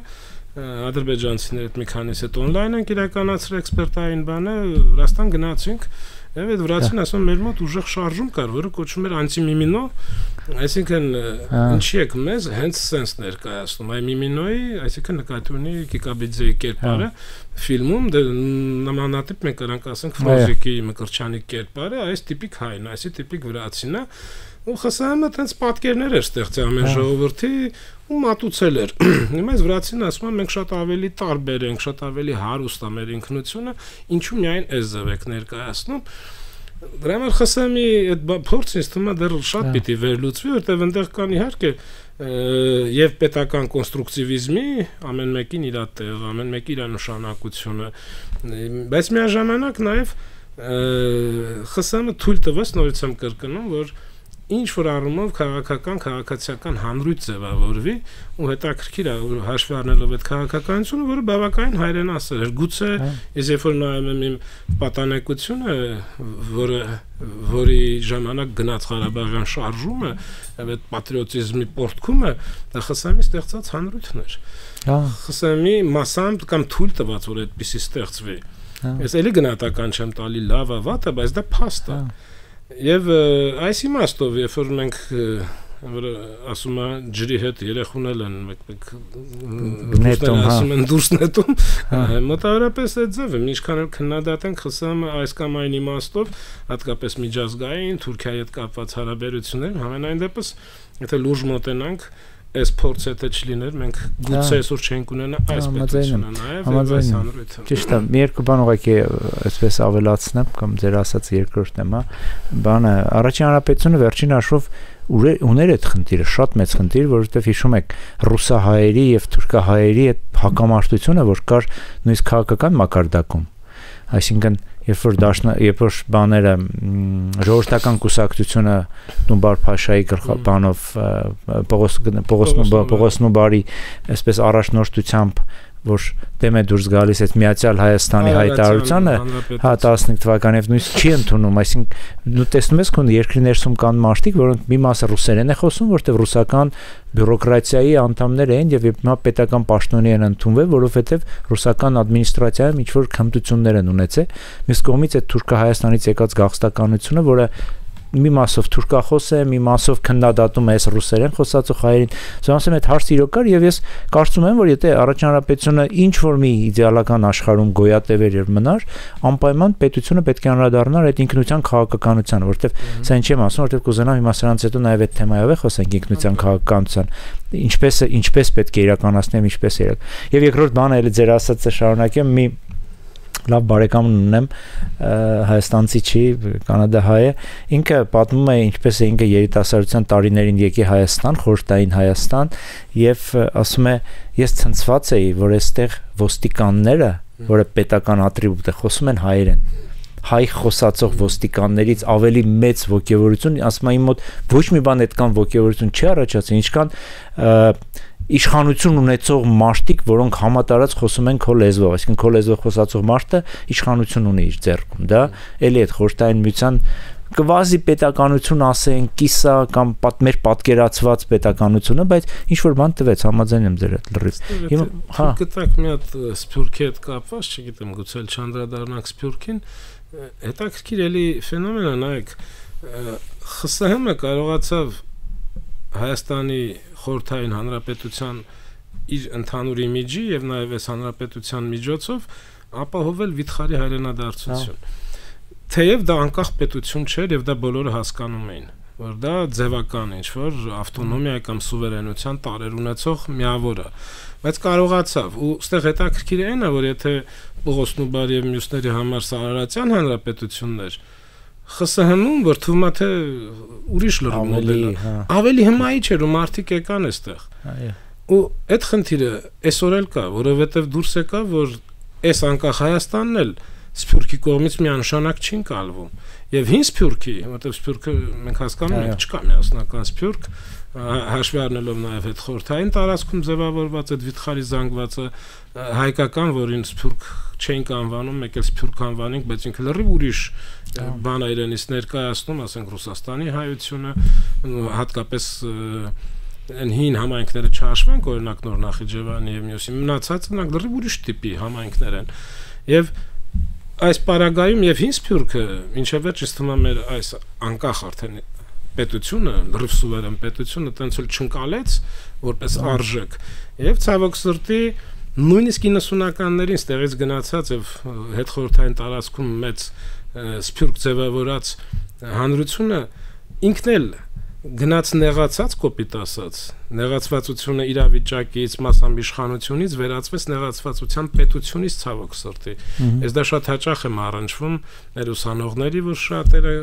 ադրբեջանցիների հետ մի քանիս հետ օնլայն ենք իրականացրել էքսպերտային բանը Վրաստան գնացինք եւ այդ վրացին ասում մեր մոտ ուժեղ շարժում կար որը կոչվում էր անտիմիմինո այսինքն ինչի եք մեզ հենց սենս ներկայացնում այ միմինոյի այսինքն նկատի ունի Կիկաբիձեի կերպարը ֆիլմում նմանատիպ մենք կարանք ասենք Ֆրոզիկի Մկրտչյանի կերպարը այս տիպիկ հայն այսի տիպիկ վրացին է ու ԽՍՀՄ-ը տենց պատկերներ էր ստեղծել ամեն ժողովրդի ու մատուցել էր հիմա այս վրացին ասում են մենք շատ ավելի տարբեր ենք շատ ավելի հարուստ է մեր ինքնությունը ինչու միայն այս ձև եք ներկայացնում Դրա համար ԽՍՀՄ-ի այդ փորձը ինձ թվում է դեռ շատ պիտի վերլուծվի, որտեղ այնտեղ կան իհարկե եւ պետական կոնստրուկտիվիզմի ամեն մեկին իր տեղ, ամեն մեկի իր նշանակությունը, բայց միաժամանակ նաեւ ԽՍՀՄ-ը թույլ տվեց, նորից եմ կրկնում, որ ինչ որ առումով քաղաքական հանրույթ ձևավորվի ու հետաքրքիր է հաշվի առնելով այդ քաղաքականությունը, որը բավականին հայրենասեր էր։ Գուցե ես երբ որ նայում եմ իմ պատանեկությունը, որի ժամանակ գնաց Ղարաբաղյան շարժումը, այդ պատրիոտիզմի պորտկումը, դա ԽՍՀՄ-ի ստեղծած հանրույթն էր։ ԽՍՀՄ-ի մասամբ կամ թույլ տված որ այդպեսի ստեղծվի։ Ես էլի գնահատական չեմ տալի լավա վատը, բայց դա փաստ է։ Եվ այս իմաստով, երբ որ մենք ասում եմ ջրի հետ երեխունել են մեկ ասում են դուրս նետում, մոտավորապես այդ ձևը, ինչքան էլ քննադատենք ԽՍՀՄ այս կամ այն իմաստով, հատկապես միջազգային Թուրքիայի հետ կապված հարաբերություններ, համենայն դեպս, եթե լուրջ մոտենանք այս փորձը թե չլիներ, մենք գուցե այսօր չենք ունենա այս պետությունը նաև այս հանրությունը։ Ճիշտ է, մի երկու բան ուղղակի այսպես ավելացնեմ կամ ձեր ասած երկրորդ թեմա, բանը առաջին հանրապետությունը վերջին հաշվով ուներ այդ խնդիրը, շատ մեծ խնդիր, որովհետև հիշում եք ռուսահայերի եւ թուրքահայերի այդ հակամարտությունը, որ կար նույնիսկ քաղաքական մակարդակում, այսինքն երբ որ բաները ժողովրդական կուսակցությունը Դունբար Փաշայի գլխաբանով Պողոս Նուբարի այսպես առաջնորդությամբ որ դեմ է դուրս գալիս այդ Միացյալ Հայաստանի հայտարարությանը 15 թվականին նույնիսկ չի ընդունում, այսինքն դու տեսնում ես քո երկրի ներսում կան մարդիկ, որոնք մի մասը ռուսերեն է խոսում, որտեղ ռուսական բյուրոկրատիայի անդամներ են եւ հիմա պետական պաշտոնի են ընդունվել, որովհետեւ ռուսական ադմինիստրացիայում ինչ որ քննություններ են ունեցել, մյուս կողմից այդ Թուրքահայաստանից եկած գաղստականությունը, որը մի մասով թուրքախոս է, մի մասով քննադատում է այս ռուսերեն խոսածող հայերին։ Ասում եմ, այդ հարցը իրոք կար եւ ես կարծում եմ, որ եթե առաջին հանրապետությունը ինչ որ մի իդեալական աշխարհում գոյատևեր եւ մնար, անպայման պետությունը պետք է անդրադառնար այդ ինքնության քաղաքականությանը, որովհետեւ սա ինչ եմ ասում, որովհետեւ կուզենամ հիմա սրանից հետո նաեւ այդ թեմայով է խոսենք ինքնության քաղաքականության, ինչպես պետք է իրականացնեմ, ինչպես է։ Եվ երկրորդ բանը էլի ձեր ասածը շարունակեմ, մի լավ բարեկամ ունեմ հայաստանցի չի, կանադահայ է, ինքը պատմում է ինչպես է ինքը երիտասարդության տարիներին եկի Հայաստան, խորհրդային Հայաստան եւ ասում է ես ցնցված էի, որ այստեղ ոստիկանները, որը պետական ատրիբուտ է, խոսում են հայերեն, հայ խոսածող ոստիկաններից ավելի մեծ ոգևորություն, ասում եմ իմ մոտ ոչ մի բան այդքան ոգևորություն չի առաջացել, ինչքան իշխանություն ունեցող մարդիկ, որոնք համատարած խոսում են քո լեզվով, այսինքն քո լեզվով խոսածող մարդը իշխանություն ունի իր ձեռքում, դա էլի այդ խորհրդային միության կվազի պետականություն ասեն, կիսա կամ մեր պատկերացված պետականությունը, բայց ինչ որ բան տվեց, համաձայն եմ ձեր հետ լրիվ։ Հիմա գտակ մի հատ Սփյուռքի հետ կապված, չգիտեմ, գուցե չանդրադառնանք Սփյուռքին, հետաքրքիր էլի ֆենոմեն է, նայեք, ԽՍՀՄ-ը կարողացավ Հայաստանի խորհրդային հանրապետության իր ընդհանուր իմիջի եւ նաեւ այս հանրապետության միջոցով ապահովել վիթխարի հայրենադարձություն։ Թեև դա անկախ պետություն չէր եւ դա բոլորը հասկանում էին, որ դա ձևական ինչ-որ ավտոնոմիա կամ սուվերենության տարեր ունեցող միավոր է, բայց կարողացավ ու այստեղ հետաքրքիր է նա, որ եթե Պողոս Նուբարի եւ մյուսների համար Սարարատյան հանրապետություններ ԽՍՀՄ-ում որ թվում է թե ուրիշ լրումներ ավելի հմայի չէր ու մարդիկ եկան այստեղ ու այդ խնդիրը այսօր էլ կա, որովհետեւ դուրս եկա, որ այս անկախ Հայաստանն էլ Սփյուռքի կողմից միանշանակ չի ընկալվում եւ հին Սփյուռքի, որտեղ Սփյուռքը մենք հասկանում ենք չկա միասնական Սփյուռք, հաշվի առնելով նաեւ այդ խորհրդային տարածքում ձևավորված այդ վիթխարի զանգվածը հայկական, որին Սփյուռք չենք անվանում, մեկ էլ Սփյուռք անվանենք, բայց ինքը լրիվ ուրիշ բան է իրենից ներկայացնում, ասենք Ռուսաստանի հայությունը, հատկապես այն հին համայնքները չհաշվենք, օրինակ Նոր Նախիջևանի եւ մյուսի, մնացածը նրանք լրիվ ուրիշ տիպի համայնքներ են։ Եվ այս պարագայում եւ հին Սփյուռքը, ինչեւ վերջից թվում է մեր այս անկախ արդեն պետությունը, լրիվ սուվերեն պետությունը տենց էլ չընկալեց որպես արժեք։ Եվ ցավոք սրտի նույնիսկ 90-ականներին ստեղից գնացած եւ հետխորհրդային տարածքում մեծ Սփյուռք ձևավորած հանրությունը ինքն էլ գնաց նեղացած կոպիտ ասած նեղացվածությունը իրավիճակից մասամբ իշխանությունից վերածվեց նեղացվածության պետությունից ցավոք սրտի ես դա շատ հաճախ եմ առնչվում մեր ուսանողների որ շատերը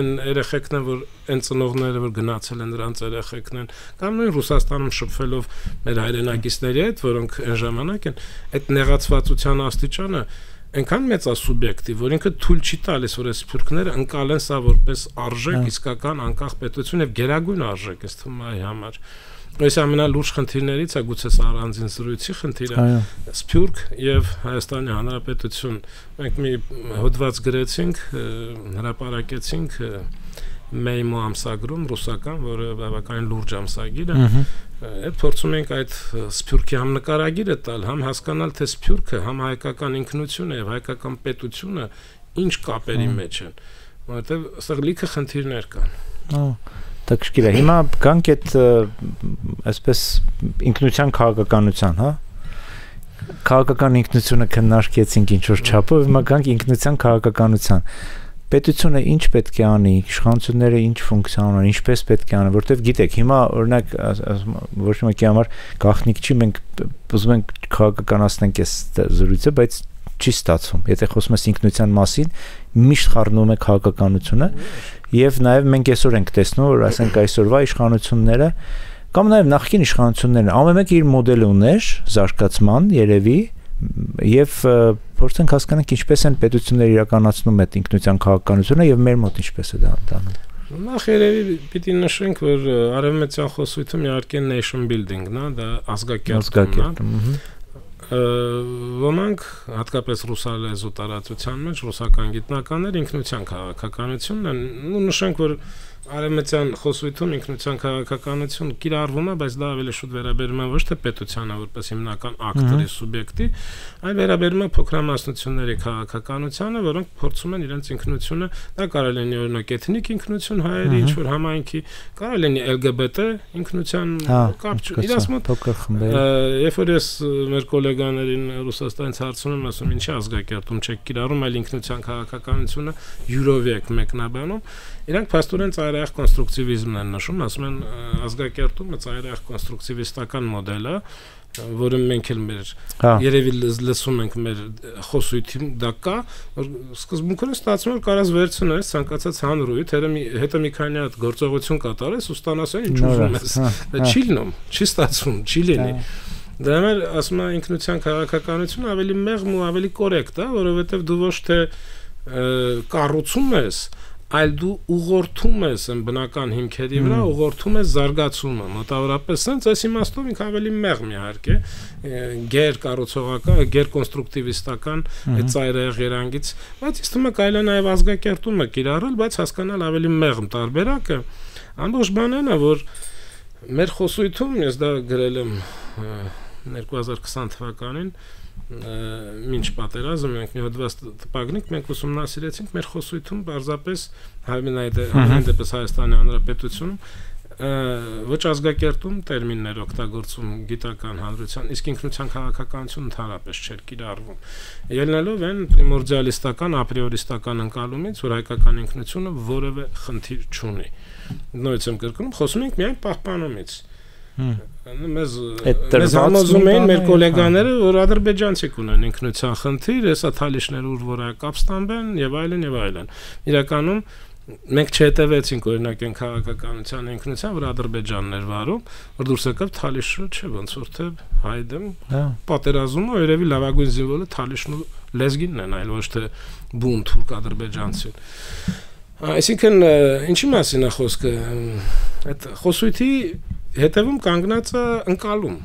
այն երեխեքն են որ այն ծնողները որ գնացել են նրանց երեխեքն են կամ նույն Ռուսաստանում շփվելով մեր հայրենակիցների հետ որոնք այն ժամանակ են այդ նեղացվածության աստիճանը այնքան մեծ է սուբյեկտիվ, որ ինքը թույլ չի տալիս, որ այս սփյուռքները ընկալեն սա որպես արժեք, իսկական անկախ պետություն եւ գերագույն արժեք, ըստ թվում համար։ Այս ամենալուրջ խնդիրներից է գուցե առանձին զրույցի խնդիրը, Սփյուռք եւ Հայաստանի Հանրապետություն։ Մենք մի հոդված գրեցինք, հրապարակեցինք Մեյմո ամսագրում ռուսական, որը բավականին լուրջ ամսագիր է։ Այդ փորձում ենք այդ Սփյուռքի համ նկարագիրը տալ, համ հասկանալ թե Սփյուռքը, համ հայկական ինքնությունը եւ հայկական պետությունը ինչ կապերի մեջ են, որովհետեւ այստեղ լիքը խնդիրներ կան։ Տակշկիր է։ Հիմա գանք այդ այսպես ինքնության քաղաքականության, հա։ Քաղաքական ինքնությունը քննարկեցինք ինչ որ չափով, հիմա գանք ինքնության քաղաքականության։ Պետությունը ինչ պետք է անի, իշխանությունները ինչ ֆունկցիա ունեն, ինչպես պետք է անի, որտեվ գիտեք, հիմա օրինակ ոչ մեկի համար գաղտնիք չի, մենք ուզում ենք քաղաքականացնենք այս զրույցը, բայց չի ստացվում։ Եթե խոսում ես ինքնության մասին, միշտ խառնում է քաղաքականությունը, եւ նաեւ մենք այսօր ենք տեսնում, որ ասենք այսօրվա իշխանությունները կամ նաեւ նախկին իշխանությունները ամեն մեկը իր մոդելը ուներ զարգացման երևի եւ փորձենք հասկանանք ինչպես են պետությունները իրականացնում այդ ինքնության քաղաքականությունը եւ մեր մոտ ինչպես է դա ընթանում։ Նախ երևի պիտի նշենք, որ արևմտյան խոսույթում իհարկե nation building-ն է, դա ազգակերտումն է։ Ոմանք հատկապես ռուսալեզու տարածության մեջ ռուսական գիտնականներ ինքնության քաղաքականությունն են, ու նշենք, որ արևմտյան խոսույթում ինքնության քաղաքականություն կիրառվում է, բայց դա ավելի շուտ վերաբերում է ոչ թե պետությանը որպես հիմնական ակտորի սուբյեկտի, այլ վերաբերում է փոքրամասնությունների քաղաքականությանը, որոնք փորձում են իրենց ինքնությունը, դա կարող լինի օրինակ էթնիկ ինքնություն հայերի, ինչ որ համայնքի, կարող լինի LGBT ինքնության կապ չունի։ Իրաց մոտ փոքր խմբեր։ Երբ որ ես մեր գոլեգաներին Ռուսաստանից հարցնում եմ, ասում ինչի ազգակերտում չեք կիրառում, այլ ինքնության քաղաքականությունը յուրով եք մեկնաբանում, իրանք փաստորեն ծայրահեղ կոնստրուկտիվիզմն են նշում, ասում են ազգակերտումը ծայրահեղ կոնստրուկտիվիստական մոդել է, որը մենք էլ մեր երևի լսում ենք մեր խոսույթում դա կա, որ սկզբունքորեն ստացվում որ կարաս վերցնես ցանկացած հանրույթ, հետո մի քանի հատ գործողություն կատարես ու ստանաս ինչ ուզում ես։ Դա չի լինում, չի ստացվում, չի լինի։ Դա մեր ասում են ինքնության քաղաքականությունը ավելի մեղմ ու ավելի կորեկտ է, որովհետև դու ոչ թե կառուցում ես, այլ դու ուղղորդում ես այն բնական հիմքերի վրա, ուղղորդում ես զարգացումը, մոտավորապես sense այս իմաստով ինքը ավելի մեղմ իհարկե, գեր կառուցողական, գեր կոնստրուկտիվիստական այդ ծայրահեղ երանգից, բայց ինձ թվում է կարելի է նաև ազգակերտումը կիրառել, բայց հասկանալ ավելի մեղմ տարբերակը, ամբողջ բանն է, որ մեր խոսույթում ես դա գրել եմ 2020 թվականին մինչ պատերազմը մենք մի հոդված տպագրինք, մենք ուսումնասիրեցինք մեր խոսույթում պարզապես դեպս Հայաստանի Հանրապետությունում ոչ ազգակերտում տերմիններ օգտագործում գիտական հանրության, իսկ ինքնության քաղաքականություն ընդհանրապես չէր կիրառվում։ Ելնելով այն պրիմորդիալիստական, ապրիորիստական ընկալումից, որ հայկական ինքնությունը որևէ խնդիր չունի։ Նույնիսկ եմ կրկնում, խոսում ենք միայն պահպանումից։ Մեզ համոզում էին մեր գոլեգաները, որ ադրբեջանցիք ունեն ինքնության խնդիր, հեսա թալիշներ ուր որ կապ ստանբեն եւ այլն եւ այլն։ Իրականում մենք չհետևեցինք օրինակ այն քաղաքականության ինքնության, որ Ադրբեջանն էր վարում, որ դուրս եկավ Թալիշը, չէ, ոնց որ թե հայդեմ պատերազմը երևի լավագույն զինվորը Թալիշն ու լեզգինն են, այլ ոչ թե բուն թուրք ադրբեջանցին։ Այսինքն ինչի մասին է խոսքը։ Այդ խոսույթի հետևում կանգնած է ընկալում,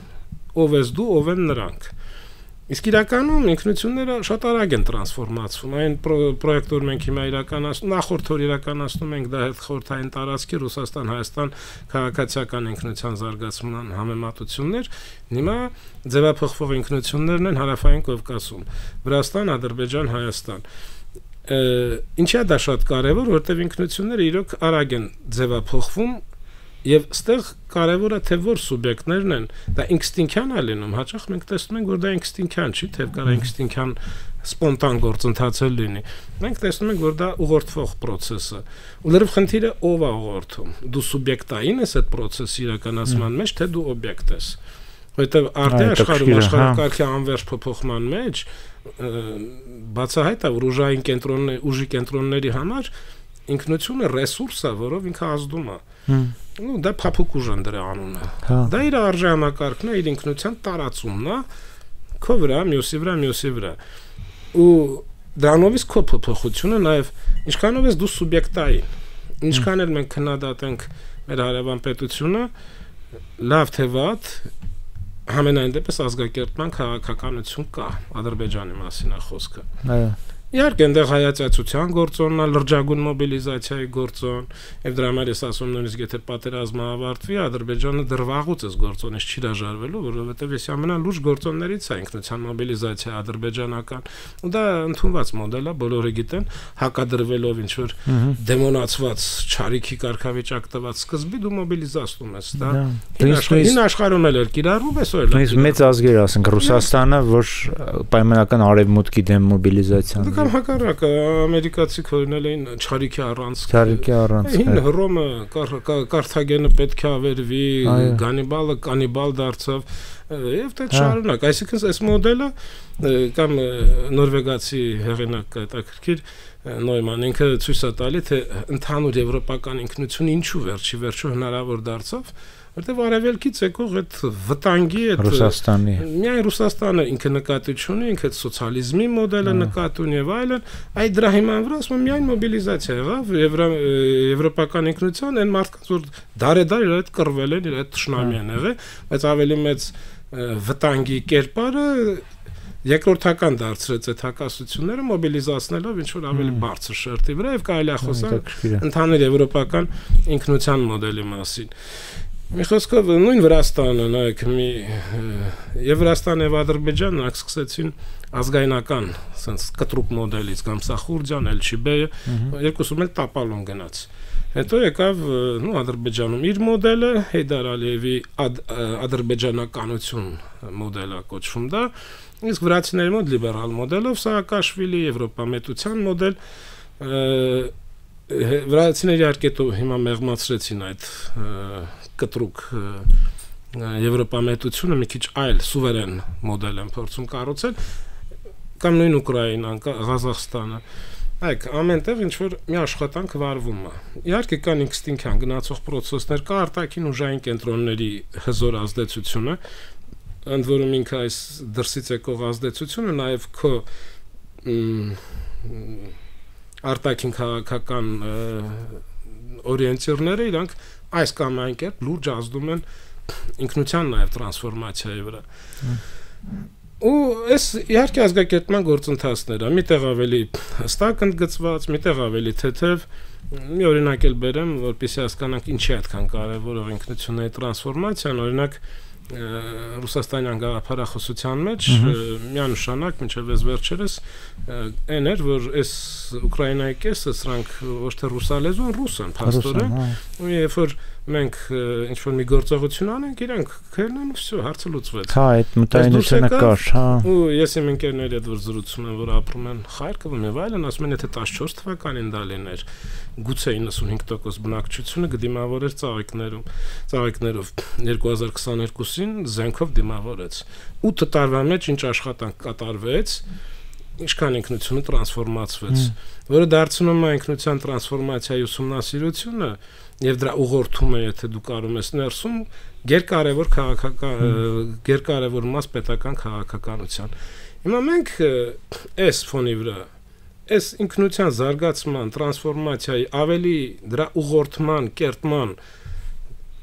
ով ես դու, ով են նրանք։ Իսկ իրականում ինքնությունները շատ արագ են տրանսֆորմացվում, այն պրոյեկտ, որ մենք հիմա իրականացնում, նախորդ օր իրականացնում ենք դա հետ խորհրդային տարածքի Ռուսաստան-Հայաստան քաղաքացիական ինքնության զարգացման համեմատություններ, հիմա ձևափոխվող ինքնություններն են Հարավային Կովկասում, Վրաստան, Ադրբեջան, Հայաստան։ Ինչի՞ է դա շատ կարևոր, որտեղ ինքնությունները իրոք արագ են ձևափոխվում եւ ստեղ կարևոր է թե որ սուբյեկտներն են, դա ինստինքյան է լինում, հաճախ մենք տեսնում ենք որ դա ինստինքյան չի, թե կարա ինստինքյան սպոնտան գործընթաց լինի։ Մենք տեսնում ենք, որ դա ուղղորդվող process է։ Ու լրիվ խնդիրը ով է ուղղորդում։ Դու սուբյեկտային ես այդ process-ի իրականացման մեջ, թե դու օբյեկտ ես։ Որտեւ արդեն աշխարհակարգի անվերջ փոփոխման մեջ բացահայտ է, որ ուժի կենտրոնների համար ինքնությունը ռեսուրս է, որով ինքը ազդում է։ Ну, դա փափուկ ուժ է դրա անունը։ Դա իր արժանապատվն է, իր ինքնության տարածումն է, քո վրա, մյուսի վրա։ Ու դրանով իսկ քո փոփոխությունը նաև ինչքանով ես դու սուբյեկտային, ինչքան էլ մենք քննադատենք մեր հարևան պետությունը, լավ թե վատ, համենայն դեպս ազգակերտման քաղաքականություն կա, Ադրբեջանի մասին է խոսքը։ Այո։ Իհարկե այնտեղ հայացածության գործոնն է, լրջագույն մոբիլիզացիայի գործոն, եւ դրա համար ես ասում նույնիսկ եթե պատերազմը ավարտվի, Ադրբեջանը դեռ վաղուց է գործոնից չի հրաժարվելու, որովհետեւ ես ամենալուրջ գործոններից է ինքնության մոբիլիզացիա ադրբեջանական, ու դա ընդունված մոդել է, բոլորը գիտեն, հակադրվելով ինչ որ դեմոնացված չարիքի կարգավիճակ տված սկզբի դու մոբիլիզացնում ես, դա հին աշխարհում էլ կիրառվում է, սոյլ։ Նույնիսկ մեծ ազգեր, ասենք Ռուսաստանը, որ պայմանական արևմուտքի դեմ մոբիլիզացիան Կամ հակառակը ամերիկացի քորնել էին չարիքի առանց։ Հին Հռոմը, Կարթագենը պետք է ավերվի, Գանիբալը կանիբալ դարձավ, եւ դա շարունակ։ Այսինքն այս մոդելը կամ նորվեգացի հեղինակ հետաքրքիր Նոյման ինքը ցույց է տալի, թե ընդհանուր եվրոպական ինքնություն ինչու վերջի հնարավոր դարձավ, որտեղ արևելքից եկող այդ վտանգի այդ Ռուսաստանի միայն Ռուսաստանը ինքը նկատի ունի, ինքը սոցիալիզմի մոդելը նկատի ունի եւ այլն, այդ դրա հիման վրա ասում միայն մոբիլիզացիա եղավ եվրոպական ինքնության այն մարդկանց որ դարեդար իր այդ կռվել են, իր այդ ճշնամի են եղել, բայց ավելի մեծ վտանգի կերպարը երկրորդական դարձրեց այդ հակասությունները մոբիլիզացնելով ինչ որ ավելի բարձր շերտի վրա եւ կարելի է խոսալ ընդհանուր եվրոպական ինքնության մոդելի մասին։ Մի խոսքով նույն Վրաստանը, նայեք, եւ Վրաստանը եւ Ադրբեջանը նրանք սկսեցին ազգայնական, ասենց կտրուկ մոդելից, Գամսախուրդյան, Էլչիբեյը, երկուսում էլ տապալուն գնաց։ Հետո եկավ, Ադրբեջանում իր մոդելը, Հեյդար Ալիևի ադրբեջանականություն մոդելը կոչվում դա, իսկ վրացիների մոտ լիբերալ մոդելով, Սաակաշվիլի, Եվրոպամետության մոդել, վրացիները իհարկե հիմա մեղմացրեցին այդ կտրուկ Եվրոպամետությունը մի քիչ այլ սուվերեն մոդել են փորձում կառուցել կամ նույն Ուկրաինան, Ղազախստանը Այք ամենտեղ ինչ որ մի աշխատանք վարվում է։ Իհարկե կան ինստինկտյան գնացող process-ներ, կա արտաքին ուժային կենտրոնների հզոր ազդեցությունը, ընդ որում ինքը այս դրսից եկող ազդեցությունը նաև քո արտաքին քաղաքական օրիենտիրները իրանք այս կամ այն կերպ լուրջ ազդում են ինքնության նաև տրանսֆորմացիայի վրա։ Ու այս իհարկե ազգակերպման գործընթացները, միտեղ ավելի հստակ ընդգծված, միտեղ ավելի թեթև, մի օրինակ էլ բերեմ, որպեսզի հասկանանք ինչի այդքան կարևոր է ինքնությունների տրանսֆորմացիան, օրինակ Ռուսաստանյան գաղափարախոսության մեջ միանշանակ մինչև այս վերջերս այն էր, որ այս Ուկրաինայի կեսը սրանք ոչ թե ռուսալեզու են, ռուս են, փաստորեն, ու երբ որ մենք ինչ որ մի գործողություն անենք, իրանք քերնեն ու всё, հարցը լուծվեց։ Հա, այդ մտայնությունը կար, հա։ Ու ես իմ ընկերների հետ որ զրուցում եմ, որ ապրում են Խարկովում եւ այլն, ասում են, եթե 14 թվականին դա լիներ, գուցե 95% բնակչությունը կդիմավորեր ծաղիկներով 2022-ին զենքով դիմավորեց 8 տարվա մեջ ինչ աշխատանք կատարվեց, ինչքան ինքնությունը տրանսֆորմացվեց, որը դարձնում է ինքնության տրանսֆորմացիայի ուսումնասիրությունը եւ դրա ուղղորդումը, եթե դու կարում ես ներսում գերկարևոր քաղաքական գերկարևոր մաս պետական քաղաքականության։ Հիմա մենք այս ֆոնի վրա այս ինքնության զարգացման, տրանսֆորմացիայի ավելի դրա ուղղորդման, կերտման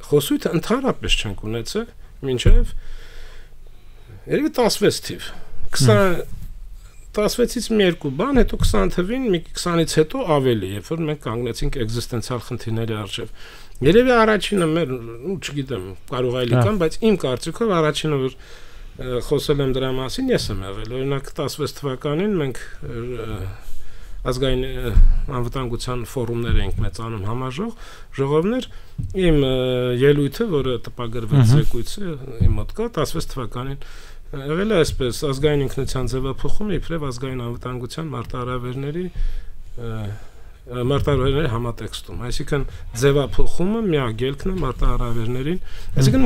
խոսույթը ընդհանրապես չենք ունեցել, մինչև երևի 16 թիվ 16-ից մի երկու բան, հետո 20 թվին, մի 20-ից հետո ավելի, երբ որ մենք կանգնեցինք էգզիստենցիալ խնդիրների առջև։ Երևի առաջինը մեր, չգիտեմ, կարող այլի կամ, բայց իմ կարծիքով առաջինը որ խոսել եմ դրա մասին, ես եմ եղել։ Օրինակ 16 թվականին մենք ազգային անվտանգության ֆորումներ էինք մեծանում ժողովներ, իմ ելույթը, որը տպագրվեց զեկույցը իմ մոտ կա 16 թվականին եղել է այսպես ազգային ինքնության ձևափոխումը իբրև ազգային անվտանգության մարտահրավերների համատեքստում, այսինքն ձևափոխումը միակ ելքն է մարտահրավերներին, այսինքն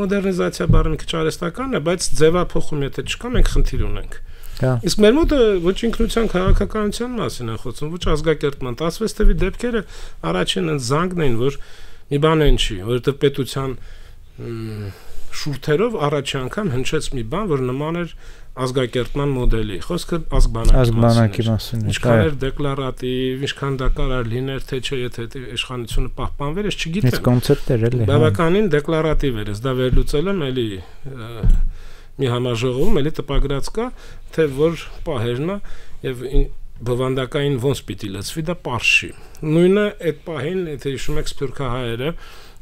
մոդեռնիզացիա բառը մի քիչ արհեստական է, բայց ձևափոխում եթե չկա, մենք խնդիր ունենք։ Իսկ մեր մոտը ոչ ինքնության քաղաքականության մասին է խոսում, ոչ ազգակերտման 16 թվականի դեպքերը առաջին զանգն էին, որ մի բան են չի, որովհետև պետության շուրթերով առաջի անգամ հնչեց մի բան, որ նման էր ազգակերտման մոդելի, խոսքը ազգբանակի մասին է, ինչքան էր դեկլարատիվ, ինչքան դա կարող լիներ, թե չէ, եթե իշխանությունը պահպանվեր, ես չգիտեմ։ Այս կոնցեպտեր էլի։ Բավականին դեկլարատիվ էր, դա վերլուծել եմ էլի մի համաժողովում, էլի տպագրած կա, թե որ պահերն է եւ բովանդակային ոնց պիտի լցվի, դա պարշի։ Նույնը այդ պահին, եթե հիշում եք սփյուռքահայերը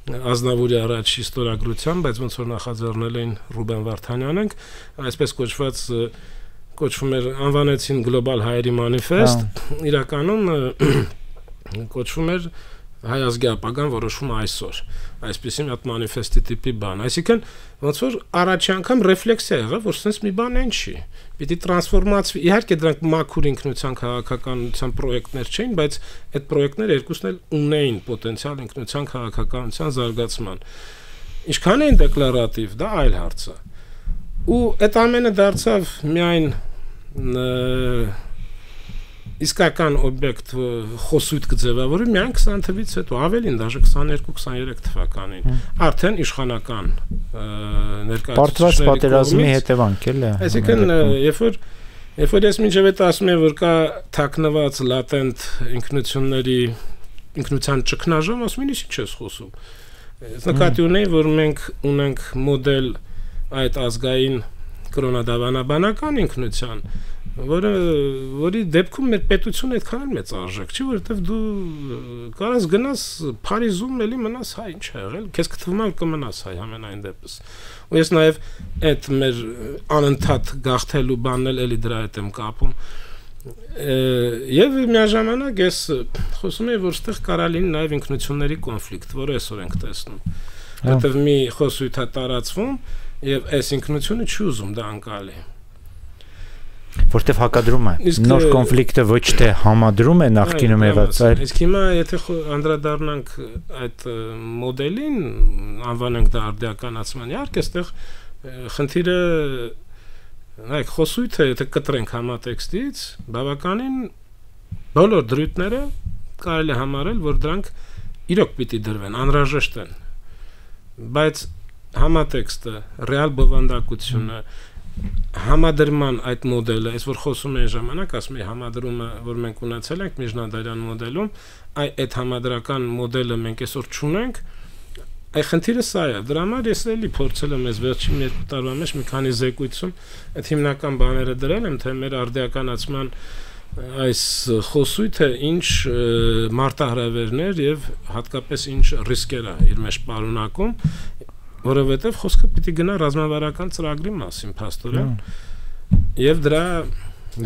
Ազնավուրի առաջ հիստորագրության, բայց ոնց որ նախաձեռնել էին Ռուբեն Վարդանյանենք, այսպես կոչվում էր անվանեցին գլոբալ հայերի մանիֆեստ, իրականում կոչվում էր հայ ազգի ապագան որոշում այսօր, այսպեսի մի հատ մանիֆեստի տիպի բան, այսինքն ոնց որ առաջի անգամ ռեֆլեքսիա եղավ, որ sense մի բան են չի, պիտի տրանսֆորմացվի, իհարկե դրանք մաքուր ինքնության քաղաքականության պրոյեկտներ չէին, բայց այդ պրոյեկտները երկուսն էլ ունեին պոտենցիալ ինքնության քաղաքականության զարգացման, ինչքան էին դեկլարատիվ, դա այլ հարց է, ու այդ ամենը դարձավ միայն իսկական օբյեկտ խոսույթ կձևավորի միայն 20 թվականից հետո, ավելին, դաժե 22-23 թվականին, արդեն իշխանական ներկայացուցիչների պատերազմի հետևանք էլ է։ Այսինքն, երբ որ ես մինչև այդ ասում եմ, որ կա թաքնված լատենտ ինքնության ճգնաժամ, ասում եմ, ինչ ես խոսում։ Ես նկատի ունեի, որ մենք ունենք մոդել այդ ազգային կրոնադավանաբանական ինքնության, որի դեպքում մեր պետությունը այդքան մեծ արժեք չի, որովհետև դու կարաս գնաս Փարիզում էլի մնաս հայ, ինչ է եղել, քեզ կթվում է կմնաս հայ ամենայն դեպս։ Ու ես նաև այդ մեր անընդհատ գաղթելու բանն էլ էլի դրա հետ եմ կապում։ Եվ միաժամանակ ես խոսում եմ, որ այդտեղ կարա լինի նաև ինքնությունների կոնֆլիկտ, որը այսօր ենք տեսնում։ Որտեվ մի խոսույթ է տարածվում եւ այս ինքնությունը չի ուզում դա անցալի։ Որտեվ հակադրում է նոր կոնֆլիկտը ոչ թե համադրում է նախկինում եղած այլ իսկ հիմա եթե անդրադառնանք այդ մոդելին անվանենք դա արդիականացման իհարկե այստեղ խնդիրը նայեք խոսույթը եթե կտրենք համատեքստից բավականին բոլոր դրույթները կարելի է համարել որ դրանք իրոք պիտի դրվեն անհրաժեշտ են բայց համատեքստը ռեալ բովանդակությունը համադրման այդ մոդելը, այս որ խոսում են ժամանակ, ասում եմ համադրումը, որ մենք ունեցել ենք միջնադարյան մոդելում, այդ համադրական մոդելը մենք այսօր չունենք, այդ խնդիրը սա է։ Դրա համար ես էլի փորձել եմ այս վերջին 2 տարվա մեջ մի քանի զեկույցում այդ հիմնական բաները դրել եմ, թե մեր արդիականացման այս խոսույթը ինչ մարտահրավերներ եւ հատկապես ինչ ռիսկեր է իր մեջ պարունակում որովհետև խոսքը պիտի գնա ռազմավարական ծրագրի մասին փաստորեն եւ դրա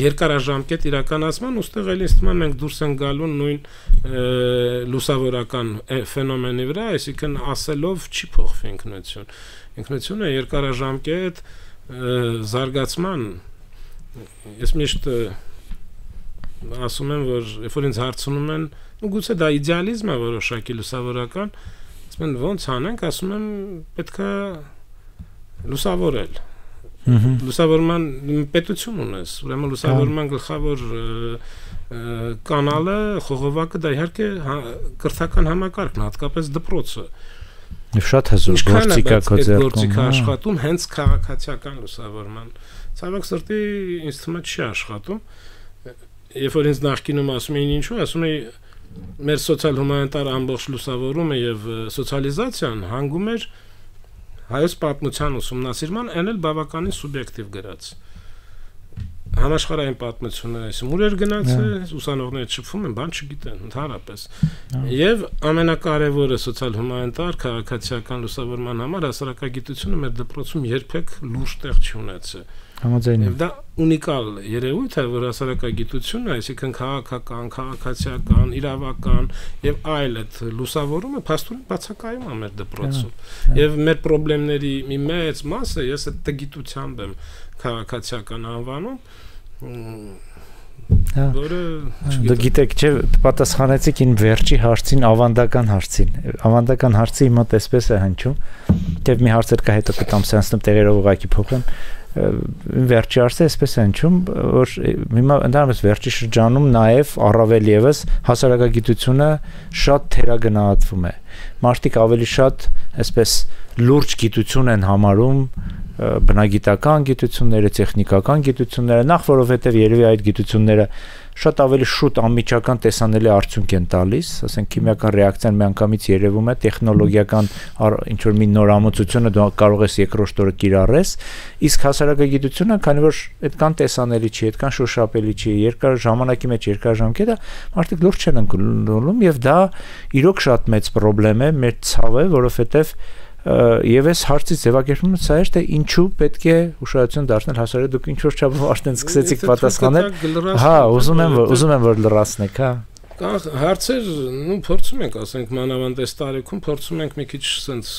երկարաժամկետ իրականացման ուստեղ էլի ստում եմ մենք դուրս են գալու նույն լուսավորական ֆենոմենի վրա, այսինքն ասելով չի փոխվի ինքնությունը երկարաժամկետ զարգացման ես միշտ ասում եմ որ երբ որ ինձ հարցնում են գուցե դա իդեալիզմ է որոշակի լուսավորական Մենք ոնց անենք, ասում եմ, պետքա լուսավորել։ Լուսավորման պետություն ունես, ուրեմն լուսավորման գլխավոր կանալը, խողովակը դա իհարկե կրթական համակարգն, հատկապես դպրոցը։ Եվ շատ հզոր գործիքա կա գործիքա աշխատում հենց քաղաքացիական լուսավորման։ Ցավոք սրտի ինձ թվում է չի աշխատում։ Երբ որ ինձ նախկինում ասում էին ինչու, ասում էին մեր սոցիալ-հումանիտար ամբողջ լուսավորումը եւ սոցիալիզացիան հանգում էր հայոց պատմության ուսումնասիրման, այն էլ բավականին սուբյեկտիվ գրած։ Համաշխարհային պատմությունը, այսինքն ուր էր գնացել, ուսանողները շփվում են, բան չգիտեն, ընդհանրապես։ Եվ ամենակարևորը սոցիալ-հումանիտար քաղաքացիական լուսավորման համար հասարակագիտությունը մեր դպրոցում երբեք լուրջ տեղ չի ունեցել։ Համաձայն եմ։ Դա ունիկալ երևույթ է, որ հասարակագիտությունը, այսինքն քաղաքական, քաղաքացիական, իրավական եւ այլ այդ լուսավորումը փաստորեն բացակայում է մեր դպրոցում։ Եվ մեր խնդիրների մի մեծ մասը ես այդ գիտությամբ եմ քաղաքացիական անվանում։ Դու գիտեք, չէ, պատասխանեցիք ին վերջի հարցին, ավանդական հարցին։ Ավանդական հարցը իմ մոտ էսպես է հնչում, դեպի մի հարցեր կա հետո կտամ սենսնեմ տեղերով ուղակի փոխեմ։ Վերջի հարցը էսպես է հնչում, որ հիմա ընդհանրապես վերջի շրջանում նաև առավել եւս հասարակագիտությունը շատ թերագնահատվում է։ Մարդիկ ավելի շատ այսպես լուրջ գիտություն են համարում բնագիտական գիտությունները, տեխնիկական գիտությունները, նախ որովհետև երևի այդ գիտությունները շատ ավելի շուտ անմիջական տեսանելի արդյունք են տալիս, ասենք քիմիական ռեակցիան միանգամից երևում է, տեխնոլոգիական ինչ որ մի նոր ամոթությունը դու կարող ես երկրորդ օրը կիրառես, իսկ հասարակագիտությունը, քանի որ այդքան տեսանելի չի, այդքան շոշափելի չի, երկար ժամանակի մեջ երկարաժամկետ է, մարդիկ լուրջ չեն ընկալում եւ դա իրոք շատ մեծ խնդրեմ է, մեր ցավը, որովհետև եւ այս հարցից ձևակերպումը սա է, թե ինչու պետք է ուշադրություն դարձնել հասարակ դուք ինչ որ չափով արդեն սկսեցիք պատասխանել։ Հա, ուզում եմ որ լրացնեք, հա։ Հարցեր, փորձում ենք, ասենք մանավանդես տարիքում փորձում ենք մի քիչ sense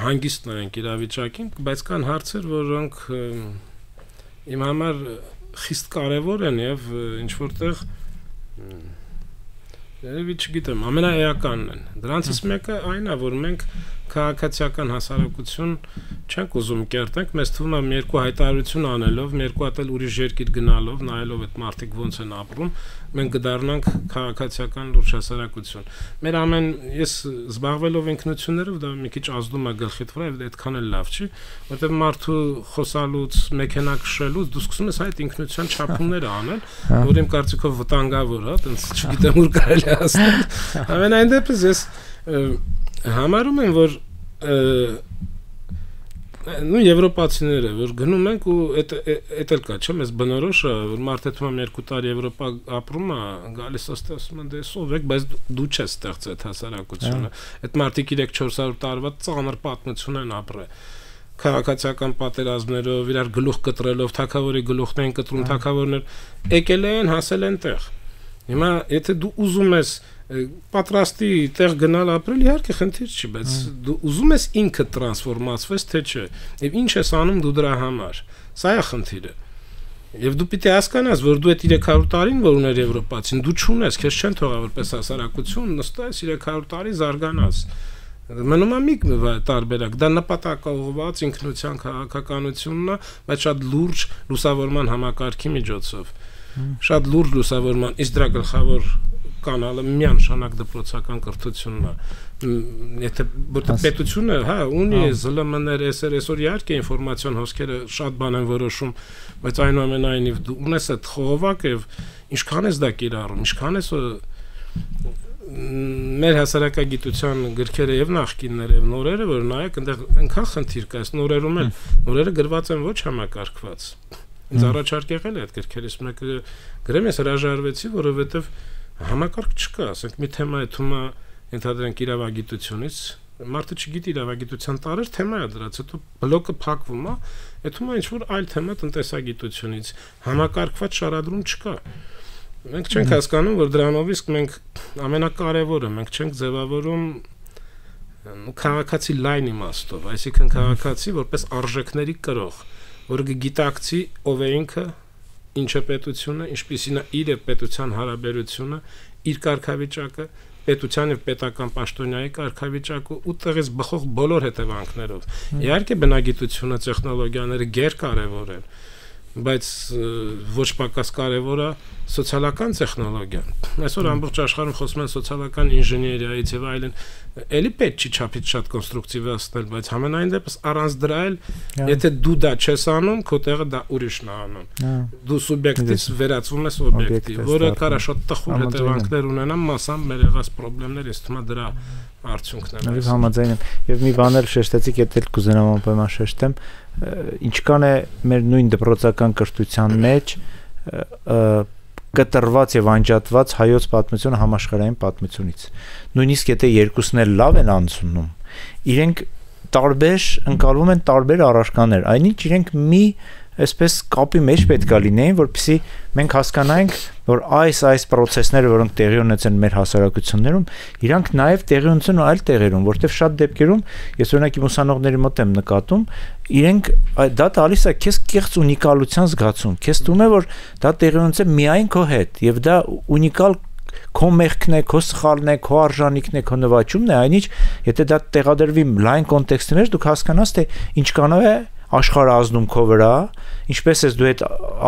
հանգիստ նայենք իրավիճակին, բայց կան հարցեր, որոնք իմ համար խիստ կարևոր են եւ ինչ որտեղ երևի չգիտեմ, ամենաէականն են։ Դրանցից մեկը այն է, որ մենք քաղաքացիական հասարակություն չենք ուզում կերտենք, մեզ թվում է մի երկու հայտարարություն անելով, մի երկու հատ էլ ուրիշ երկիր գնալով, նայելով այդ մարդիկ ոնց են ապրում, մենք կդառնանք քաղաքացիական լուրջ հասարակություն։ Մեր ամեն ես զբաղվելով ինքնություններով դա մի քիչ ազդում է գլխիդ վրա, եւ այդքան էլ լավ չի, որտեղ մարդու խոսալուց, մեքենա քշելուց դու սկսում ես այդ ինքնության չափումները անել, որ իմ կարծիքով վտանգավոր է, տենց չգիտեմ ուր կարելի է հասնել։ Ամենայն դեպս ես համարում եմ, որ նույն եվրոպացիները, որ գնում ենք ու այդ էլ կա, չէ՞, մեզ բնորոշ է, որ մարդը թվում է 2 տարի Եվրոպա ապրում է, գալիս է ասում են դե սովեք, բայց դու չես ստեղծել այդ հասարակությունը։ Այդ մարդիկ 300-400 տարվա ծանր պատմություն են ապրել։ Քաղաքացիական պատերազմներով, իրար գլուխ կտրելով, թագավորի գլուխն են կտրում, թագավորներ եկել են, հասել են տեղ։ Հիմա եթե դու ուզում ես պատրաստի տեղ գնալ ապրել, իհարկե խնդիր չի, բայց դու ուզում ես ինքդ տրանսֆորմացվես, թե չէ, եւ ինչ ես անում դու դրա համար։ Սա է խնդիրը։ Եվ դու պիտի հասկանաս, որ դու այդ 300 տարին, որ ուներ եվրոպացին, դու չունես, քեզ չեն թողա որպես հասարակություն, նստես 300 տարի զարգանաս։ Մնում է մի տարբերակ, դա նպատակաուղղված ինքնության քաղաքականությունն է, բայց շատ լուրջ լուսավորման համակարգի միջոցով։ Շատ լուրջ լուսավորման, իսկ դրա գլխավոր կանալը միանշանակ դպրոցական կրթությունն է։ Եթե որտեղ պետությունը, հա, ունի ԶԼՄ-ներ, այսօր իհարկե ինֆորմացիոն հոսքերը շատ բան են որոշում, բայց այնուամենայնիվ դու ունես այդ խողովակը եւ ինչքան ես դա կիրառում, ինչքան ես մեր հասարակագիտության գրքերը եւ նախկինները եւ նորերը, որ նայեք, այնտեղ այնքան խնդիր կա, այս նորերում էլ նորերը գրված են ոչ համակարգված։ Ինձ առաջարկ եղել է այդ գրքերից մեկը գրեմ, ես հրաժարվեցի, որովհետեւ համակարգ չկա, ասենք մի թեմա է թվում է ընդհանրենք իրավագիտությունից, մարդը չգիտի իրավագիտության տարեր, թեմա է դրած, հետո բլոկը փակվում է, այդում է ինչ որ այլ թեմա տնտեսագիտությունից, համակարգված շարադրում չկա։ Մենք չենք հասկանում, որ դրանով իսկ մենք ամենակարևորը, մենք չենք ձևավորում քաղաքացի լայն իմաստով, այսինքն քաղաքացի որպես արժեքների կրող, որ գիտակցի ով է ինքը, ինչ է պետությունը, ինչպիսին է իր եւ պետության հարաբերությունը, իր կարգավիճակը, պետության եւ պետական պաշտոնյայի կարգավիճակը ու տեղից բխող բոլոր հետևանքներով։ Իհարկե բնագիտությունը, տեխնոլոգիաները գերկարևոր են, բայց ոչ պակաս կարևոր է սոցիալական տեխնոլոգիան։ Այսօր ամբողջ աշխարհում խոսում են սոցիալական ինժեներիայից եւ այլն, էլի պետք չի չափից շատ կոնստրուկտիվացնել, բայց համենայն դեպս առանց դրա էլ, եթե դու դա չես անում, քո տեղը դա ուրիշն է անում։ Դու սուբյեկտից վերածվում ես օբյեկտի, որը կարա շատ տխուր հետևանքներ ունենա, մասամբ մեր եղած խնդիրներ, ես թվում է դրա արդյունքն են։ Ես համաձայն եմ։ Եվ մի բան էլ շեշտեցիք, եթե կուզենամ անպայման շեշտեմ, ինչքան է մեր նույն դպրոցական կրթության մեջ կտրված եւ անջատված հայոց պատմությունը համաշխարհային պատմությունից։ Նույնիսկ եթե երկուսն էլ լավ են անցնում, իրենք տարբեր ընկալում են տարբեր առարկաներ, այնինչ իրենք մի այսպես կապի մեջ պետք է լինեին, որպեսզի մենք հասկանանք, որ այս process-ները, որոնք տեղի ունեցեն մեր հասարակություններում, իրանք նաև տեղի ունեցեն այլ տեղերում, որտեղ շատ դեպքերում, ես օրինակ իմ ուսանողների մոտ եմ նկատում, իրենք դա տալիս է քեզ կեղծ ունիկալության զգացում, քեզ թվում է, որ դա տեղի ունեցել միայն քո հետ, եւ դա ունիկալ քո մեղքն է, քո սխալն է, քո արժանիքն է, քո նվաճումն է, այնինչ, եթե դա տեղադրվի լայն կոնտեքստի մեջ, դուք հասկանաս, թե ինչքանով է աշխարհը ազդում քո վրա, ինչպես է դու այդ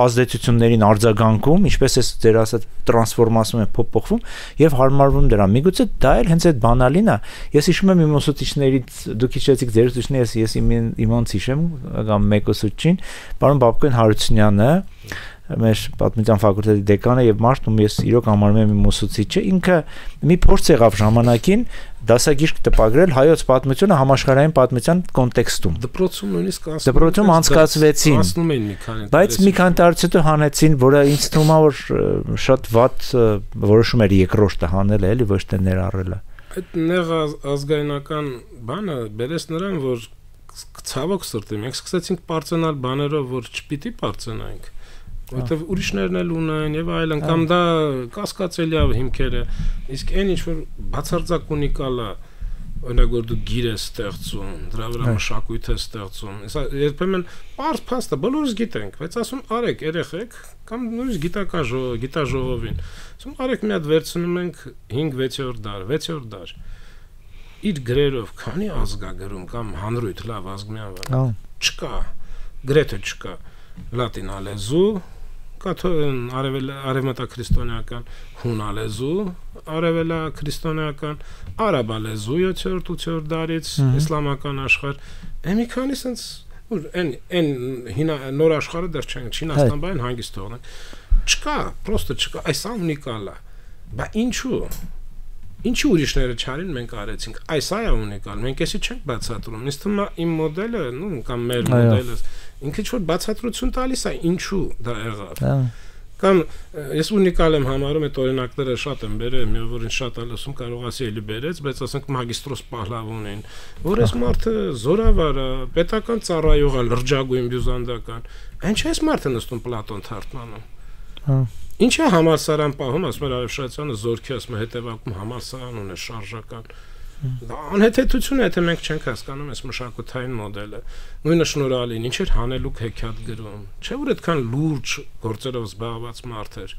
ազդեցություններին արձագանքում, ինչպես է ձեր ասած տրանսֆորմացիոն է փոփոխվում եւ հարմարվում դրան։ Միգուցե դա էլ հենց այդ բանալին է։ Ես հիշում եմ իմ ուսուցիչներից, դուք հիշեցիք ձեր ուսուցիչներից, ես իմանց հիշեմ, կամ մեկ ուսուցիչին, պարոն Բաբկեն Հարությունյանը, մեր պատմության ֆակուլտետի դեկանը եւ մարդ, ում ես իրոք համարում եմ իմ ուսուցիչը, ինքը մի փորձ եղավ ժամանակին դասագիրք տպագրել հայոց պատմությունը համաշխարհային պատմության կոնտեքստում։ Դպրոցում նույնիսկ դպրոցում անցկացվեցին, ասնում էին մի քանի, բայց մի քանի տարուց հետո հանեցին, որը ինձ թվում է, որ շատ վատ որոշում էր երկրորդը հանելը, էլի ոչ թե ներառելը։ Այդ նեղ ազգայնական բանը բերեց նրան, որ ցավոք սրտի մենք սկսեցինք պարծենալ բաներով, որ չպիտի պարծենայինք, որտեվ ուրիշներն էլ ունեն եւ այլն, կամ դա կասկածելի է հիմքերը, իսկ այն ինչ որ բացարձակ ունիկալ է, օրինակ որ դու գիր ես ստեղծում, դրա վրա մշակույթ ես ստեղծում, հեսա երբեմն պարզ փաստը բոլորս գիտենք, բայց ասում արեք երեխեք, կամ նույնիսկ գիտաժողովին, ասում արեք մի հատ վերցնում ենք 5-6-րդ դար, 6-րդ դար, իր գրերով քանի ազգ է գրում, կամ հանրույթ լավ ազգմյան վրա, չկա, գրեթե չկա, լատինալեզու, արևմտաքրիստոնեական, հունալեզու, արևելաքրիստոնեական, արաբալեզու 7-8-րդ դարից, իսլամական աշխարհ, մի քանի sense այն նոր աշխարհը դեռ չեն, Չինաստան բան հանգիստ թողնեն։ Չկա, պրոստը չկա, այս ունիկալ է։ Բա ինչու ուրիշները չարին, մենք արեցինք։ Այս է ունիկալ, մենք էսի չենք բացատրում։ Ինձ թվում է իմ մոդելը, կամ մեր մոդելը, ինքը ինչ-որ բացատրություն տալիս է, ինչու դա եղավ։ Կամ ես ունիկալ եմ համարում, այդ օրինակները շատ եմ բերել, մի որ ինձ շատ է լսում, կարող ասի էլի բերեց, բայց ասենք մագիստրոս Պահլավոնին, որ այս մարդը զորավար է, պետական ծառայող է, լրջագույն բյուզանդական։ Ինչ է այս մարդը նստում Պլատոն թարգմանում։ Ինչ է համալսարան պահում, ասում էր Արևշացյանը զորքի, ասում է հետևակում համալսարան ունի շարժական։ Դա անհեթեթություն է, եթե մենք չենք հասկանում այս մշակութային մոդելը։ Նույնը Շնորհալին, ինչ էր հանելուկ հեքիաթ գրում։ Չէ՞ որ այդքան լուրջ գործերով զբաղված մարդ էր։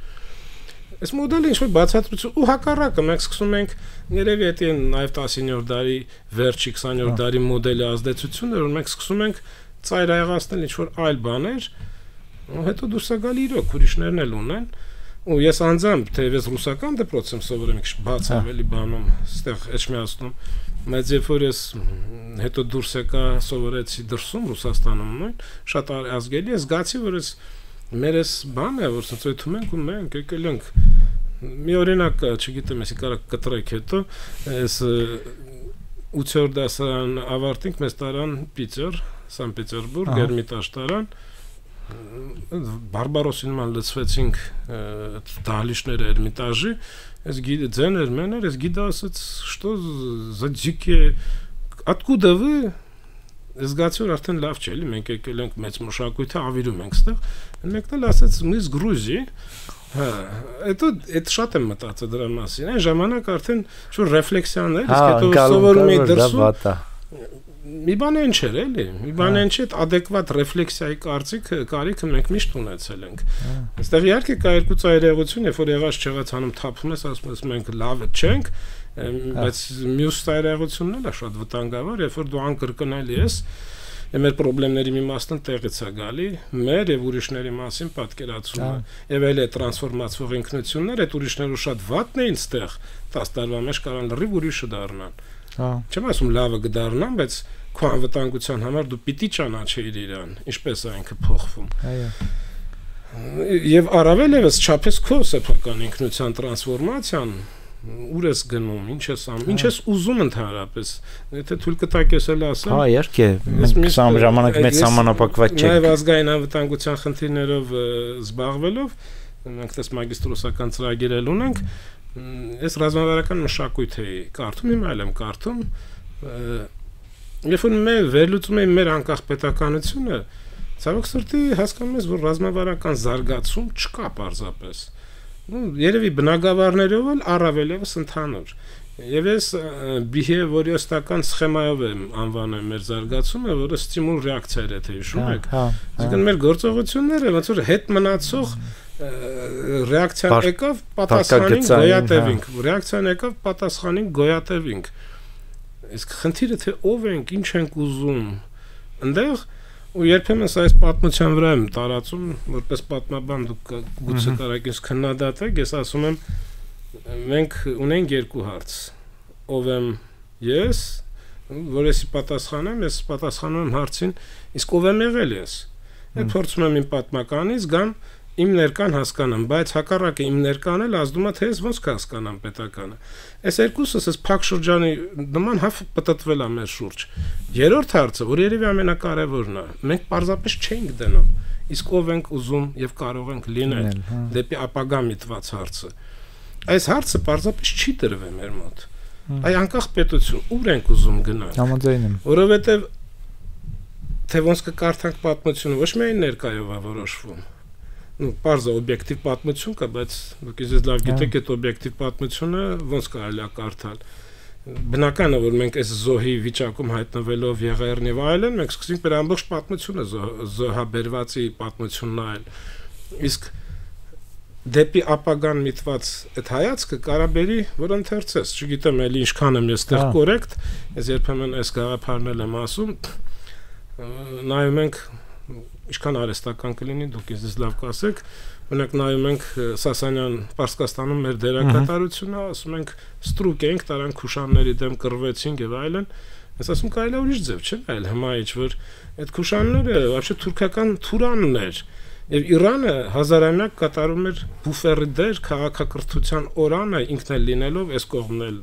Այս մոդելը ինչ-որ բացատրություն ու հակառակը մենք սկսում ենք երևի այդ նաև 19-րդ դարի վերջի 20-րդ դարի մոդելի ազդեցությունները, որ մենք սկսում ենք ծայրահեղացնել ինչ-որ այլ բաներ, ու հետո դուրս է գալի իրոք ուրիշներն էլ ունեն։ Ու ես անձամբ թեևս ռուսական դպրոցում սովորեմ քիչ բաց ավելի բանում, այստեղ էջմիածնում, բայց երբ որ ես հետո դուրս եկա սովորեցի դրսում Ռուսաստանում նույն, շատ ազգելի է, զգացի, որ մերս բան է, որ ցույցում ենք ու մենք եկել ենք մի օրինակ, չգիտեմ, ես կարա կտրեք հետո, այս 8-րդ դասարան ավարտինք, մեզ տարան Պիտեր, Սան Պետերբուրգ, Էրմիտաժ տարան, Բարբարոսին ման լցվեցինք դահլիճները Էրմիտաժի, ես ձեներ մենер, ես գիда ասաց, что за дикие, откуда вы? Ես զգացի որ արդեն լավ չէ, էլի մենք եկել ենք մեծ մշակույթը ավիրում ենք ստեղ, մեկն էլ ասաց мы из Грузии, այդ շատ եմ մտածել դրա մասին, այն ժամանակ արդեն ինչ-որ ռեֆլեքսիաներ, իսկ հետո սովորում էի դրսում մի բան են չէր էլի, մի բան են չէ, adekvat ռեֆլեքսիայի կարիքը մենք միշտ ունեցել ենք։ Այստեղ իհարկե կա երկու ծայրահեղություն, երբ որ եղած չեղած հանում թափում ես, ասում ես մենք լավը չենք, բայց մյուս ծայրահեղությունն էլ է շատ վտանգավոր, երբ որ դու անկրկնելի ես, մեր խնդիրների մի մասն տեղից է գալի, մեր եւ ուրիշների մասին պատկերացումը։ Եվ այլ է տրանսֆորմացվող ինքնությունները, այդ ուրիշները շատ վատն էին ստեղ, 10 տարվա մեջ կարան լրիվ ուրիշը դառնան։ Չեմ ասում լավը կդառնան, բայց քո անվտանգության համար դու պիտի ճանաչեիր իրան, ինչպես է ինքը փոխվում։ Եվ առավել եւս չափես քո սեփական ինքնության տրանսֆորմացիան, ուր ես գնում, ինչ ես անում, ինչ ես ուզում ընդհանրապես։ Եթե թույլ կտակ ես էլ ասեմ։ Հա, իհարկե, մենք սամ ժամանակ մեծ սահմանապակված չենք։ Նաև ազգային անվտանգության խնդիրներով զբաղվելով, մենք դες մագիստրոսական ծրագիր էլ ունենք, ես ռազմավարական մշակույթ էի կարդում, հիմա էլ եմ կարդում։ Երբ որ մենք վերլուծում ենք մեր անկախ պետականությունը, Ցավոք սրտի հասկանում ես, որ ռազմավարական զարգացում չկա պարզապես։ Երևի բնագավառներով էլ առավել եւս ընդհանուր։ Եվ ես բիհևորիստական սխեմայով եմ անվանում մեր զարգացումը, որը ստիմուլ ռեակցիա է, թե հիշում եք։ Այսինքն մեր գործողությունները ոնց որ հետ մնացող ռեակցիան եկավ, պատասխանին գոյատևինք, ռեակցիան եկավ, պատասխանին գոյատևինք։ Իսկ խնդիրը թե ով ենք, ինչ ենք ուզում, այնտեղ ու երբեմն այս պատմության վրա եմ տարածում, որպես պատմաբան դուք գուցե կարաք ինձ քննադատեք, ես ասում եմ մենք ունենք երկու հարց, ով եմ ես, որ ես պատասխանեմ, ես պատասխանում եմ հարցին, իսկ ով եմ եղել ես։ Այդ փորձում եմ իմ պատմականից գամ իմ ներկան հասկանամ, բայց հակառակը իմ ներկան էլ ազդում է թե ես ոնց կհասկանամ պետականը։ Այս երկուսս էս փակ շրջանի նման հավ պատտվել է մեր շուրջ։ Երրորդ հարցը, որ երևի ամենակարևորն է, մենք պարզապես չենք դնում, իսկ ով ենք ուզում եւ կարող ենք լինել, դեպի ապագա միտված հարցը։ Այս հարցը պարզապես չի դրվել մեր մոտ։ Այ անկախ պետություն, ուր ենք ուզում գնալ։ Համաձայն եմ։ Որովհետեւ թե ոնց կկարդանք պատմությունը, ոչ միայն ներկայով է որոշվում։ Պարզա օբյեկտիվ պատմություն կա, բայց դուք իզես լավ գիտեք, այդ օբյեկտիվ պատմությունը ոնց կարելի է կարդալ։ Բնական է, որ մենք այս զոհի վիճակում հայտնվելով եղերն եւ այլն, մենք սկսենք մեր ամբողջ պատմությունը զոհաբերվածի պատմությունն այլ։ Իսկ դեպի ապագան միտված այդ հայացքը կարաբերի, որ ընթերցես, չգիտեմ էլի ինչքան եմ ես դեռ կորեկտ, ես երբեմն այս գաղափարն եմ ասում, նայում ենք ինչքան արհեստական կլինի, դուք ինձ լավ կասեք, մենակ նայում ենք Սասանյան Պարսկաստանում մեր դերակատարությունը, ասում ենք ստրուկ ենք, տարան քուշանների դեմ կռվեցինք եւ այլն, ես ասում կարելի է ուրիշ ձև չէ, այլ հմայիչ, որ այդ քուշանները вообще թուրքական թուրանն էր, եւ Իրանը հազարամյակ կատարում էր բուֆերի դեր քաղաքակրթության օրանը ինքն էլ լինելով այս կողմն էլ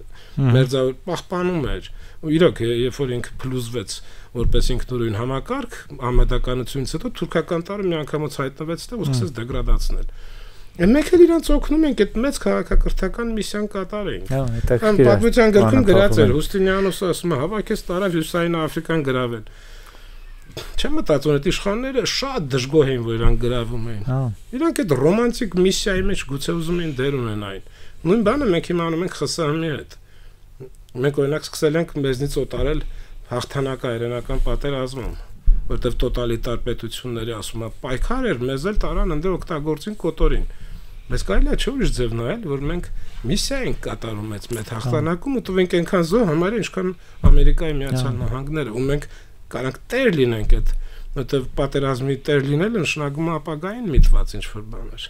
մերձավոր պահպանում էր, ու իրոք երբ որ ինքը փլուզվեց որպես ինքնուրույն համակարգ ամեդականությունից հետո թուրքական տարը մի անգամից հայտնվեց դե ու սկսեց դեգրադացնել։ Այն մենք էլ իրանց օգնում ենք այդ մեծ քաղաքակրթական միսիան կատարենք։ Ամ պատմության գրքում գրած էր Հուստինյանոսը ասում է հավաքեց տարավ Հյուսային Աֆրիկան գրավել։ Չեմ մտածում այդ իշխանները շատ դժգոհ էին, որ իրանք գրավում էին։ Իրանք այդ ռոմանտիկ միսիայի մեջ գուցե ուզում էին դեր ունենային։ Նույն բանը մենք հիմա անում ենք ԽՍՀՄ-ի հետ։ Մենք օրինակ սկսել ենք մեզնից օտարել հաղթանակայրենական պատերազմում, որտեղ տոտալիտար պետությունների ասում է պայքար էր, մեզ էլ տարան ընդ օգտագործին կոտորին։ Բայց կարելի է ուրիշ ձև նայել, որ մենք միսիա ենք կատարում մեծ հաղթանակում ու տվենք այնքան զոհ համարի, ինչքան Ամերիկայի Միացյալ Նահանգները, ու մենք կարանք տեր լինենք այդ, որտեղ պատերազմի տեր լինելը նշանակում է ապագային միտված ինչ-որ բաներ։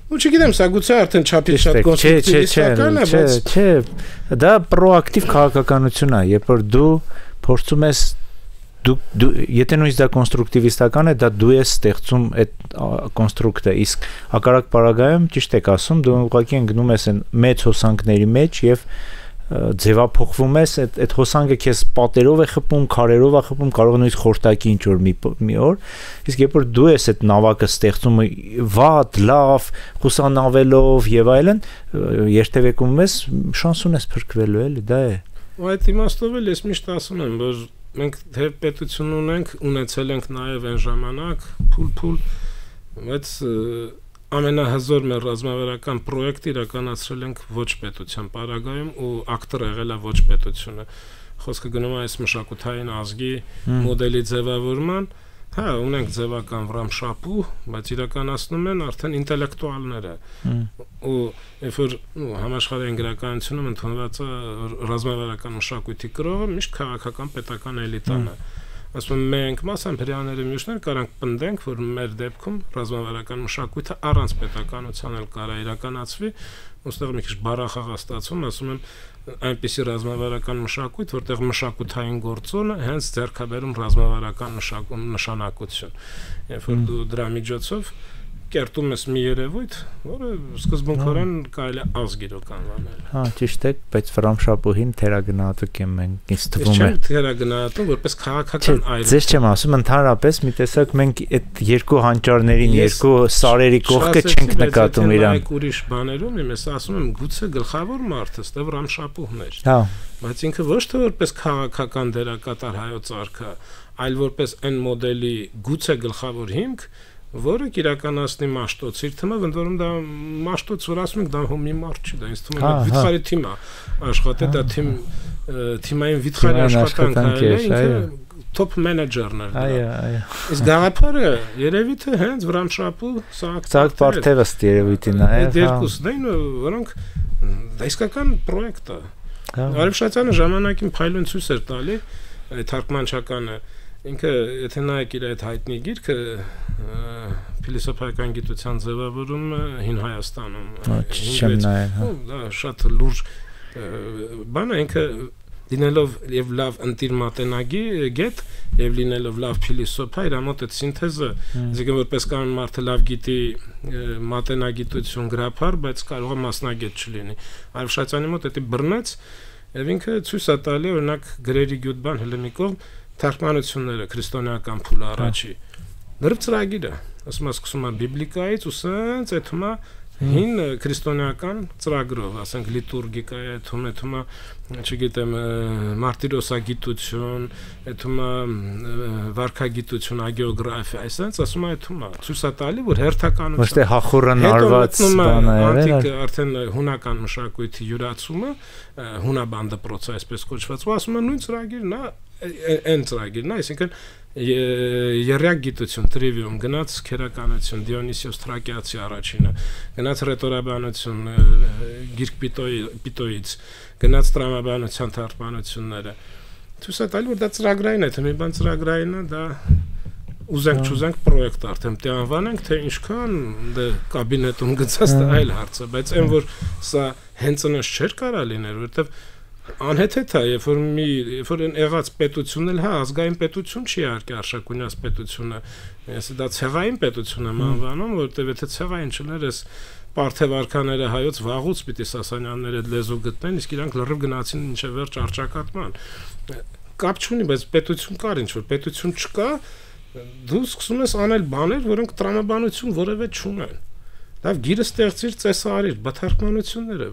Ու չգիտեմ, սա գուցե արդեն չափից շատ կոնստրուկտիվիստական է, բայց չէ, դա պրոակտիվ քաղաքականություն է, երբ որ դու փորձում ես դու եթե նույնիսկ դա կոնստրուկտիվիստական է, դա դու ես ստեղծում այդ կոնստրուկտը, իսկ հակառակ պարագայում ճիշտ եք ասում, դու ուղղակի ընկնում ես այն մեծ հոսանքների մեջ եւ ձևափոխվում ես, այդ հոսանքը քեզ պատերով է խփում, քարերով է խփում, կարող է նույնիսկ խորտակի ինչ որ մի օր, իսկ երբ որ դու ես այդ նավակը ստեղծում վատ, լավ, խուսանավելով եւ այլն, երթևեկում ես, շանս ունես փրկվելու էլի, դա է։ Ու այդ իմաստով էլ ես միշտ ասում եմ, որ մենք թե պետություն ունենք, ունեցել ենք նաեւ այն ժամանակ, փուլ, բայց ամենահզոր մեր ռազմավարական պրոյեկտը իրականացրել ենք ոչ պետության պարագայում ու ակտոր եղել է ոչ պետությունը։ Խոսքը գնում է այս մշակութային ազգի մոդելի ձևավորման, հա, ունենք ձևական վրամշապու, բայց իրականացնում են արդեն ինտելեկտուալները։ Ու երբ որ համաշխարհային գրականությունում ընդունված է ռազմավարական մշակույթի կրողը միշտ քաղաքական պետական էլիտան է։ Ասում մենք մասամբրյաները մյուսներ կարանք պնդենք, որ մեր դեպքում ռազմավարական մշակույթը առանց պետականության էլ կարա իրականացվի, ուստեղ մի քիչ բարախաղ ստացվում, ասում եմ այնպիսի ռազմավարական մշակույթ, որտեղ մշակութային գործոնը հենց ձեռքաբերում ռազմավարական նշանակություն։ Երբ որ դու դրա միջոցով կերտում ես մի երևույթ, որը սկզբունքորեն կարելի է ազգիրոք անվանել։ Հա, ճիշտ է, բայց Վրամշապուհին թերագնահատում եմ մենք, ինձ թվում է։ Չէ, թերագնահատում, որպես քաղաքական այլ։ Ձեզ չեմ ասում, ընդհանրապես մի տեսակ մենք այդ երկու հանճարներին, երկու սարերի կողքը չենք նկատում իրան։ Այդ ուրիշ բաներում եմ ասում եմ, գուցե գլխավոր մարդը ստե Վրամշապուհն էր։ Հա։ Բայց ինքը ոչ թե որպես քաղաքական դերակատար հայոց արքա, այլ որպես այն մոդելի գուցե գլխավոր հիմք, որը իրականացնի Մաշտոց, իր թվում է, ընդ որում դա Մաշտոց, որ ասում ենք, դա մի մարդ չի, դա ինձ թվում է վիթխարի թիմ է, աշխատել դա թիմային վիթխարի աշխատանք է, ինքը top manager-ն էր։ Այո։ Իսկ գաղափարը երևի թե հենց Վրամշապու Սաղ Պարթևստ երևույթի նաև, երկուսն էին, որոնք դա իսկական պրոյեկտ է։ Արևշացյանը ժամանակին փայլուն ցույց էր տալի այդ թարգմանչականը, ինքը եթե նայեք իր այդ հայտնի գիրքը փիլիսոփայական գիտության ձևավորումը հին Հայաստանում, չեմ նայել, դա շատ լուրջ բան է, ինքը լինելով եւ լավ ընտիր մատենագետ եւ լինելով լավ փիլիսոփա, իր մոտ այդ սինթեզը, այսինքն որպես կանոն մարդը լավ գիտի մատենագիտություն գրափար, բայց կարող է մասնագետ չլինի։ Արևշացյանի մոտ դա բռնեց եւ ինքը ցույց է տալի օրինակ գրերի գյուտբան հելմիկով թարգմանությունները քրիստոնեական փուլը առաջի։ Դեռ ծրագիրը, ասում սկսում է բիբլիկայից ու սենց այդում է հին քրիստոնեական ծրագրով, ասենք լիտուրգիկա է, թվում է, չգիտեմ, մարտիրոսագիտություն, այդում է վարքագիտություն, ագեոգրաֆիա, այսպես ասում է, այդում է ցույց է տալի, որ հերթականություն։ Ոչ թե հախուռն արված բան է, անտիկ արդեն հունական մշակույթի յուրացումը, հունաբան դպրոցը այսպես կոչված, ու ասում է նույն ծրագիրն է, այն ծրագիրն է, այսինքն երրյակ գիտություն, տրիվիում, գնաց քերականություն, Դիոնիսիոս Թրակիացի առաջինը, գնաց ռետորաբանություն, գիրք Պիտոյից, գնաց տրամաբանության թարգմանությունները։ Ցույց է տալի, որ դա ծրագրային է, թե մի բան ծրագրային է, դա ուզենք պրոյեկտ արդեն դե անվանենք, թե ինչքան դե կաբինետում գցած դա այլ հարց է, բայց այն որ սա հենց այնպես չէր կարա լինել, որովհետև անհեթեթ է, երբ որ եղած պետությունն էլ, հա, ազգային պետություն չի իհարկե Արշակունյաց պետությունը, դա ցեղային պետություն եմ անվանում, որովհետև եթե ցեղային չներ, էս Պարթև արքաները հայոց վաղուց պիտի Սասանյանները լեզու գտնեն, իսկ իրանք լրիվ գնացին ինչե վերջ արճակատման։ Կապ չունի, բայց պետություն կար, ինչ որ պետություն չկա, դու սկսում ես անել բաներ, որոնք տրամաբանություն որևէ չունեն։ Լավ, գիրը ստեղծիր, ծեսարիր, բթարքմանությունները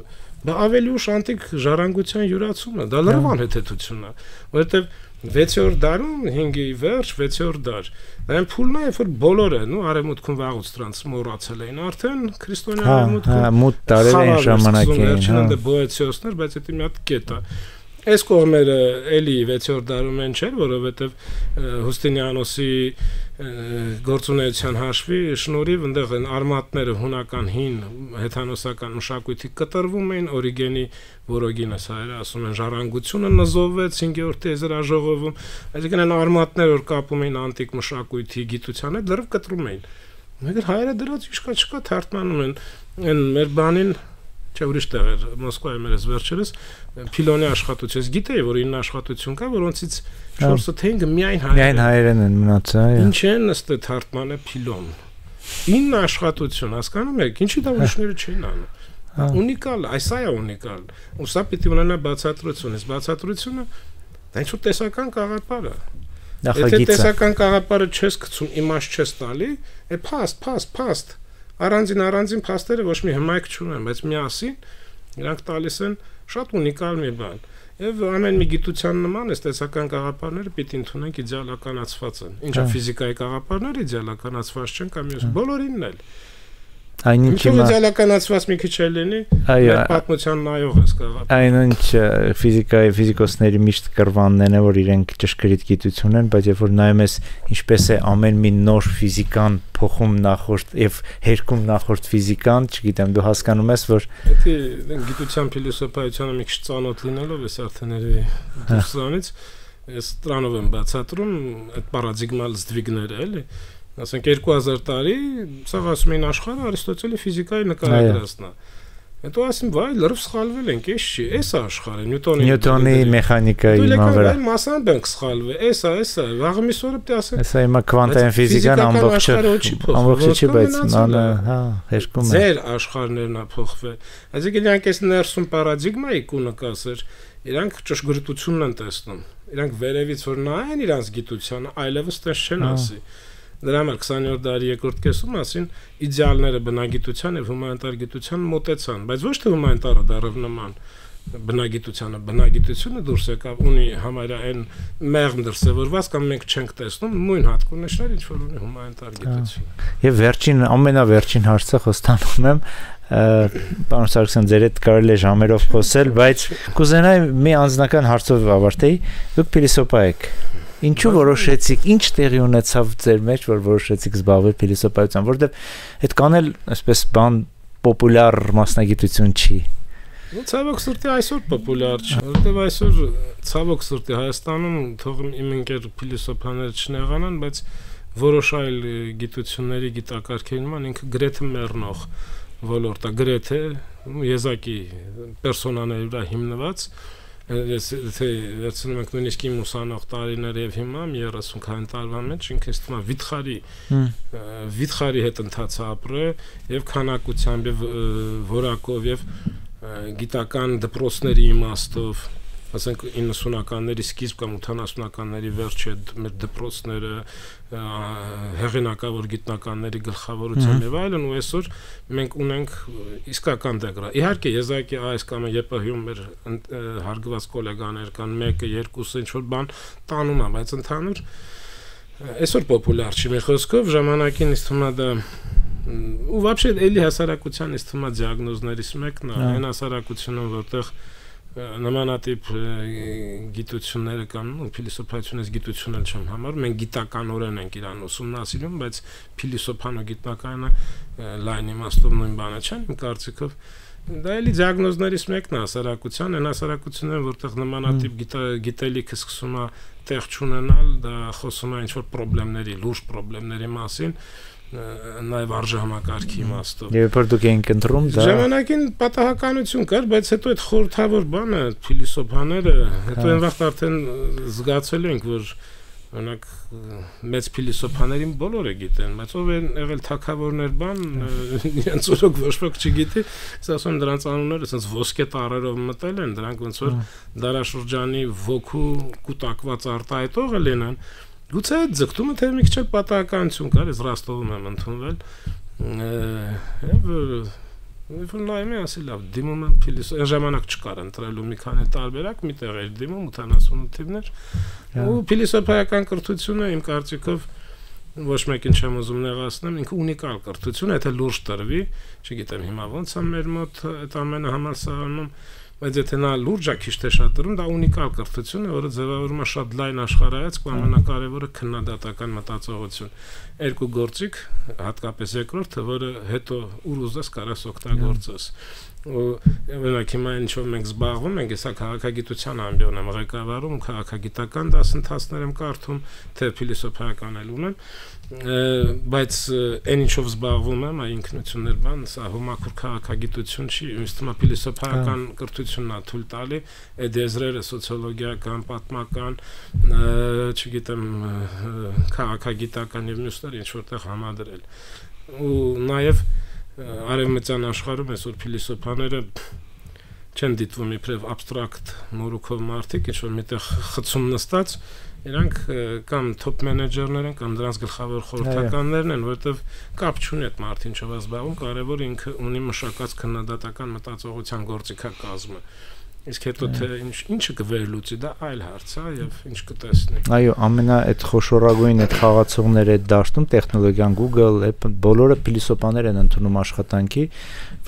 դա ավելի ուշ անտիկ ժառանգության յուրացում է, դա լրիվ անհեթեթություն է, որովհետև 6-րդ դարում 5-ի վերջ 6-րդ դար, այն փուլն է, երբ որ բոլորը, արևմուտքում վաղուց դրանց մոռացել էին, արդեն քրիստոնյա արևմուտքում մութ տարել էին ժամանակին, հա, բոեցիոսներ, բայց դա մի հատ կետ է։ Այս կողմերը էլի 6-րդ դարում են չէր, որովհետև Հուստինիանոսի գործունեության հաշվի շնորհիվ այնտեղ են արմատները հունական հին հեթանոսական մշակույթի կտրվում էին, Օրիգենի Որոգինս հայերը ասում են ժառանգությունը նզովվեց 5-րդ եզրաժողովում, այսինքն այն արմատները որ կապում էին անտիկ մշակույթի գիտության հետ դեռ կտրում էին։ Մեկ հայերը դրանց չկա թարգմանում են այն մեր բանին Չէ, ուրիշ տեղ էր, Մոսկվայում էր վերջերս Փիլոնի աշխատություն, գիտեի, որ 9 աշխատություն կա, որոնցից 4-ը թե 5-ը միայն հայերեն են մնացել, այո։ Ինչ են ըստ թարգմանը Փիլոն։ 9 աշխատություն, հասկանում եք, ինչի դա ուրիշները չէին անում։ Ունիկալ, այսա է ունիկալ։ Ու սա պիտի ունենա բացատրություն, իսկ բացատրությունը դա ինչ-որ տեսական գաղափար է։ Եթե տեսական գաղափարը չես գցում, իմաստ չես տալի, փաստ Առանձին փաստերը ոչ մի հմայք չունեն, բայց միասին իրանք տալիս են շատ ունիկալ մի բան։ Եվ ամեն մի գիտության նման է տեսական գաղափարները պիտի ընդունենք իդեալականացված են։ Ինչա ֆիզիկայի գաղափարները իդեալականացված չեն կամ մյուս բոլորինն էլ։ Այնինչ իդեալականացված մի քիչ էլ լինի, պատմության նայող է գաղափարը։ Այնինչ ֆիզիկայի ֆիզիկոսների միշտ կռվանն է, որ իրենք ճշգրիտ գիտություն են, բայց երբ որ նայում ես ինչպես է ամեն մի նոր ֆիզիկան փոխում նախորդ եւ հերքում նախորդ ֆիզիկան, չգիտեմ, դու հասկանում ես, որ դա գիտության փիլիսոփայությանը մի քիչ ծանոթ լինելով ես արդեն դուրսանից ես դրանով եմ բացատրում այդ պարադիգմալ զդվիգները, էլի։ Ասենք 2000 տարի սա ասում էին աշխարհը Արիստոտելի ֆիզիկայի նկարագրածն է։ Հետո ասում վայ լրիվ սխալվել ենք, էս չի, էս է աշխարհը, Նյուտոնի մեխանիկայի իմանալ։ Դու մասամբ ենք սխալվել, էսա, վաղը մի սորը պետք է ասել։ Էսա հիմա քվանտային ֆիզիկան ամբողջը չի, բայց հա, հերկում է։ Ձեր աշխարհներն է փոխվել։ Այսինքն իրանք այս ներսում պարադիգմայի կունը կասեր, իրանք ճշգրտությունն են տեսնում։ Իրանք վերևից որ նայեն իրանց գիտությանը, այլևս տես չեն ասի։ Դրա համար 20-րդ դարի երկրորդ կեսում ասին իդեալները բնագիտության եւ հումանիտար գիտության մոտեցան, բայց ոչ թե հումանիտարը դառավ նման բնագիտությանը, բնագիտությունը դուրս եկավ ունի համարյա այն մեղմ դրսևորված կամ մենք չենք տեսնում նույն հատկություններ, ինչ որ ունի հումանիտար գիտությունը։ Եվ վերջին ամենավերջին հարցը խոստանում եմ, պարոն Սարգսյան, ձեր հետ կարելի է ժամերով խոսել, բայց կուզենայի մի անձնական հարցով ավարտեի, դուք փիլիսոփա եք։ Ինչու որոշեցիք, ինչ տեղի ունեցավ ձեր մեջ, որ որոշեցիք զբաղվել փիլիսոփայությամբ, որովհետև այդ կանել այսպես բան պոպուլյար մասնագիտություն չի։ Ցավոք սրտի այսօր պոպուլյար չի, որովհետև այսօր ցավոք սրտի Հայաստանում թող իմ ընկեր փիլիսոփաները չնեղանան, բայց որոշ այլ գիտությունների գիտակարգերի նման ինքը գրեթե մեռնող ոլորտ է, գրեթե եզակի պերսոնաների վրա հիմնված Ես թե վերցնում ենք նույնիսկ իմ ուսանող տարիներ եւ հիմա 30 տարվա մեջ ինքս թվում է վիթխարի հետ ընթաց ապրե եւ քանակությամբ եւ որակով եւ գիտական դպրոցների իմաստով ասենք 90-ականների սկիզբ կամ 80-ականների վերջը մեր դպրոցները հեղինակավոր գիտնականների գլխավորությամբ եւ այլն ու այսօր մենք ունենք իսկական դեգրա։ Իհարկե եզակի այս կամ ԵՊՀ-ում մեր հարգված գոլեգաներ կան, մեկը, երկուսը ինչ որ բան տանում է, բայց ընդհանուր այսօր պոպուլյար չի, մեր խոսքով ժամանակին ինձ թվում է դա ու вообще էլի հասարակության ինձ թվում է դիագնոզներից մեկն է, այն հասարակությունը, որտեղ նմանատիպ գիտությունները կամ փիլիսոփայությունից գիտություն էլ չեմ համարում, մենք գիտականորեն ենք իրան ուսումնասիրում, բայց փիլիսոփան ու գիտնականը լայն իմաստով նույն բանը չեն, իմ կարծիքով դա էլի դիագնոզներից մեկն է հասարակության, այն հասարակությունները, որտեղ նմանատիպ գիտելիքը սկսում է տեղ չունենալ, դա խոսում է ինչ-որ խնդիրների, լուրջ խնդիրների մասին նաև արժեհամակարգի իմաստով։ Եվ որ դուք էինք ընտրում դա ժամանակին պատահականություն կար, բայց հետո այդ խորհրդավոր բանը փիլիսոփաները, հետո այն վաղ արդեն զգացել ենք, որ օրինակ մեծ փիլիսոփաներին բոլորը գիտեն, բայց ով են եղել թագավորներ բան, իրենց օրոք ոչ ոք չգիտի, ասում դրանց անունները ասես ոսկե տառերով մտել են, դրանք ոնց որ դարաշրջանի ոգու կուտակված արտահայտողը լինեն։ Գուցե այդ ձգտումը թե մի քիչ պատահականություն կար, ես Ռոստովում եմ ընդունվել եւ նայում եմ ասել լավ դիմում եմ փիլիսոփա ժամանակ չկար ընտրելու մի քանի տարբերակ միտեղ էր դիմում 88 թիվներ ու փիլիսոփայական կրթությունը իմ կարծիքով ոչ մեկին չեմ ուզում նեղացնեմ ինքը ունիկալ կրթություն է թե լուրջ տրվի չգիտեմ հիմա ոնց է մեր մոտ այդ ամենը համալսարանում բայց եթե նա լուրջ է քիչ թե շատ դրում դա ունիկալ կրթություն է որը ձևավորում է շատ լայն աշխարհայացք ու ամենակարևորը քննադատական մտածողություն երկու գործիք հատկապես երկրորդը որը հետո ուր ուզես կարաս օգտագործես ու օրինակ հիմա ինչով մենք զբաղվում ենք հեսա քաղաքագիտության ամբիոն եմ ղեկավարում քաղաքագիտական դասընթացներ եմ կարդում թե փիլիսոփայական էլ ունեմ բայց այն ինչով զբաղվում եմ այ ինքնություններ բան սա հումակուր քաղաքագիտություն չի ինձ թվում է փիլիսոփայական կրթությունն է թույլ տալի այդ եզրերը սոցիոլոգիական պատմական չգիտեմ քաղաքագիտական եւ մյուսներ ինչ որտեղ համադրել ու նաեւ արևմտյան աշխարհում այսօր փիլիսոփաները չեն դիտվում իբրև абստրակտ մորուքով մարդիկ ինչ որ միտեղ խցում նստած իրանք կամ top մենեջերներ են կամ դրանց գլխավոր խորհրդականներն են որովհետև կապ չունի այդ մարդին ինչով է զբաղվում կարևորը ինքը ունի մշակած քննադատական մտածողության գործիքակազմը իսկ հետո թե ինչը կվերլուծի դա այլ հարց է եւ ինչ կտեսնի այո ամենա այդ խոշորագույն այդ խաղացողները այդ դաշտում տեխնոլոգիան Google, Apple բոլորը փիլիսոփաներ են ընդունում աշխատանքի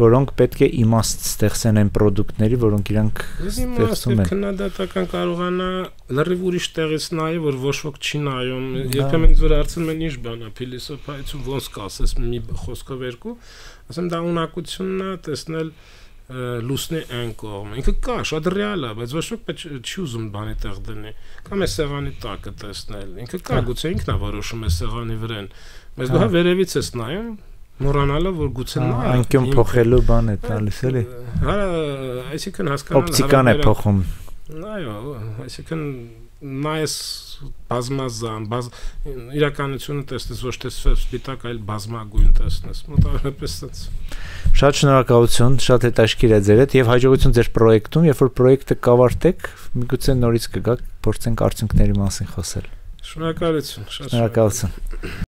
որոնք պետք է իմաստ ստեղծեն այն ապրանքների որոնք իրանք ստեղծում են քննադատական կարողանա լրիվ ուրիշ տեղից նայի որ ոչ ոք չի նայում երբեմն ինձ որ հարցնում են ինչ բան է փիլիսոփայություն ոնց կասես մի խոսքով երկու ասեմ դա ունակությունն է տեսնել լուսնի այն կողմ ինքը կա շատ ռեալ է բայց ոչ ոք չի ուզում բանի տեղ դնի կամ է սեղանի տակը տեսնել ինքը կա գուցե ինքն է որոշում է սեղանի վրան բայց դու հա վերևից ես նայում մոռանալը որ գուցե նա անկյուն փոխելու բան է տալիս էլի։ Հա, այսինքն հասկանալ օպտիկան է փոխում։ Այո, այսինքն նայես բազմազան, իրականությունը տեսնես ոչ թե սպիտակ, այլ բազմագույն տեսնես։ Մոտավորապես այդպես։ Շատ շնորհակալություն, շատ հետաքրքիր է ձեր հետ եւ հաջողություն ձեր պրոյեկտում, երբ որ պրոյեկտը կավարտեք, միգուցե նորից կգաք, փորձենք արդյունքների մասին խոսել։ Շնորհակալություն, շատ շնորհակալություն։